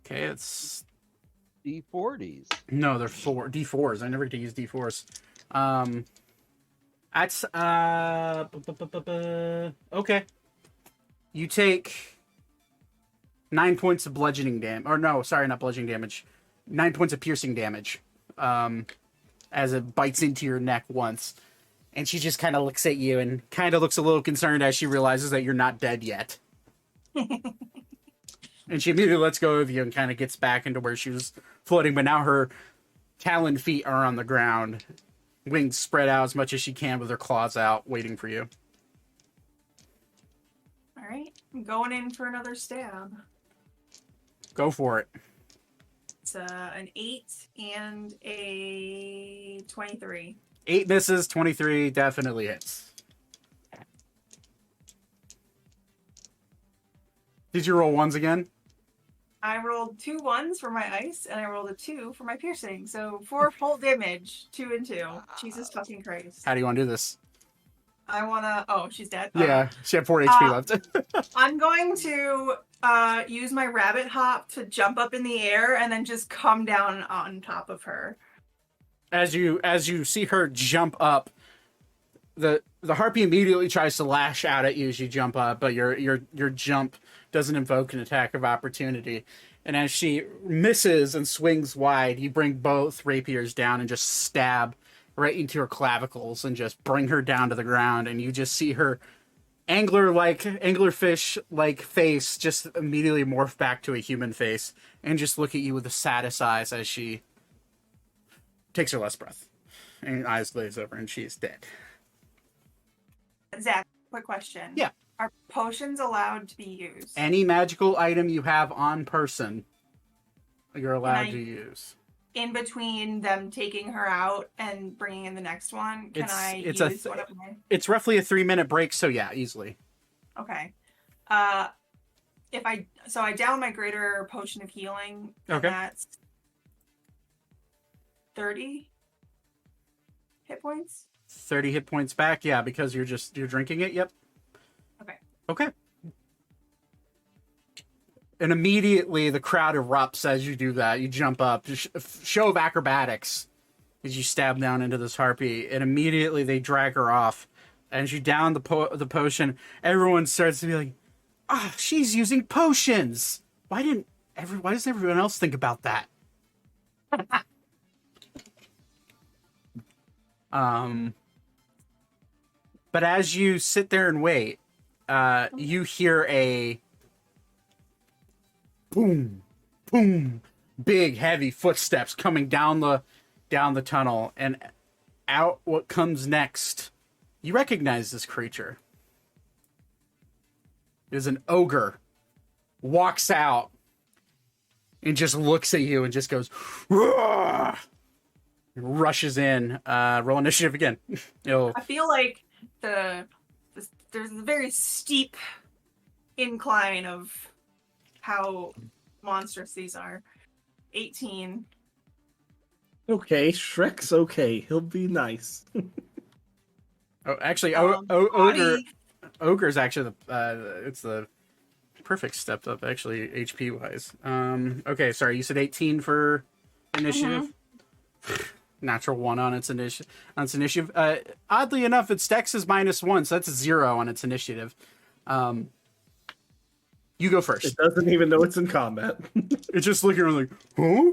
Okay, it's D40s. no, they're D4s. I never get to use D4s. That's okay. You take 9 points of bludgeoning damage. Or no, sorry, not bludgeoning damage. 9 points of piercing damage. As it bites into your neck once. And she just kind of looks at you and kind of looks a little concerned as she realizes that you're not dead yet. And she immediately lets go of you and kind of gets back into where she was floating. But now her taloned feet are on the ground. Wings spread out as much as she can with her claws out, waiting for you. All right. I'm going in for another stab. Go for it. It's an 8 and a 23. 8 misses, 23 definitely hits. Did you roll ones again? I rolled 2 1s for my ice, and I rolled a 2 for my piercing. So 4 full damage, 2 and 2. Jesus fucking Christ. How do you want to do this? I wanna. Oh, she's dead. Yeah, she had 4 HP left. I'm going to use my rabbit hop to jump up in the air and then just come down on top of her. As you see her jump up, the harpy immediately tries to lash out at you as you jump up, but your jump doesn't invoke an attack of opportunity. And as she misses and swings wide, you bring both rapiers down and just stab right into her clavicles and just bring her down to the ground. And you just see her anglerfish-like face just immediately morph back to a human face and just look at you with the saddest eyes as she takes her last breath. And her eyes glaze over and she is dead. Zach, quick question. Yeah. Are potions allowed to be used? Any magical item you have on person, you're allowed to use. In between them taking her out and bringing in the next one, can I use one of my... It's roughly a 3-minute break, so yeah, easily. Okay. If I down my greater potion of healing, and Okay. that's 30 hit points. 30 hit points back, yeah, because you're drinking it. Yep. Okay. And immediately the crowd erupts as you do that. You jump up, show of acrobatics as you stab down into this harpy, and immediately they drag her off. And as you down the potion, everyone starts to be like, "Ah, she's using potions. Why doesn't everyone else think about that?" But as you sit there and wait, you hear a boom boom, big heavy footsteps coming down the tunnel, and out what comes next. You recognize this creature. It is an ogre. Walks out and just looks at you and just goes, "Roar!" Rushes in. Roll initiative again. I feel like there's a very steep incline of how monstrous these are. 18. Okay, Shrek's okay. He'll be nice. Oh, actually, Body- ogre's actually it's the perfect step up actually HP wise. Okay, sorry, you said 18 for initiative. Natural 1 on its initiative. Oddly enough, its dex is -1, so that's 0 on its initiative. You go first. It doesn't even know it's in combat. It's just looking like, huh?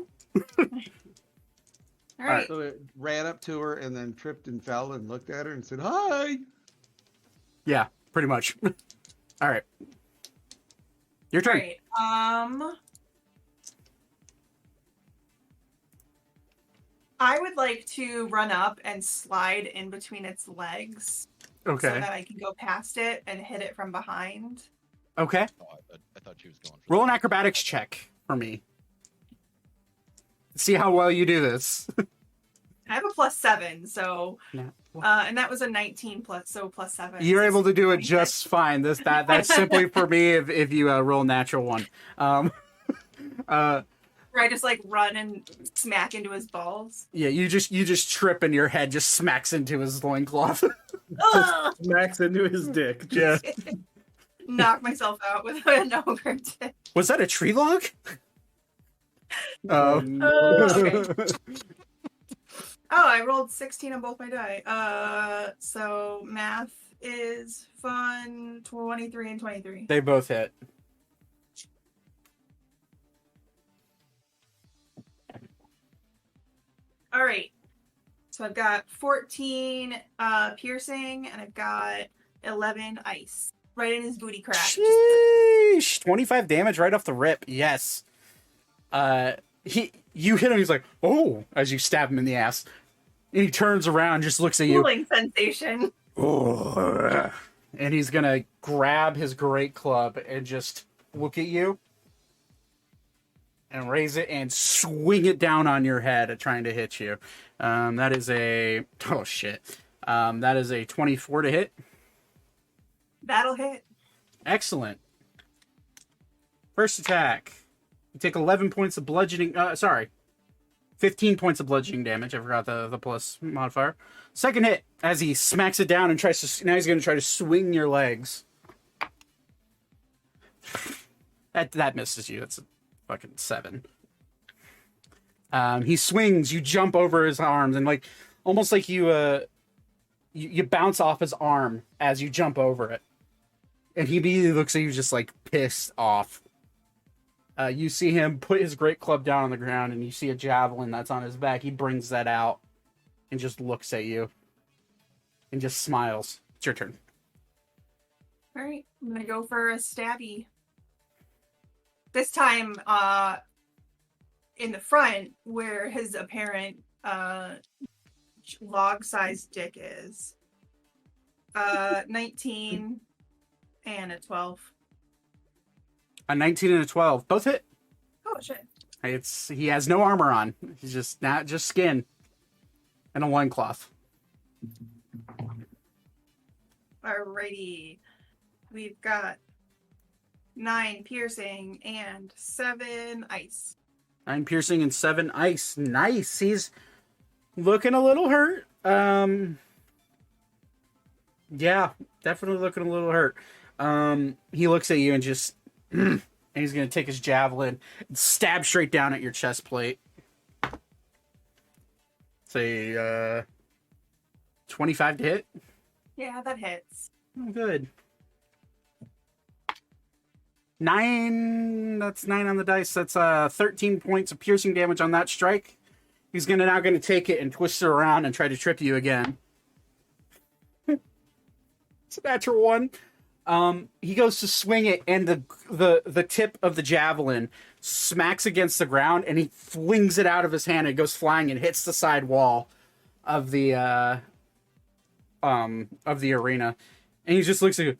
All right. So it ran up to her and then tripped and fell and looked at her and said, "Hi." Yeah, pretty much. All right. Your turn. Great. I would like to run up and slide in between its legs Okay. so that I can go past it and hit it from behind. Okay. Oh, I thought she was going for Roll an that. acrobatics check for me. See how well you do this. I have a +7, so No. and that was a 19 +7. You're able to do it 26. just fine. That's simply for me if you roll natural 1. Where I just like run and smack into his balls. Yeah, you just trip and your head just smacks into his loincloth. Ugh! Smacks into his dick. Yeah. Knock myself out with an ogre dick. Was that a tree log? Oh, Okay. Oh, I rolled 16 on both my die. So math is fun. 23 and 23. They both hit. All right. So I've got 14 piercing and I've got 11 ice. Right in his booty crack. Sheesh! 25 damage right off the rip. Yes. You hit him. He's like, "Oh!" as you stab him in the ass. And he turns around, just looks at you. Cooling sensation. Oh. And he's gonna grab his great club and just look at you and raise it and swing it down on your head, trying to hit you. That is a that is a 24 to hit. That'll hit. Excellent. First attack. You take 11 points of bludgeoning. 15 points of bludgeoning damage. I forgot the plus modifier. Second hit, as he smacks it down and tries to. Now he's going to try to swing your legs. That misses you. That's a fucking 7. He swings. You jump over his arms and almost like you bounce off his arm as you jump over it. And he immediately looks at you just pissed off. You see him put his great club down on the ground, and you see a javelin that's on his back. He brings that out and just looks at you and just smiles. It's your turn. All right. I'm going to go for a stabby. This time in the front where his apparent log-sized dick is. 19 and a 12. A 19 and a 12. Both hit. Oh, shit. He has no armor on. He's just skin and a loincloth. Alrighty. We've got 9 piercing and 7 ice. 9 piercing and 7 ice. Nice. He's looking a little hurt. Yeah, definitely looking a little hurt. He looks at you and just and he's gonna take his javelin and stab straight down at your chest plate. Say 25 to hit. Yeah, that hits. Oh, good. 9. That's 9 on the dice. That's 13 points of piercing damage on that strike. He's now gonna take it and twist it around and try to trip you again. It's a natural 1. He goes to swing it, and the tip of the javelin smacks against the ground, and he flings it out of his hand. And it goes flying and hits the side wall of the arena, and he just looks like,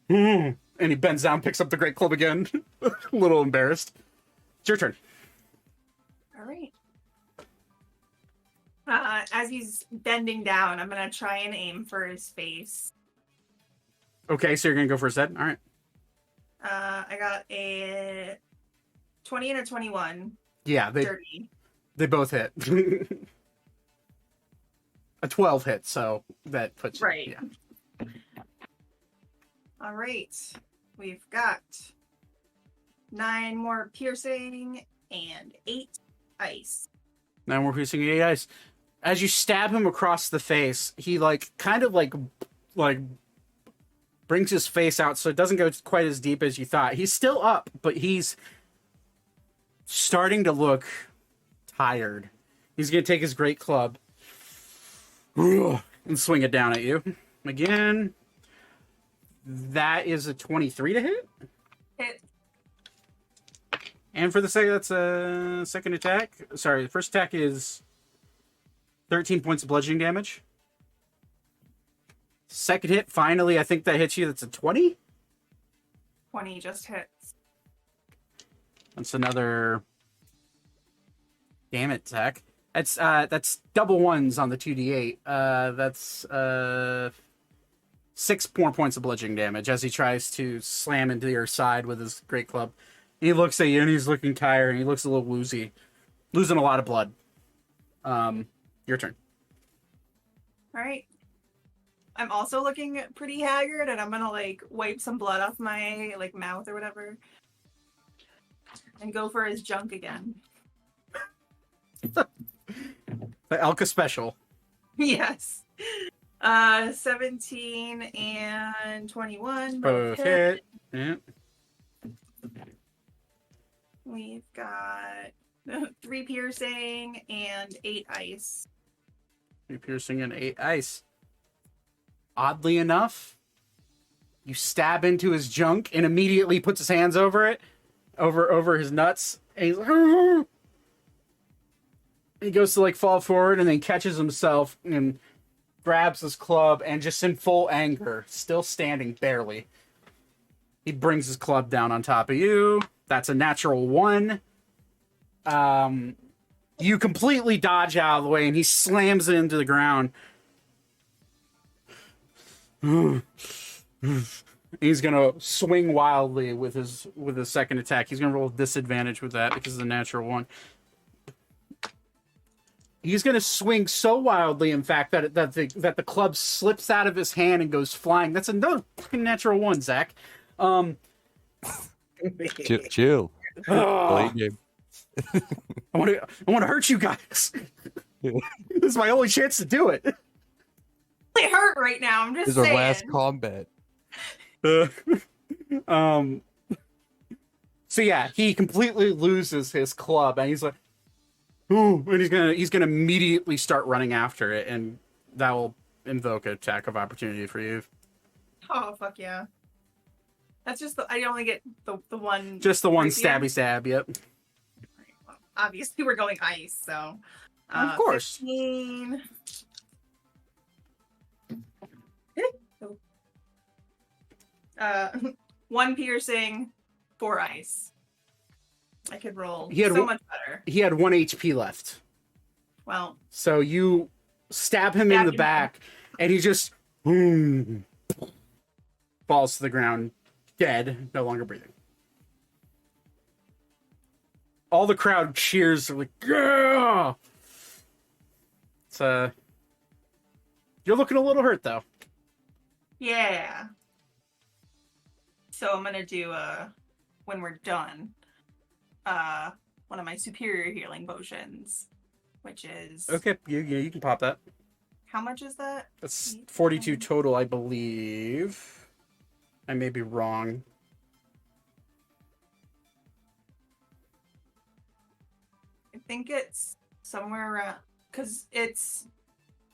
and he bends down, picks up the great club again, a little embarrassed. It's your turn. All right. As he's bending down, I'm gonna try and aim for his face. Okay, so you're gonna go for his head. All right. I got a 20 and a 21. Yeah, Dirty. they both hit. A 12 hit, so that puts you, Right. Yeah. All right. We've got 9 more piercing and 8 ice. Now we're piercing 8 ice. As you stab him across the face, he kind of brings his face out, so it doesn't go quite as deep as you thought. He's still up, but he's starting to look tired. He's gonna take his great club and swing it down at you again. That is a 23 to hit. Hit. And for the second, that's a second attack. Sorry, the first attack is 13 points of bludgeoning damage. Second hit, finally, I think that hits you. That's a 20. 20 just hits. That's another damn it attack. That's double ones on the 2d8. That's 6 more points of bludgeoning damage as he tries to slam into your side with his great club. He looks at you and he's looking tired and he looks a little woozy, losing a lot of blood. Your turn. All right. I'm also looking pretty haggard, and I'm gonna wipe some blood off my mouth or whatever, and go for his junk again. The Elka special. Yes. 17 and 21. Both hit. Yeah. We've got 3 piercing and 8 ice. 3 piercing and 8 ice. Oddly enough, you stab into his junk and immediately puts his hands over it, over his nuts, and he's like, "Argh!" He goes to fall forward and then catches himself and grabs his club and just in full anger, still standing barely, he brings his club down on top of you. That's a natural 1. You completely dodge out of the way and he slams it into the ground. He's gonna swing wildly with his second attack. He's gonna roll disadvantage with that because of the natural 1. He's gonna swing so wildly, in fact, that the club slips out of his hand and goes flying. That's another fucking natural 1, Zach. Chill. Play game. I want to hurt you guys. This is my only chance to do it. Really hurt right now. I'm just This is saying. our last combat. So yeah, he completely loses his club, and he's like, "Ooh!" And he's gonna immediately start running after it, and that will invoke an attack of opportunity for you. Oh fuck yeah! That's just I only get the one. Just the one right here? stabby stab. Yep. Right, well, obviously, we're going ice, so. Of course. 15. 1 piercing, 4 ice. I could roll He had so one- much better. He had 1 HP left, Well, so you stab him in Stab the him. back, and he just falls to the ground, dead, no longer breathing. All the crowd cheers, like, yeah! It's you're looking a little hurt though. yeah. So I'm gonna do when we're done, one of my superior healing potions, which is Okay, you can pop that. how much is that? That's 42 total, I believe. I may be wrong. I think it's somewhere around because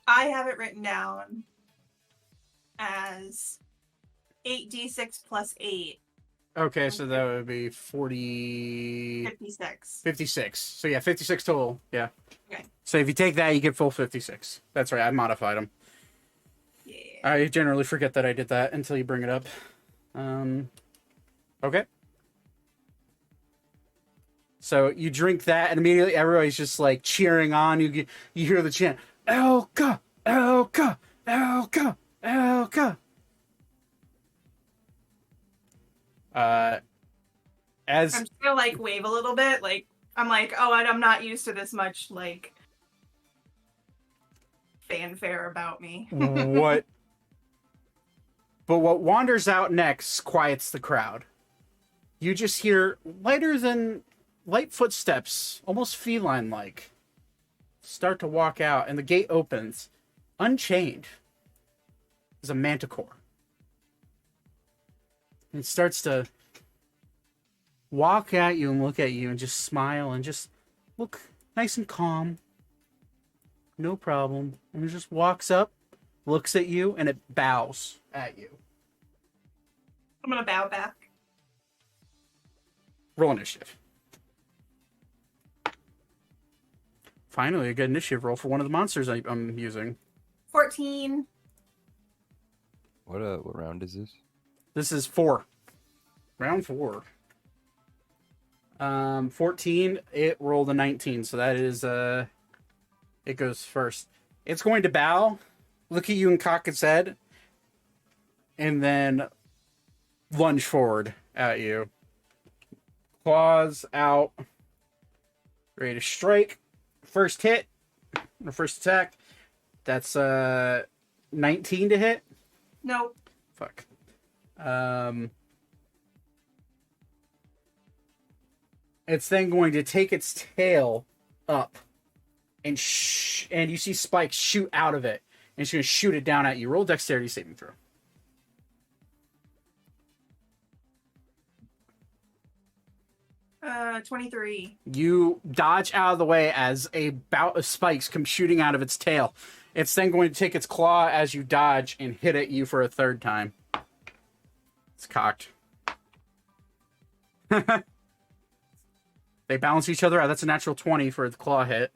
I have it written down as 8d6 plus 8. Okay, so that would be 40... 56. 56. So yeah, 56 total. Yeah. Okay. So if you take that, you get full 56. That's right, I modified them. Yeah. I generally forget that I did that until you bring it up. Okay. So you drink that, and immediately everybody's just like cheering on. You hear the chant, Elka, Elka, Elka, Elka. As I'm just gonna like wave a little bit. Like I'm like, oh, I'm not used to this much like fanfare about me. what But what wanders out next quiets the crowd. You just hear lighter than light footsteps, almost feline-like, start to walk out, and the gate opens. Unchained is a manticore. And it starts to walk at you and look at you and just smile and just look nice and calm. No problem. And it just walks up, looks at you, and it bows at you. I'm gonna bow back. Roll initiative. Finally, a good initiative roll for one of the monsters I'm using. 14. What round is this? This is 4. Round 4. 14, it rolled a 19, so that is, it goes first. It's going to bow, look at you and cock its head, and then lunge forward at you. Claws out. Ready to strike. First hit, or first attack. That's, 19 to hit. Nope. Fuck. It's then going to take its tail up, and you see spikes shoot out of it, and it's going to shoot it down at you. Roll dexterity saving throw. Uh, 23. You dodge out of the way as a bout of spikes come shooting out of its tail. It's then going to take its claw as you dodge and hit at you for a third time. It's cocked. They balance each other out. That's a natural 20 for the claw hit.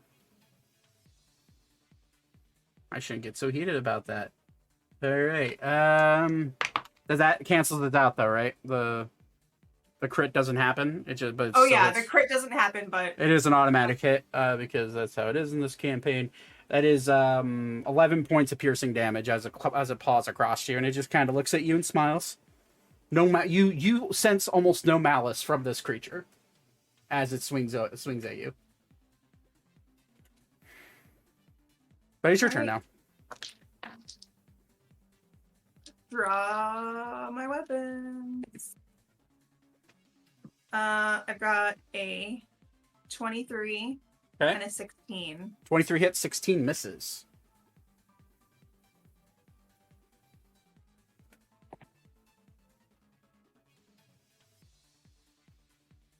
I shouldn't get so heated about that. All right. That cancels it out though, right? The crit doesn't happen. It just, but Oh yeah, the crit doesn't happen, but it is an automatic hit because that's how it is in this campaign. That is 11 points of piercing damage as it paws across you, and it just kind of looks at you and smiles. You sense almost no malice from this creature as it swings at you. But it's your turn now. draw my weapons. I've got a 23 Okay. and a 16. 23 hits, 16 misses.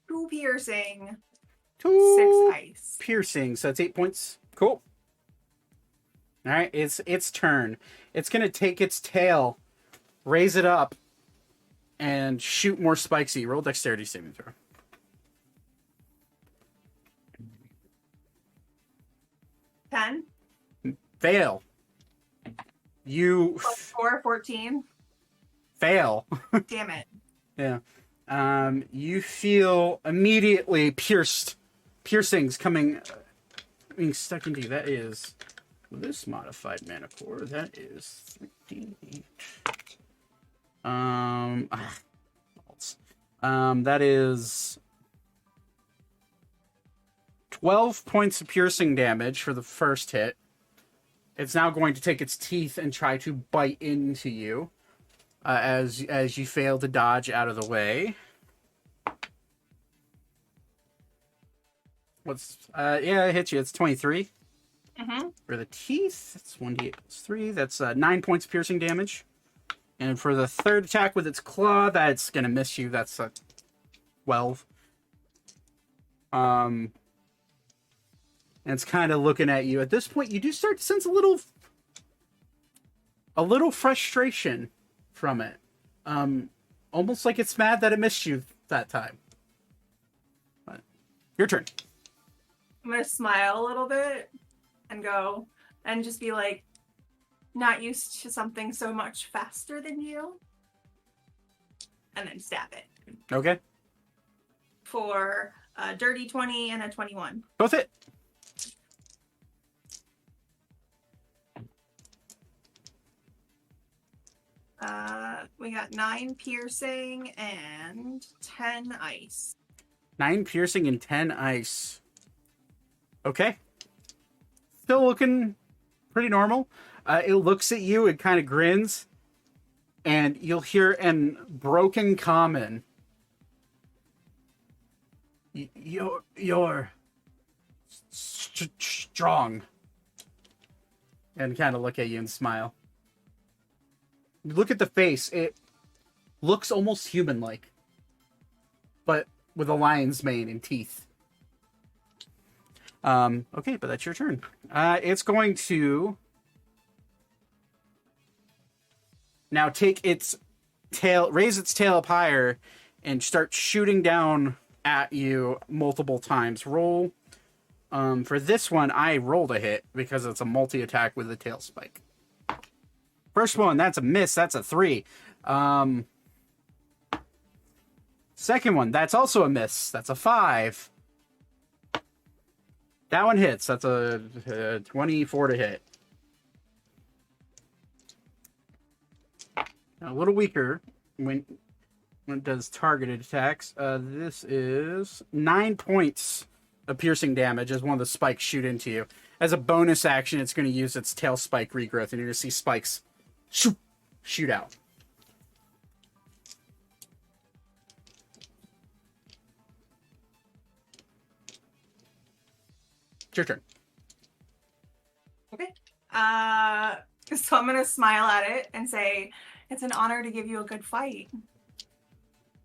Two piercing, Two 6 ice. piercing, so that's 8 points. Cool. All right, it's its turn. It's gonna take its tail, raise it up, and shoot more spikes at you. Roll dexterity saving throw. Ten Fail. You plus 4, 14. fail. Damn it. Yeah. You feel immediately piercings being stuck into you. That is this modified mana core. That is 3d8. That is 12 points of piercing damage for the first hit. It's now going to take its teeth and try to bite into you. As you fail to dodge out of the way. Yeah, it hits you. It's 23. For the teeth, it's 1d8 plus 3. That's 9 points of piercing damage. And for the third attack with its claw, that's gonna miss you. That's 12. And it's kind of looking at you. At this point, you do start to sense a little frustration from it. Almost like it's mad that it missed you that time. But your turn. I'm gonna smile a little bit and go and just be like, not used to something so much faster than you. And then stab it. Okay. For a dirty 20 and a 21. Both hit. We got 9 piercing and 10 ice. 9 piercing and 10 ice. Okay. Still looking pretty normal. It looks at you, it kind of grins, and you'll hear in broken common, you're strong. And kind of look at you and smile. You look at the face, it looks almost human-like, but with a lion's mane and teeth. Okay, but that's your turn. It's going to now take its tail, raise its tail up higher, and start shooting down at you multiple times. Roll. For this one, I rolled a hit because it's a multi-attack with a tail spike. First one, that's a miss. That's a 3. Second one, that's also a miss. That's a 5. That one hits. That's a 24 to hit. A little weaker when it does targeted attacks. This is 9 points of piercing damage as one of the spikes shoot into you. As a bonus action, it's going to use its tail spike regrowth, and you're going to see spikes shoot out. It's your turn. Okay. So I'm gonna smile at it and say, it's an honor to give you a good fight.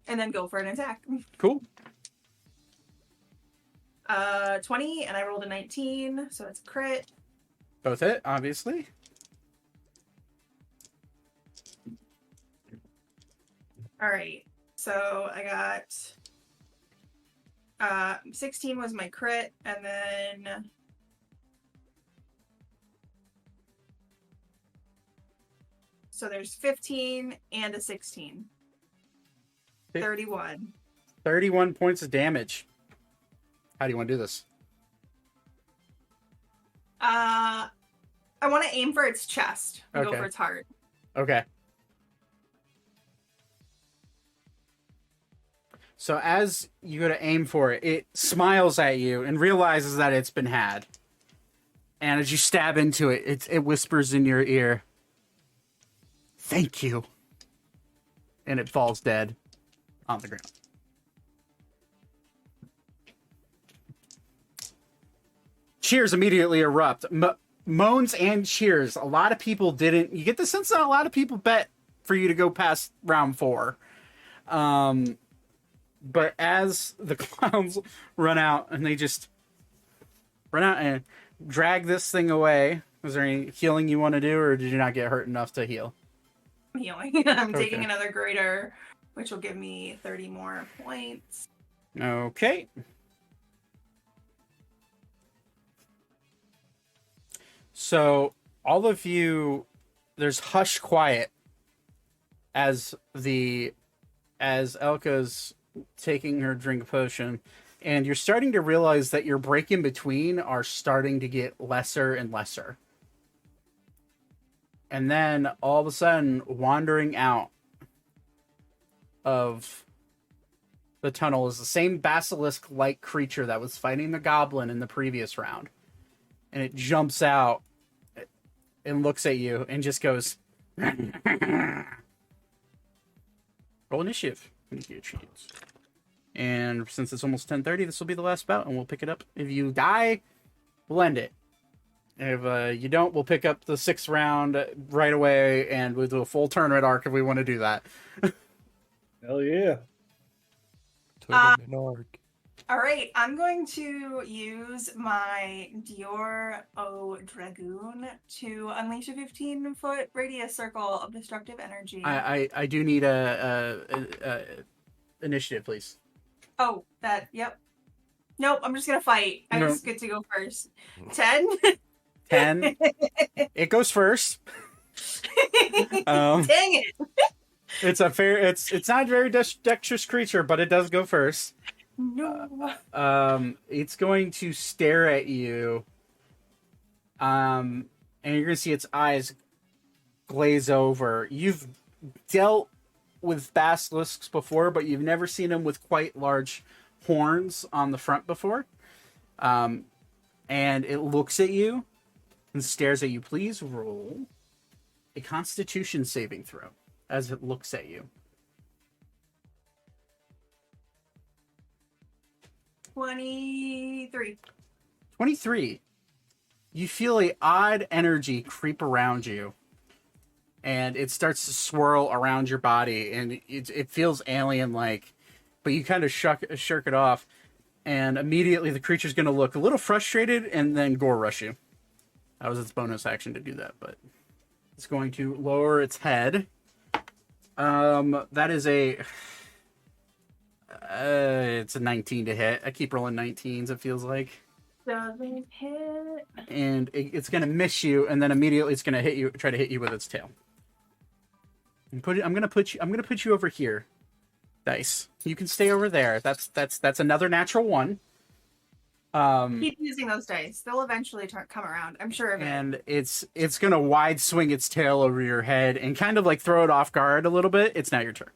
And then go for an attack. Cool. 20, and I rolled a 19, so it's a crit. Both hit, obviously. All right. So I got 16 was my crit, and then so there's 15 and a 16. 31. 31 points of damage. How do you want to do this? I want to aim for its chest and Okay. go for its heart. Okay. So as you go to aim for it, it smiles at you and realizes that it's been had. And as you stab into it, it whispers in your ear, "Thank you." And it falls dead on the ground. Cheers immediately erupt. Moans and cheers. A lot of people didn't. You get the sense that a lot of people bet for you to go past round 4. But as the clowns run out and they just run out and drag this thing away, is there any healing you want to do, or did you not get hurt enough to heal? I'm healing. I'm taking Okay. another greater, which will give me 30 more points. Okay. So all of you, there's hushed quiet as Elka's taking her drink potion, and you're starting to realize that your break in between are starting to get lesser and lesser. And then all of a sudden, wandering out of the tunnel is the same basilisk-like creature that was fighting the goblin in the previous round. And it jumps out and looks at you and just goes, roll initiative. And since it's almost 10:30, this will be the last bout, and we'll pick it up. If you die, we'll end it. If you don't, we'll pick up the 6th round right away, and we'll do a full tournament arc if we want to do that. Hell yeah. Tournament arc. All right, I'm going to use my Dior O Dragoon to unleash a 15-foot radius circle of destructive energy. I do need a initiative, please. Oh, yep. Nope, I'm just gonna fight. I No. just get to go first. 10? 10. It goes first. Dang it! It's not a very dexterous creature, but it does go first. No. It's going to stare at you. And you're gonna see its eyes glaze over. You've dealt with basilisks before, but you've never seen them with quite large horns on the front before. And it looks at you and stares at you. Please roll a Constitution saving throw as it looks at you. 23. 23. You feel a odd energy creep around you, and it starts to swirl around your body, and it feels alien-like, but you kind of shirk it off, and immediately the creature's going to look a little frustrated and then gore rush you. That was its bonus action to do that, but it's going to lower its head. That is it's a 19 to hit. I keep rolling 19s, it feels like. Doesn't hit. And it's going to miss you, and then immediately it's going to try to hit you with its tail. I'm going to put you over here. Dice. You can stay over there. That's another natural one. Keep using those dice. They'll eventually come around. I'm sure of it. And it's going to wide swing its tail over your head and kind of like throw it off guard a little bit. It's now your turn.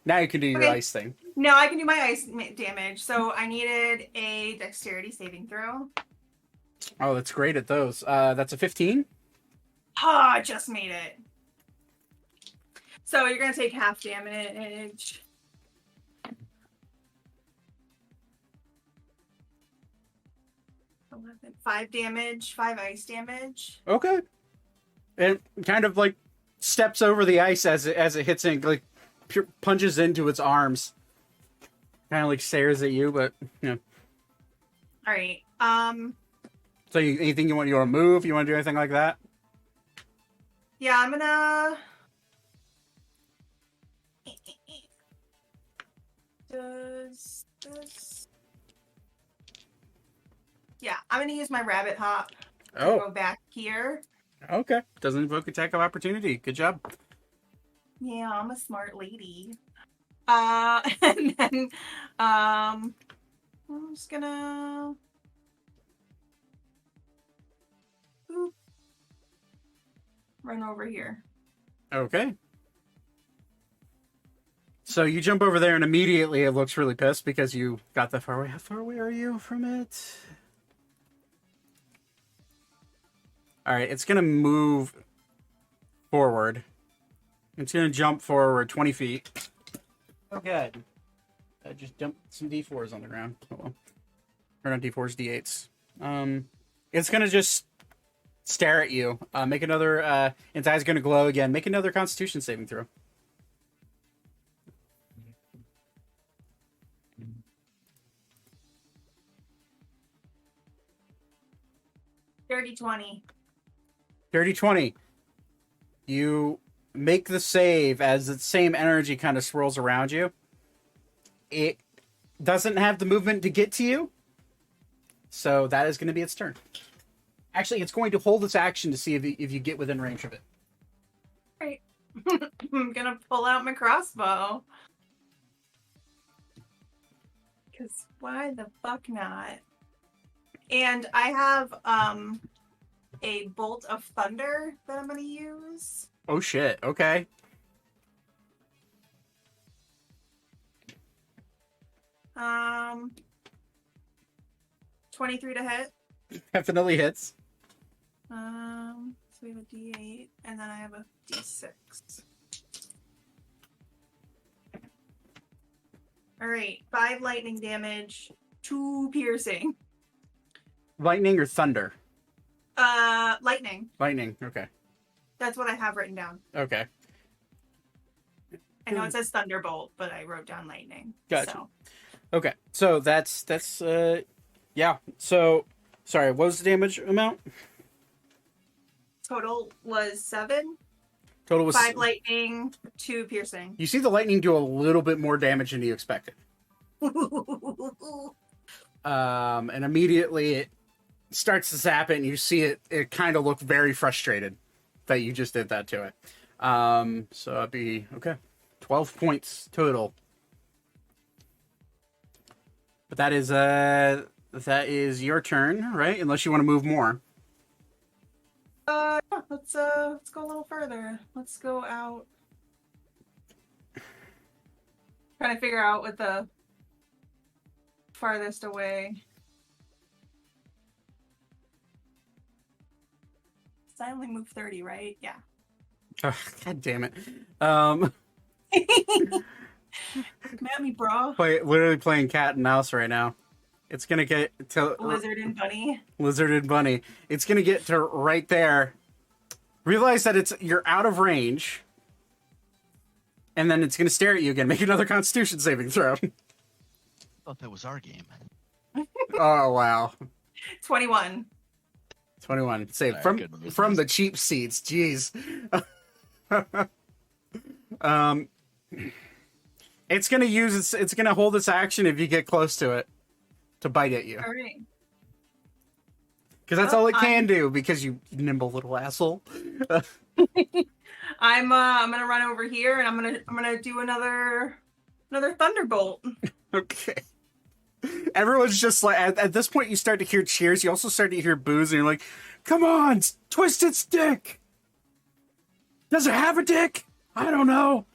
Now you can do your ice thing. Now I can do my ice damage. So I needed a dexterity saving throw. Oh, that's great at those. That's a 15. I just made it. So you're going to take half damage. Five damage, 5 ice damage. Okay. It kind of like steps over the ice as it hits in, like punches into its arms. Kind of like stares at you, but you know. All right. So anything you want to move? You want to do anything like that? Yeah, I'm gonna. Does this? Yeah, I'm gonna use my rabbit hop to go back here. Okay. Doesn't invoke attack of opportunity. Good job. Yeah, I'm a smart lady. And then I'm just gonna run over here. Okay. So you jump over there, and immediately it looks really pissed because you got that far away. How far away are you from it? All right, it's going to move forward. It's going to jump forward 20 feet. Oh, God. I just dumped some D4s on the ground. Oh, well. Or not D4s, D8s. It's going to just stare at you. Make another... its eye's going to glow again. Make another Constitution saving throw. Dirty 20. Dirty 20. You make the save as the same energy kind of swirls around you. It doesn't have the movement to get to you. So that is going to be its turn. Actually, it's going to hold its action to see if you get within range of it. Right. I'm going to pull out my crossbow. Because why the fuck not? And I have a bolt of thunder that I'm going to use. Oh shit, okay. Um, 23 to hit. Definitely hits. So we have a D8 and then I have a D6. All right, 5 lightning damage, 2 piercing. Lightning or thunder? Lightning. Lightning, okay. That's what I have written down. Okay. I know it says thunderbolt, but I wrote down lightning. Gotcha. So. Okay, so that's yeah. So sorry, what was the damage amount? Total was 7. Total was 5 lightning, 2 piercing. You see the lightning do a little bit more damage than you expected. And immediately it starts to zap it, and you see it kind of look very frustrated that you just did that to it. So that'd be okay. 12 points total. But that is your turn, right? Unless you want to move more. Let's go a little further. Let's go out. Trying to figure out what the farthest away. I only move 30, right? Yeah. Oh, God damn it. Come at me, bro. Literally playing cat and mouse right now. It's gonna get to Lizard and bunny. Lizard and bunny. It's gonna get to right there. Realize that you're out of range, and then it's gonna stare at you again. Make another Constitution saving throw. I thought that was our game. Oh wow, 21. 21 save Sorry, from couldn't resist. from the cheap seats. Jeez. It's gonna hold its action if you get close to it to bite at you. All right. Because that's all it can do, because you nimble little asshole. I'm gonna run over here and I'm gonna do another thunderbolt. Okay. Everyone's just like, at this point you start to hear cheers, you also start to hear boos, and you're like, come on, twist its dick! Does it have a dick? I don't know.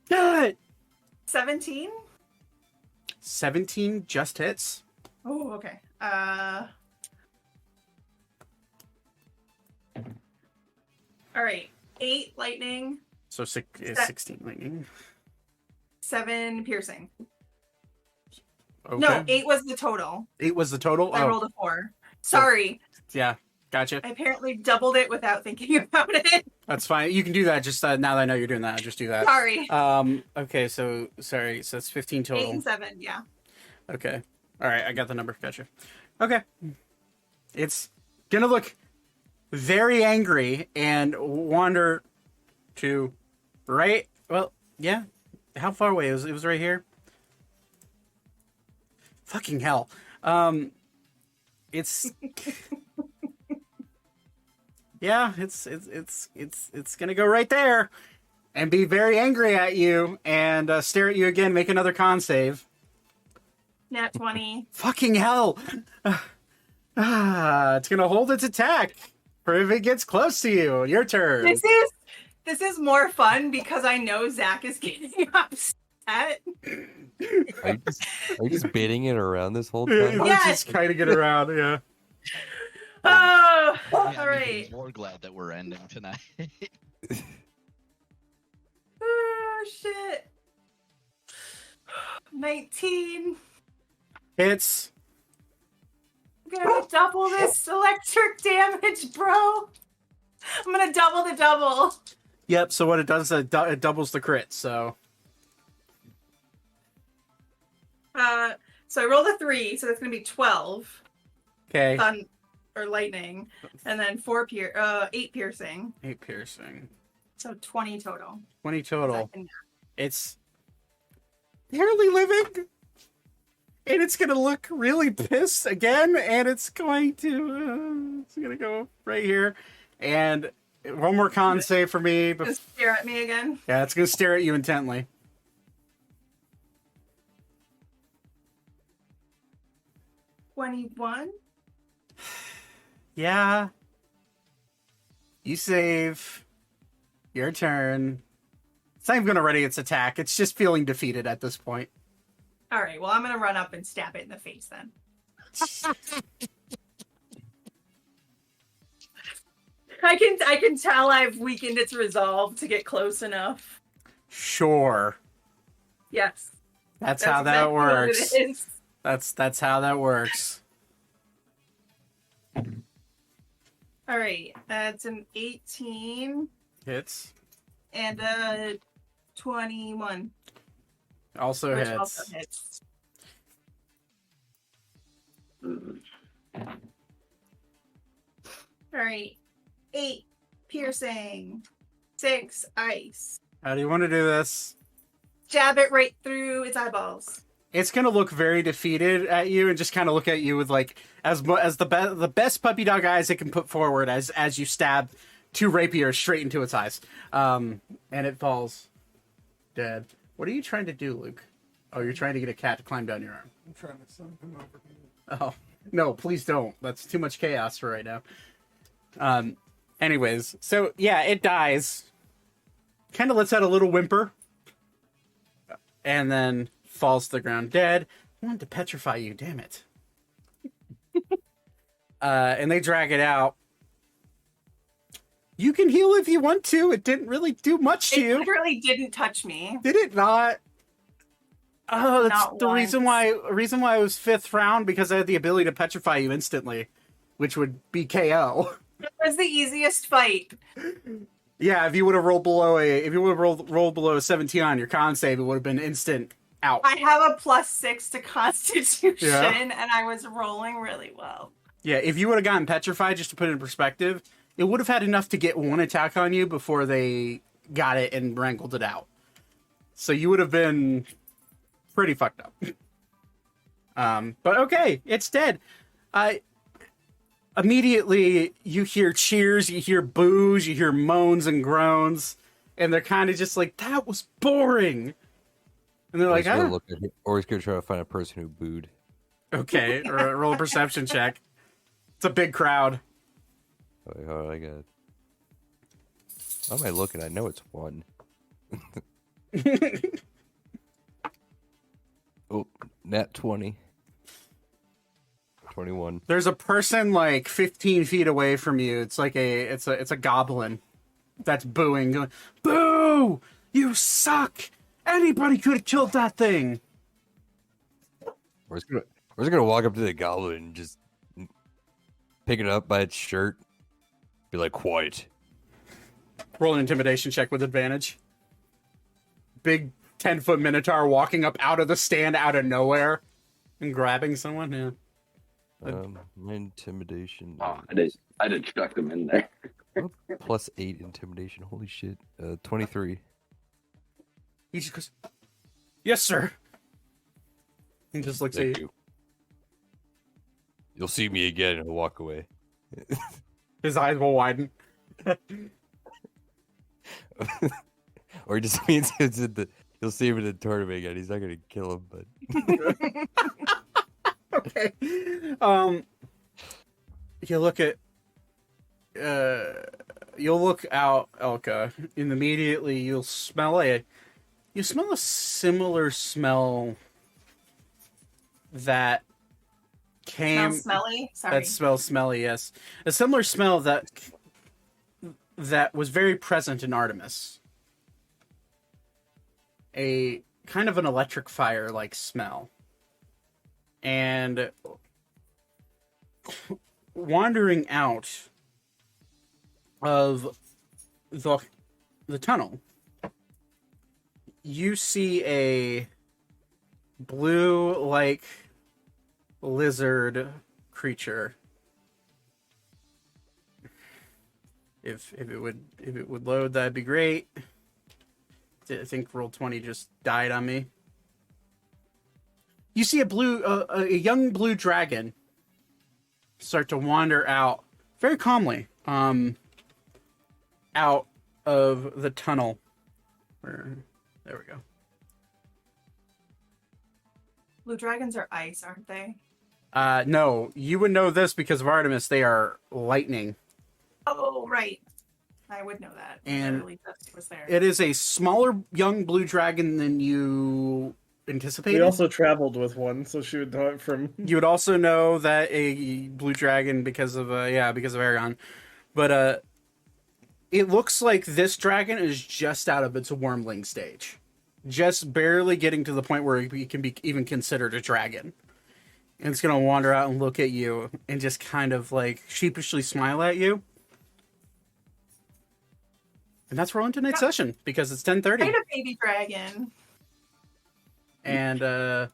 Kill it! 17? 17 just hits. Oh, okay. All right. 8 lightning, So 16 lightning. 7 piercing. Okay. No, 8 was the total. 8 was the total? I rolled a 4. Sorry. Yeah, gotcha. I apparently doubled it without thinking about it. That's fine. You can do that just now that I know you're doing that. Just do that. Sorry. Okay, so sorry. So that's 15 8 total. and 7, yeah. Okay. All right, I got the number. Gotcha. Okay. It's gonna look very angry and wander to right. Well, yeah. How far away? It was right here. Fucking hell. It's yeah. It's gonna go right there and be very angry at you and stare at you again. Make another con save. Nat 20. Fucking hell. It's gonna hold its attack for if it gets close to you. Your turn. This is more fun because I know Zach is getting upset. Are you just baiting it around this whole Yeah, time? let's Yes. just kind of get around. Yeah. Oh, Yeah, all I'm even right. more glad that we're ending tonight. Oh, shit. 19. Hits. I'm gonna double this electric damage, bro. I'm gonna double the double. Yep. So what it does, it doubles the crit. So So I rolled a 3, so that's gonna be 12. okay. Or lightning, and then 8 piercing, 8 piercing. so 20 total. 20 total. I can- It's barely living. And it's gonna look really pissed again, and it's gonna go right here, and one more con save for me. Just stare at me again. Yeah, it's gonna stare at you intently. 21. Yeah. You save. Your turn. It's not even gonna ready its attack. It's just feeling defeated at this point. All right. Well, I'm gonna run up and stab it in the face then. I can tell I've weakened its resolve to get close enough. Sure. Yes. That's how that exactly what works. it is. That's how that works. All right. That's an 18 Hits. and a 21. Also Which hits. also hits. right. 8 piercing. 6 ice. How do you want to do this? Jab it right through its eyeballs. It's gonna look very defeated at you, and just kind of look at you with like as the best puppy dog eyes it can put forward as you stab 2 rapiers straight into its eyes, and it falls dead. What are you trying to do, Luke? Oh, you're trying to get a cat to climb down your arm. I'm trying to send him over here. Oh no, please don't. That's too much chaos for right now. Anyways, so yeah, it dies. Kind of lets out a little whimper, and then falls to the ground dead. I wanted to petrify you, damn it. And they drag it out. You can heal if you want to. It didn't really do much to It you. literally didn't touch me. Did it not? Oh, that's Not the reason once. why it was 5th round, because I had the ability to petrify you instantly, which would be KO. It was the easiest fight. Yeah, if you would have rolled below a 17 on your con save, it would have been instant out. I have a +6 to Constitution, Yeah. and I was rolling really well. Yeah, if you would have gotten petrified, just to put it in perspective, it would have had enough to get 1 attack on you before they got it and wrangled it out. So you would have been pretty fucked up. But okay, it's dead. Immediately, you hear cheers, you hear boos, you hear moans and groans, and they're kind of just like, that was boring. And they're like, Or he's gonna try to find a person who booed. okay, or roll a perception check. It's a big crowd. Wait, hold on, I got it. Why am I looking? I know it's 1. Oh, nat 20. 21. There's a person like 15 feet away from you. It's like it's a goblin that's booing, going, "Boo! You suck! Anybody could have killed that thing." We're just gonna walk up to the goblin and just pick it up by its shirt, be like, "Quiet." Roll an intimidation check with advantage. Big 10-foot minotaur walking up out of the stand out of nowhere and grabbing someone. Yeah. My intimidation. Oh, I did chuck him in there. +8 intimidation. Holy shit. 23. He just goes, "Yes, sir." He just looks at Thank you. you. You'll see me again and he'll walk away. His eyes will widen. Or he just means he'll see him in the tournament again. He's not gonna kill him, but Okay. You look at you'll look out, Elka, and immediately you smell a similar smell that came Smells smelly. Sorry. that smells smelly, yes. A similar smell that was very present in Artemis. A kind of an electric fire like smell. And wandering out of the tunnel, you see a blue like lizard creature. If it would load, that'd be great. I think roll 20 just died on me. You see a young blue dragon start to wander out very calmly, out of the tunnel. There we go. Blue dragons are ice, aren't they? No, you would know this because of Artemis. They are lightning. Oh, right. I would know that. And Literally just was there. It is a smaller young blue dragon than you anticipated. We also traveled with one, so she would know it from. You would also know that a blue dragon because of Aragon, but it looks like this dragon is just out of its wormling stage, just barely getting to the point where it can be even considered a dragon, and it's gonna wander out and look at you and just kind of like sheepishly smile at you, and that's where we're on to next session because it's 10:30. Kind of baby dragon. And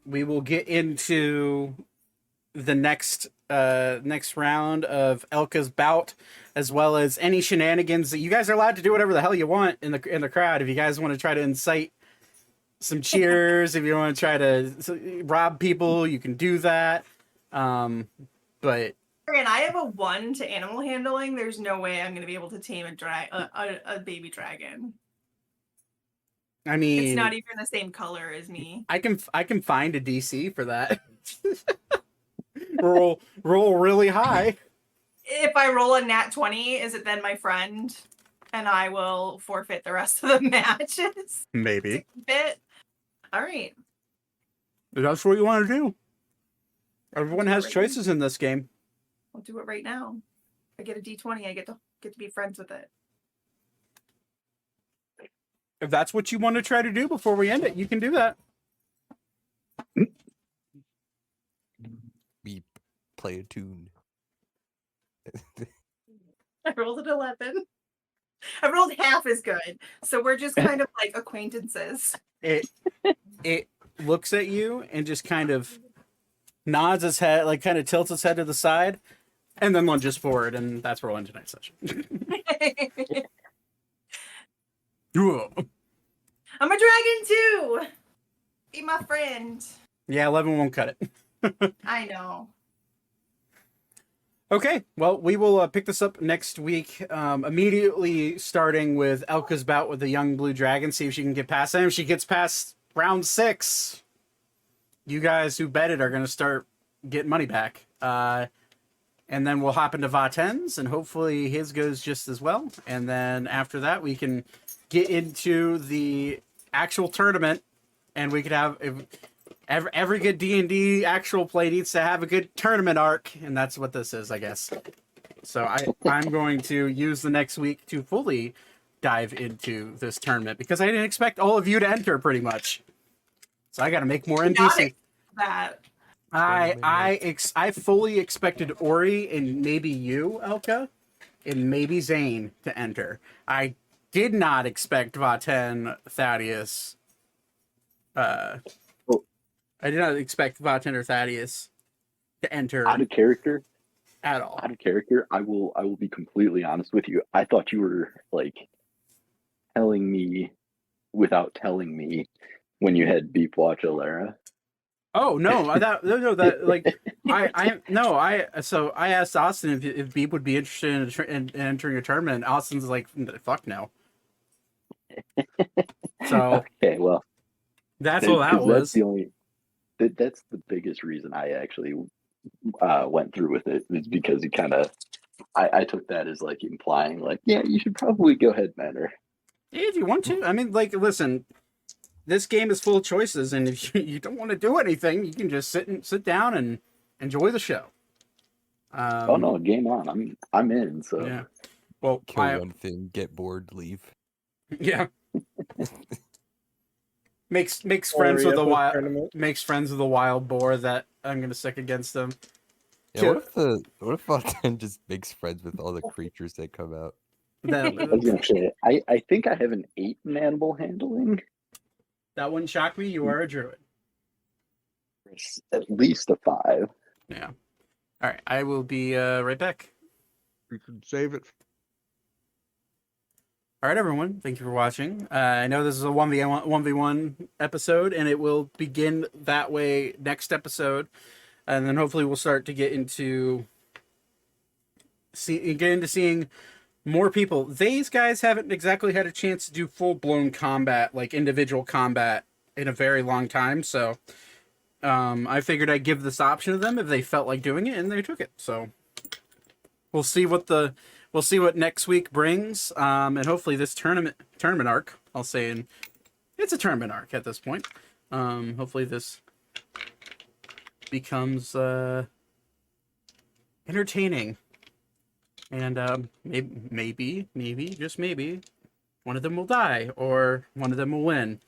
we will get into the next round of Elka's bout, as well as any shenanigans that you guys are allowed to do whatever the hell you want in the crowd. If you guys want to try to incite some cheers, if you want to try to rob people, you can do that. But And I have a 1 to animal handling. There's no way I'm going to be able to tame a baby dragon. I mean, It's not even the same color as me. I can find a DC for that. roll really high. If I roll a nat 20, is it then my friend? And I will forfeit the rest of the matches? Maybe. Bit. All right. If that's what you want to do. Everyone has Right. choices in this game. I'll do it right now. If I get a d20, I get to be friends with it. If that's what you want to try to do before we end it, you can do that. Beep. Play a tune. I rolled an 11. I rolled half as good. So we're just kind of like acquaintances. It looks at you and just kind of nods its head, like kind of tilts its head to the side, and then lunges forward, and that's where we'll end tonight's session. Whoa. I'm a dragon too. Be my friend. Yeah, 11 won't cut it. I know. Okay, well, we will pick this up next week, immediately starting with Elka's bout with the young blue dragon, see if she can get past him. If she gets past round 6, you guys who betted are going to start getting money back. And then we'll hop into Vaten's, and hopefully his goes just as well. And then after that, we can get into the actual tournament, and we could have... Every good D&D actual play needs to have a good tournament arc, and that's what this is, I guess. So I'm going to use the next week to fully dive into this tournament, because I didn't expect all of you to enter, pretty much. So I got to make more NPC. That. I fully expected Ori and maybe you, Elka, and maybe Zane to enter. I did not expect Vaten, Thaddeus, I did not expect Vaten or Thaddeus to enter Out of character, at all. out of character, I will be completely honest with you. I thought you were like telling me without telling me when you had Beep watch Alara. Oh no, that like so I asked Austin if Beep would be interested in entering a tournament, and Austin's like, fuck no. So Okay, well, that's all that was. That's the biggest reason I actually went through with it, is because he kind of, I took that as like implying like, yeah, you should probably go ahead and enter. If you want to, I mean, like, listen, this game is full of choices, and if you don't want to do anything, you can just sit down and enjoy the show. Oh no, game on! I'm in. So Yeah. Well, Kill one thing, get bored, leave. Yeah. Makes friends with the wild tournament. makes friends with the wild boar that I'm gonna stick against them. Yeah, what if Vaten just makes friends with all the creatures that come out? I was gonna say, I think I have an 8 in animal handling. That wouldn't shock me. You are a druid. At least a 5. Yeah. All right. I will be right back. You can save it. All right, everyone. Thank you for watching. I know this is a 1v1 episode, and it will begin that way next episode, and then hopefully we'll start to get into seeing more people. These guys haven't exactly had a chance to do full-blown combat, like individual combat, in a very long time. So I figured I'd give this option to them if they felt like doing it, and they took it. So we'll see what next week brings, and hopefully this tournament arc. I'll say, and it's a tournament arc at this point. Hopefully this becomes entertaining, and maybe, just maybe, one of them will die or one of them will win.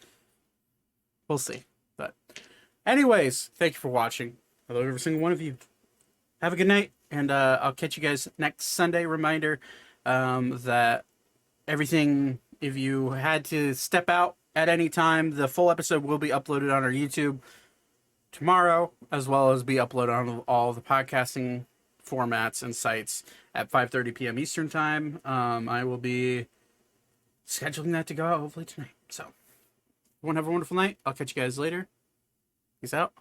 We'll see. But anyways, thank you for watching. I love every single one of you. Have a good night, and I'll catch you guys next Sunday. Reminder that everything, if you had to step out at any time, the full episode will be uploaded on our YouTube tomorrow, as well as be uploaded on all the podcasting formats and sites at 5:30 p.m. Eastern time. I will be scheduling that to go out hopefully tonight. So, everyone have a wonderful night. I'll catch you guys later. Peace out.